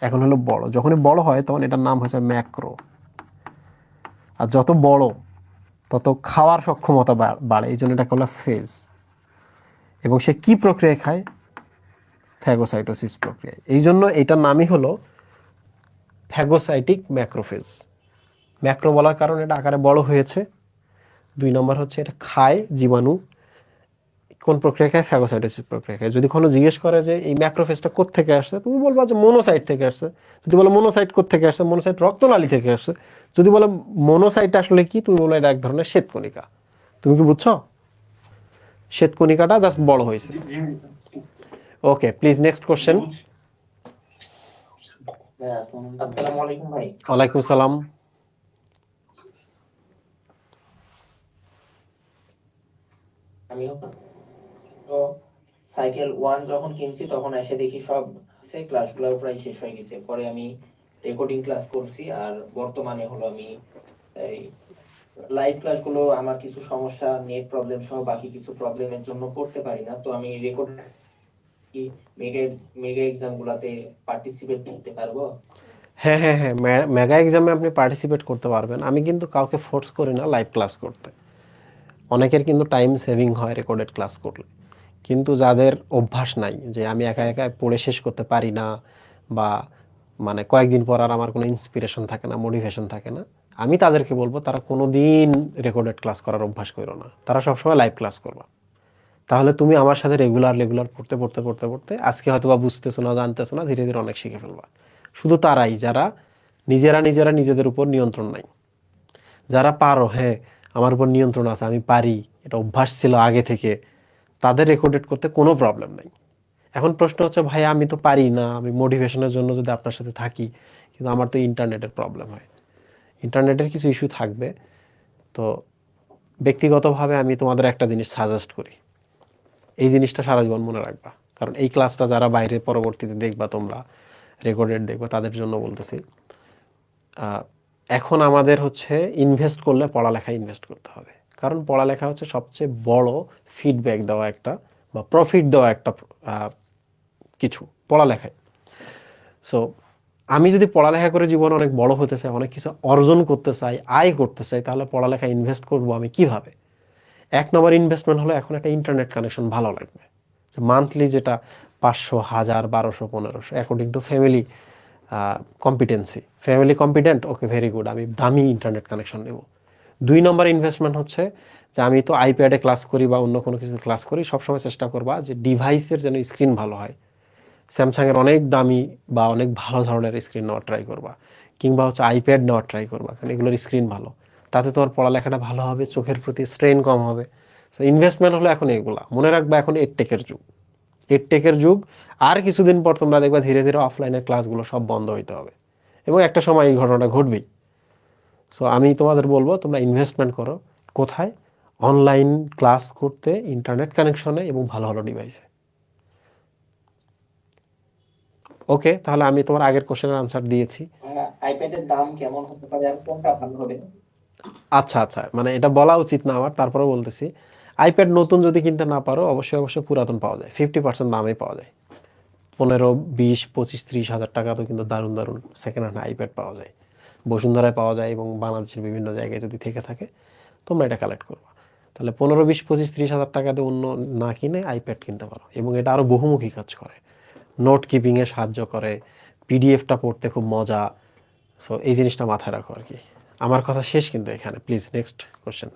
এখন হলো বড়। যখনই বড় হয় তখন এটার নাম হচ্ছে ম্যাক্রো। আর যত বড় তত খাওয়ার সক্ষমতা বাড়ে, এই জন্য এটা হলো ফেজ। এবং সে কি প্রক্রিয়ায় খায়? ফ্যাগোসাইটোসিস প্রক্রিয়ায়। এই জন্য এটার নামই হলো ফ্যাগোসাইটিক ম্যাক্রোফেজ। ম্যাক্রো বলার কারণে এটা আকারে বড় হয়েছে। 2 নম্বর হচ্ছে এটা খায় জীবাণু। কোন প্রক্রিয়া খায়? ফ্যাগোসাইটোসিস প্রক্রিয়া খায়। যদি কোনো জিজ্ঞেস করে যে এই ম্যাক্রোফেজটা কোত্থেকে আসছে, তুমি বলবা যে মোনোসাইট থেকে আসছে। যদি বলো মোনোসাইট কোত্থেকে আসছে, মোনোসাইট রক্তনালী থেকে আসছে। যদি বলো মোনোসাইট আসলে কি, তুমি বলো এটা এক ধরনের শ্বেতকণিকা। তুমি কি বুঝছো? শ্বেতকণিকাটা জাস্ট বড় হয়েছে।
জি জি।
ওকে, প্লিজ নেক্সট কোশ্চেন।
বুঝছি।
আসসালামু আলাইকুম ভাই।
ওয়ালাইকুম সালাম।
আমি তো সাইকেল 1 যখন কিনছি তখন এসে দেখি সব ক্লাসগুলো প্রায় শেষ হয়ে গেছে। পরে আমি রেকর্ডিং ক্লাস করছি, আর বর্তমানে হলো আমি এই লাইভ ক্লাসগুলো আমার কিছু সমস্যা, নেট প্রবলেম সহ বাকি কিছু প্রবলেমের জন্য করতে পারি না। তো আমি রেকর্ড কি মেগা মেগা এক্সাম গুলাতে পার্টিসিপেট করতে পারবো?
হ্যাঁ হ্যাঁ হ্যাঁ, মেগা এক্সামে আপনি পার্টিসিপেট করতে পারবেন। আমি কিন্তু কাউকে ফোর্স করি না লাইভ ক্লাস করতে। অনেকের কিন্তু টাইম সেভিং হয় রেকর্ডেড ক্লাস করলে। কিন্তু যাদের অভ্যাস নাই, যে আমি একা একা পড়ে শেষ করতে পারি না, বা মানে কয়েকদিন পর আর আমার কোনো ইন্সপিরেশন থাকে না, মোটিভেশন থাকে না, আমি তাদেরকে বলবো তারা কোনো দিন রেকর্ডেড ক্লাস করার অভ্যাস করো না, তারা সবসময় লাইভ ক্লাস করবা। তাহলে তুমি আমার সাথে রেগুলার রেগুলার পড়তে পড়তে পড়তে পড়তে আজকে হয়তো বা বুঝতেছো না, জানতেছো না, ধীরে ধীরে অনেক শিখে ফেলবা। শুধু তারাই যারা নিজেরা নিজেরা নিজেদের উপর নিয়ন্ত্রণ নাই। যারা পারো, হ্যাঁ আমার উপর নিয়ন্ত্রণ আছে, আমি পারি, এটা অভ্যাস ছিল আগে থেকে, তাদের রেকর্ডেড করতে কোনো প্রবলেম নাই। এখন প্রশ্ন হচ্ছে, ভাই আমি তো পারি না, আমি মোটিভেশনের জন্য যদি আপনার সাথে থাকি, কিন্তু আমার তো ইন্টারনেটের প্রবলেম হয়। ইন্টারনেটের কিছু ইস্যু থাকবে। তো ব্যক্তিগতভাবে আমি তোমাদের একটা জিনিস সাজেস্ট করি, এই জিনিসটা সারা জীবন মনে রাখবা। কারণ এই ক্লাসটা যারা বাইরে পরবর্তীতে দেখবা, তোমরা রেকর্ডেড দেখবা, তাদের জন্য বলতেছি। এখন আমাদের হচ্ছে ইনভেস্ট করলে পড়ালেখায় ইনভেস্ট করতে হবে। কারণ পড়ালেখা হচ্ছে সবচেয়ে বড় ফিডব্যাক দেওয়া একটা, বা প্রফিট দেওয়া একটা কিছু পড়ালেখায়। সো আমি যদি পড়ালেখা করে জীবনে অনেক বড় হতে চাই, অনেক কিছু অর্জন করতে চাই, আয় করতে চাই, তাহলে পড়ালেখা ইনভেস্ট করব আমি কিভাবে? 1 নম্বর ইনভেস্টমেন্ট হলো এখন একটা ইন্টারনেট কানেকশন ভালো লাগবে। মান্থলি যেটা 500, 1000, 1200, 1500 according to family competency. Family competent, okay very good, আমি দামি ইন্টারনেট কানেকশন নেব। 2 নম্বর ইনভেস্টমেন্ট হচ্ছে যে আমি তো আইপ্যাডে ক্লাস করি বা অন্য কোনো কিছু ক্লাস করি, সবসময় চেষ্টা করবা যে ডিভাইসের যেন স্ক্রিন ভালো হয়। স্যামসাংয়ের অনেক দামি বা অনেক ভালো ধরনের স্ক্রিন নেওয়ার ট্রাই করবা, কিংবা হচ্ছে আইপ্যাড নেওয়ার ট্রাই করবা, কারণ এগুলোর স্ক্রিন ভালো। তাতে তোমার পড়ালেখাটা ভালো হবে, চোখের প্রতি স্ট্রেন কম হবে। সো ইনভেস্টমেন্ট হলো এখন এগুলা। মনে রাখবা এখন এডটেকের যুগ, এডটেকের যুগ। আর কিছুদিন পর তোমরা দেখবা ধীরে ধীরে অফলাইনের ক্লাসগুলো সব বন্ধ হইতে হবে, এবং একটা সময় এই ঘটনাটা ঘটবেই। সো আমি তোমাদের বলবো তোমরা ইনভেস্টমেন্ট করো কোথায়? অনলাইন ক্লাস করতে, ইন্টারনেট কানেকশনে এবং ভালো ভালো ডিভাইসে। ওকে, তাহলে আমি তোমার আগের কোশ্চেনের আনসার দিয়েছি।
আইপ্যাডের দাম কেমন হতে পারে আর কোনটা ভালো হবে?
আচ্ছা আচ্ছা, মানে এটা বলা উচিত না আমার, তারপরে বলতেছি। আইপ্যাড নতুন যদি কিনতে না পারো, অবশ্যই অবশ্যই পুরাতন পাওয়া যায়, 50% দামে পাওয়া যায়। 15, 20, 25, 30 হাজার টাকা তো কিন্তু দারুণ দারুণ সেকেন্ড হ্যান্ড আইপ্যাড পাওয়া যায়, বসুন্ধরায় পাওয়া যায়, এবং বাংলাদেশের বিভিন্ন জায়গায় যদি থেকে থাকে তোমরা এটা কালেক্ট করবা। তাহলে 15, 20, 25, 30 হাজার টাকাতে অন্য না কিনে আইপ্যাড কিনতে পারো, এবং এটা আরও বহুমুখী কাজ করে। নোট কিপিংয়ে সাহায্য করে, পিডিএফটা পড়তে খুব মজা। সো এই জিনিসটা মাথায় রাখো আর কি। আমার কথা শেষ কিন্তু এখানে। Please next question.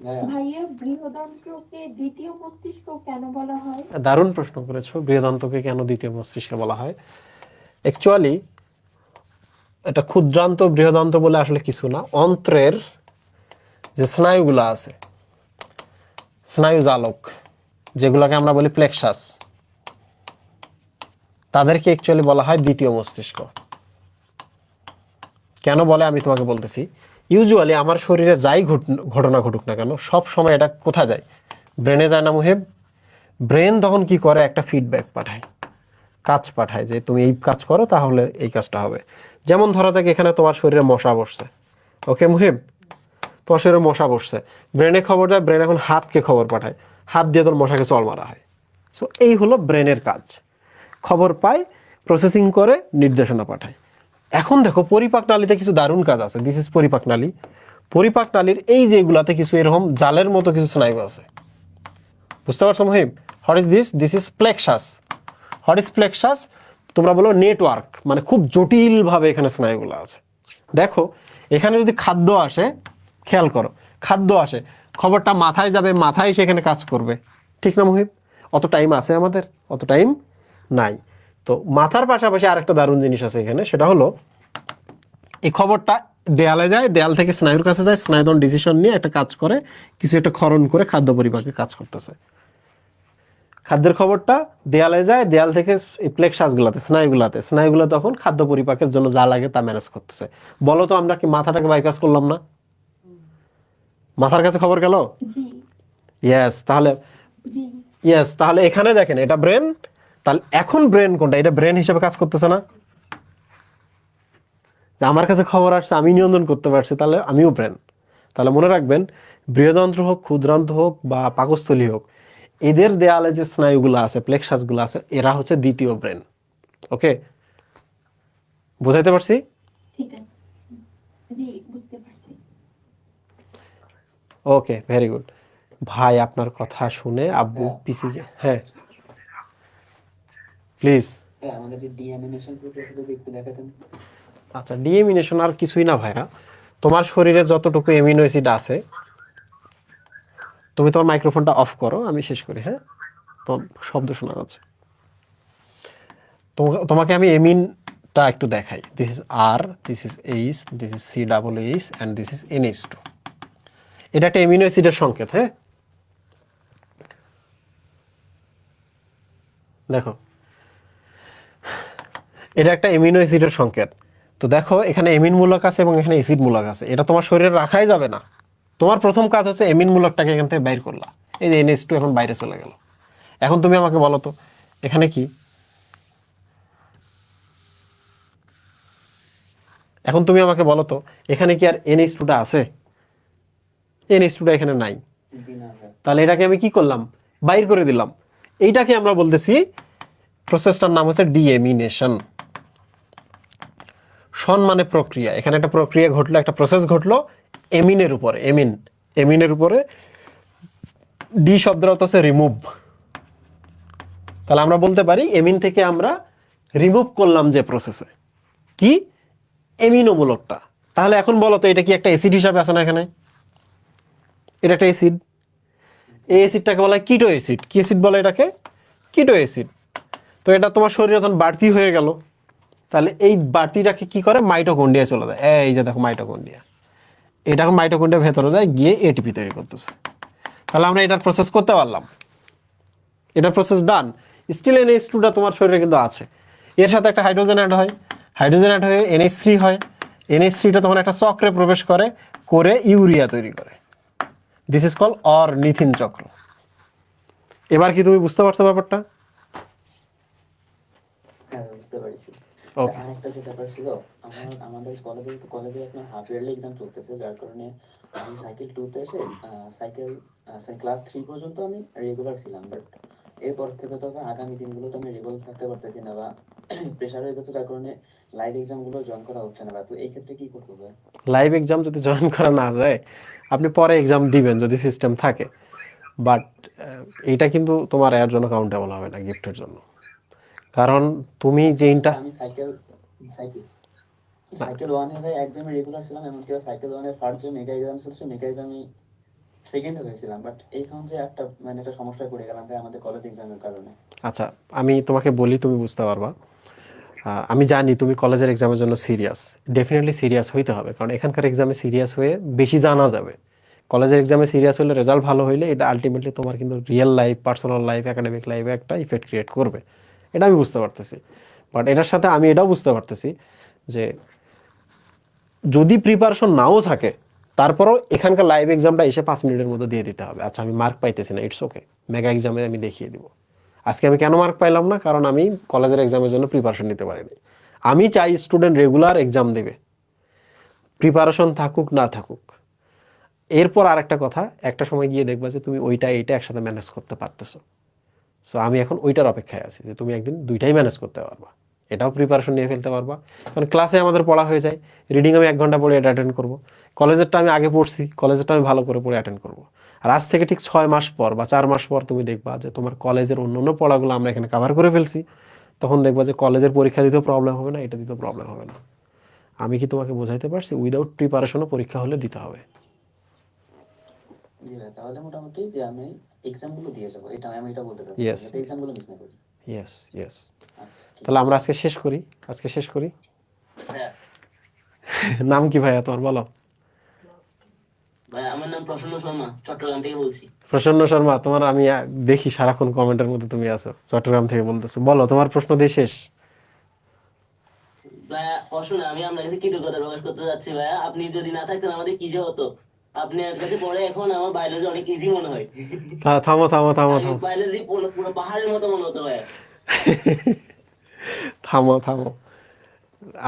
ভাইয়া
ভাইয়া বৃহদন্ত্রকে দ্বিতীয় মস্তিষ্ক কেন বলা হয়?
দারুণ প্রশ্ন করেছো, বৃহদান্তকে কেন দ্বিতীয় মস্তিষ্ক বলা হয়। অ্যাকচুয়ালি এটা ক্ষুদ্রান্ত বৃহদান্ত বলে আসলে কিছু না, অন্ত্রের যে স্নায়ুগুলো আছে, স্নায়ু জালক যেগুলোকে আমরা বলি প্লেক্সাস, তাদেরকে অ্যাকচুয়ালি বলা হয় দ্বিতীয় মস্তিষ্ক। কেন বলে আমি তোমাকে বলতেছি। ইউজুয়ালি আমার শরীরে যাই ঘটনা ঘটুক না কেন, সব সময় এটা কোথায় যায়? ব্রেনে যায় না মুহেব? ব্রেন তখন কি করে? একটা ফিডব্যাক পাঠায়, কাজ পাঠায় যে তুমি এই কাজ করো তাহলে এই কাজটা হবে। যেমন ধরা যাক এখানে তোমার শরীরে মশা বসছে, ওকে মুহিব, তোমার শরীরে মশা বসছে, ব্রেনে খবর যায়, ব্রেন এখন হাতকে খবর পাঠায়, হাত দিয়ে তোর মশাকে চল মারা হয়। সো এই হলো ব্রেনের কাজ, খবর পায়, প্রসেসিং করে, নির্দেশনা পাঠায়। এখন দেখো পরিপাক নালীতে কিছু দারুণ কাজ আছে। দিস ইজ পরিপাক নালী। পরিপাক নালীর এই যে এগুলাতে কিছু এরকম জালের মতো কিছু স্নায়ু আছে, বুঝতে পারছো Muhib? What is this? This is plexus. What is plexus? তোমরা বলো নেটওয়ার্ক, মানে খুব জটিলভাবে এখানে স্নায়ুগুলো আছে। দেখো এখানে যদি খাদ্য আসে, খেয়াল করো, খাদ্য আসে, খবরটা মাথায় যাবে, মাথায় সেখানে কাজ করবে, ঠিক না মুহিব? অত টাইম আছে আমাদের? অত টাইম নাই। তো মাথার পাশাপাশি আরেকটা দারুণ জিনিস আছে এখানে, সেটা হলো এই খবরটা দেয়ালে যায়, দেয়াল থেকে স্নায়ুর কাছে যায়, স্নায়ু তখন ডিসিশন নিয়ে একটা কাজ করে, কিছু একটা ক্ষরণ করে খাদ্য পরিপাকে কাজ করতেছে। খাদ্যের খবরটা দেয়ালে যায়, দেয়াল থেকে এই প্লেক্সাসগুলোতে, স্নায়ুগুলো তখন খাদ্য পরিপাকের জন্য যা লাগে তা ম্যানেজ করতেছে। বলো তো আমরা কি মাথাটাকে বাইপাস করলাম না? মাথার কাছে খবর গেল?
জি
ইয়েস। তাহলে
জি
ইয়েস, তাহলে এখানে দেখেন এটা ব্রেন, তাহলে এখন ব্রেন কোনটা? এটা ব্রেন হিসেবে কাজ করতেছে না? যে আমার কাছে খবর আসছে, আমি নিয়ন্ত্রণ করতে পারছি, তাহলে আমিও ব্রেন। তাহলে মনে রাখবেন, বৃহদন্ত্র হোক, ক্ষুদ্রান্ত হোক বা পাকস্থলী হোক, এদের দেয়ালে যে স্নায়ুগুলো আছে, প্লেক্সাসগুলো আছে, এরা হচ্ছে দ্বিতীয় ব্রেন। ওকে, বুঝাইতে পারছি?
ঠিক আছে। জি বুঝতে পারছি।
ওকে, ভেরি গুড। ভাই আপনার কথা শুনে আব্বু
হ্যাঁ।
পিসিকে, হ্যাঁ প্লিজ।
হ্যাঁ, আমাদের যে ডিএমিনেশন প্রক্রিয়াটা যদি একটু দেখাতেন।
আচ্ছা, ডিএমিনেশন আর কিছুই না ভাইয়া, তোমার শরীরে যতটুকু অ্যামিনো অ্যাসিড আছে, তুমি তোমার মাইক্রোফোনটা অফ করো, আমি শেষ করি। হ্যাঁ, তো শব্দ শোনা যাচ্ছে। তোমাকে আমি এমিনটা একটু দেখাই। This is R, this is H, this is C double H and this is NH2। এটা একটা অ্যামিনো অ্যাসিডের সংকেত। হ্যাঁ, দেখো এটা একটা অ্যামিনো অ্যাসিডের সংকেত। তো দেখো এখানে অ্যামিন মূলক আছে এবং এখানে অ্যাসিড মূলক আছে, এটা তোমার শরীরে রাখাই যাবে না। তোমার প্রথম কাজ হচ্ছে অ্যামিন মূলকটাকে এখান থেকে বাইর করলা। এই যে NH2 এখন বাইরে চলে গেল। এখন তুমি আমাকে বলো তো এখানে কি? এখন তুমি আমাকে বলো তো এখানে কি আর NH2টা আছে? NH2টা এখানে নাই।
জি না ভাই।
তাহলে এটাকে আমি কি করলাম? বাইর করে দিলাম। এইটাকে আমরা বলতেছি, প্রসেসটার নাম হচ্ছে ডিএমিনেশন। শন মানে প্রক্রিয়া, এখানে একটা প্রক্রিয়া ঘটলো, একটা প্রসেস ঘটলো এমিনের উপরে। এমিনের উপরে। ডি শব্দের অর্থ হচ্ছে রিমুভ। তাহলে আমরা বলতে পারি এমিন থেকে আমরা রিমুভ করলাম যে প্রসেসে, কি? এমিনোমূলকটা। তাহলে এখন বলো তো এটা কি একটা অ্যাসিড হিসাবে আছে না এখানে? এটা একটা অ্যাসিড। এই অ্যাসিডটাকে বলা হয় কিটো অ্যাসিড। কি অ্যাসিড বলে এটাকে? কিটো অ্যাসিড। তো এটা তোমার শরীরে তখন বাড়তি হয়ে গেল। তাহলে এই বাড়তিটাকে কি করে? মাইটোকন্ড্রিয়া চলে যায়। এই যে দেখো মাইটোকন্ড্রিয়া, এটা এখন মাইটোকন্ড্রিয়ার ভেতরে যায়, গিয়ে এটিপি তৈরি করতেছে। তাহলে আমরা এটার প্রসেস করতে পারলাম, এটার প্রসেস ডান। স্টিল NH2টা তোমার শরীরে কিন্তু আছে, এর সাথে একটা হাইড্রোজেন অ্যাড হয়, হাইড্রোজেন অ্যাড হয়ে NH3 হয়। NH3টা তখন একটা চক্রে প্রবেশ করে, করে ইউরিয়া তৈরি করে। দিস ইজ কল অরনিথিন চক্র। এবার কি তুমি বুঝতে পারছো ব্যাপারটা?
হ্যাঁ বুঝতে পারছি।
ওকে,
আরেকটা যে ব্যাপার ছিল, আমাদের কলেজে আপনার হাফ ইয়ারলি এক্সাম চলতেছে, যার কারণে আমি সাইকেল 2 তে এসে ক্লাস 3 পর্যন্ত আমি রেগুলার ছিলাম, বাট এরপর থেকে তো আগামী দিনগুলোতে আমি রেগুলার থাকতে পারতেছি না, বা প্রেশার হয়ে যাচ্ছে, যার কারণে লাইভ এক্সাম গুলো জয়েন করা হচ্ছে না। বা তো এই ক্ষেত্রে কি করতে হবে?
লাইভ এক্সাম যদি জয়েন করা না যায়, আপনি পরে এক্সাম দিবেন যদি সিস্টেম থাকে, বাট এইটা কিন্তু তোমার এর জন্য কাউন্টেবল হবে না, গিফটের জন্য। কারণ তুমি যে
আমি সাইকেল সাইকেল সাইকেল ওয়ানে ভাই একদমই রেগুলার ছিলাম, এমনকি সাইকেল ওয়ানের ফার্স্ট যে মেগা এক্সাম চলছে মেগা এক্সামে সেকেন্ড হয়েছিলাম, বাট এইখান যে একটা মানে একটা সমস্যায় পড়ে গেলাম ভাই আমাদের কলেজ এক্সামের কারণে।
আচ্ছা, আমি তোমাকে বলি, তুমি বুঝতে পারবা। আমি জানি তুমি কলেজের এক্সামের জন্য সিরিয়াস, ডেফিনেটলি সিরিয়াস হইতে হবে, কারণ এখানকার এক্সামে সিরিয়াস হয়ে বেশি জানা যাবে। কলেজের এক্সামে সিরিয়াস হলে, রেজাল্ট ভালো হইলে এটা আলটিমেটলি তোমার কিন্তু real life, personal life, academic লাইফে একটা ইফেক্ট ক্রিয়েট করবে, এটা আমি বুঝতে পারতেছি। বাট এটার সাথে আমি এটাও বুঝতে পারতেছি যে যদি প্রিপারেশন নাও থাকে, তারপরেও এখানকার লাইভ এক্সামটা এসে 5 মিনিটের মধ্যে দিয়ে দিতে হবে। আচ্ছা, আমি মার্ক পাইতেছি না, ইটস ওকে, মেগা এক্সামে আমি দেখিয়ে দিব। আজকে আমি কেন মার্ক পাইলাম না? কারণ আমি কলেজের এক্সামের জন্য প্রিপারেশন নিতে পারিনি। আমি চাই স্টুডেন্ট রেগুলার এক্সাম দেবে, প্রিপারেশন থাকুক না থাকুক। এরপর আরেকটা কথা, একটা সময় গিয়ে দেখবা যে তুমি ওইটা এইটা একসাথে ম্যানেজ করতে পারতেছো। সো আমি এখন ওইটার অপেক্ষায় আছি যে তুমি একদিন দুইটাই ম্যানেজ করতে পারবা, এটাও প্রিপারেশন নিয়ে ফেলতে পারবা। কারণ ক্লাসে আমাদের পড়া হয়ে যায়, রিডিং আমি 1 ঘন্টা পড়ে এটা অ্যাটেন্ড করবো, কলেজেরটা আমি আগে পড়ছি, কলেজেরটা আমি ভালো করে পড়ে অ্যাটেন্ড করবো। আর আজ থেকে ঠিক 6 মাস পর বা 4 মাস পর তুমি দেখবা যে তোমার কলেজের অন্য পড়াগুলো আমরা এখানে কভার করে ফেলছি। তখন দেখবা যে কলেজের পরীক্ষা দিতেও প্রবলেম হবে না, এটা দিতেও প্রবলেম হবে না। আমি কি তোমাকে বোঝাইতে পারছি? উইদাউট প্রিপারেশনও পরীক্ষা হলে দিতে হবে।
জি ভাই, তাহলে মোটামুটি যে আমি এক্সাম গুলো দিয়ে যাবো, এটা আমি এটা বলতে চাচ্ছি,
ইয়েস,
যাতে এক্সাম গুলো মিস না করি।
Yes, yes.
আচ্ছা ঠিক
তাহলে
আছে।
আমরা আজকে শেষ করি, আজকে শেষ করি।
হ্যাঁ
নাম কি ভাইয়া তোমার, বলো?
ভাই, আমার নাম প্রসন্ন শর্মা, চট্টগ্রাম থেকে বলছি।
প্রসন্ন শর্মা, তোমার আমি দেখি সারাক্ষণ কমেন্টের মধ্যে তুমি আছো, চট্টগ্রাম থেকে বলতেছো। বলো তোমার প্রশ্ন দিয়ে শেষ।
ভাইয়া প্রশ্ন না, আমি আপনার কাছে কৃতজ্ঞতা প্রকাশ করতে যাচ্ছি ভাইয়া। আপনি যদি না থাকতেন আমাদের কি যে হতো। আপনার কাছে পড়ে এখন আমার বায়োলজি অনেক ইজি মনে হয়।
থামো থামো থামো
আমি
থামো
বায়োলজি পুরো পুরো পাহাড়ের মতো মনে হতো ভাইয়া।
থামো থামো,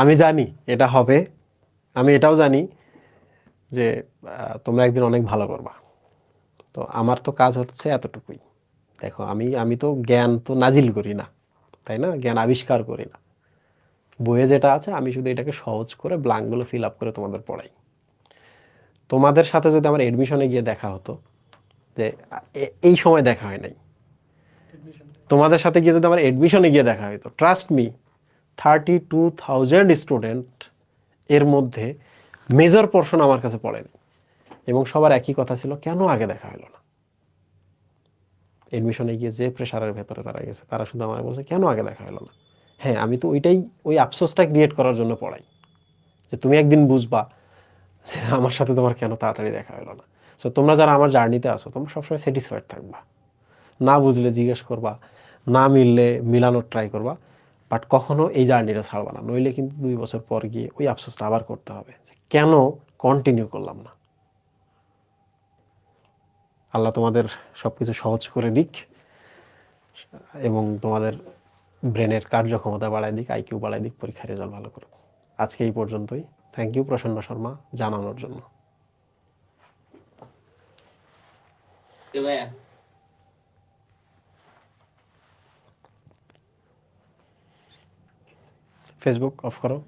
আমি জানি এটা হবে, আমি এটাও জানি যে তোমরা একদিন অনেক ভালো করবা। তো আমার তো কাজ হচ্ছে এতটুকুই। দেখো, আমি আমি তো জ্ঞান তো নাজিল করি না, তাই না? জ্ঞান আবিষ্কার করি না। বইয়ে যেটা আছে আমি শুধু এটাকে সহজ করে ব্ল্যাঙ্কগুলো ফিল আপ করে তোমাদের পড়াই। তোমাদের সাথে যদি আমার এডমিশনে গিয়ে দেখা হতো, যে এই সময় দেখা হয় নাই, তোমাদের সাথে গিয়ে যদি আমার এডমিশনে গিয়ে দেখা হতো, ট্রাস্ট মি, 32,000 স্টুডেন্ট এর মধ্যে মেজর পোর্শন আমার কাছে পড়েনি, এবং সবার একই কথা ছিল, কেন আগে দেখা হলো না? এডমিশনে গিয়ে যে প্রেশারের ভেতরে তারা গেছে, তারা শুধু আমার বলছে, কেন আগে দেখা হলো না? হ্যাঁ, আমি তো ওই আফসোসটা ক্রিয়েট করার জন্য পড়াই, যে তুমি একদিন বুঝবা যে আমার সাথে তোমার কেন তাড়াতাড়ি দেখা হলো না। সো তোমরা যারা আমার জার্নিতে আসো, তোমরা সবসময় স্যাটিসফাইড থাকবা, না বুঝলে জিজ্ঞেস করবা, না মিললে মিলানোর ট্রাই করবা, বাট কখনো এই জার্নিটা ছাড়বা না, নইলে কিন্তু 2 বছর পর গিয়ে ওই আফসোসটা আবার করতে হবে, যে কেন কন্টিনিউ করলাম না। আল্লাহ তোমাদের সবকিছু সহজ করে দিক, এবং তোমাদের ব্রেনের কার্যক্ষমতা বাড়ায় দিক, আইকিউ বাড়ায় দিক, পরীক্ষার রেজাল্ট ভালো করুক। আজকে এই পর্যন্তই। থ্যাংক ইউ প্রসন্ন শর্মা জানানোর জন্য।
ভাইয়া
ফেসবুক অফ করো।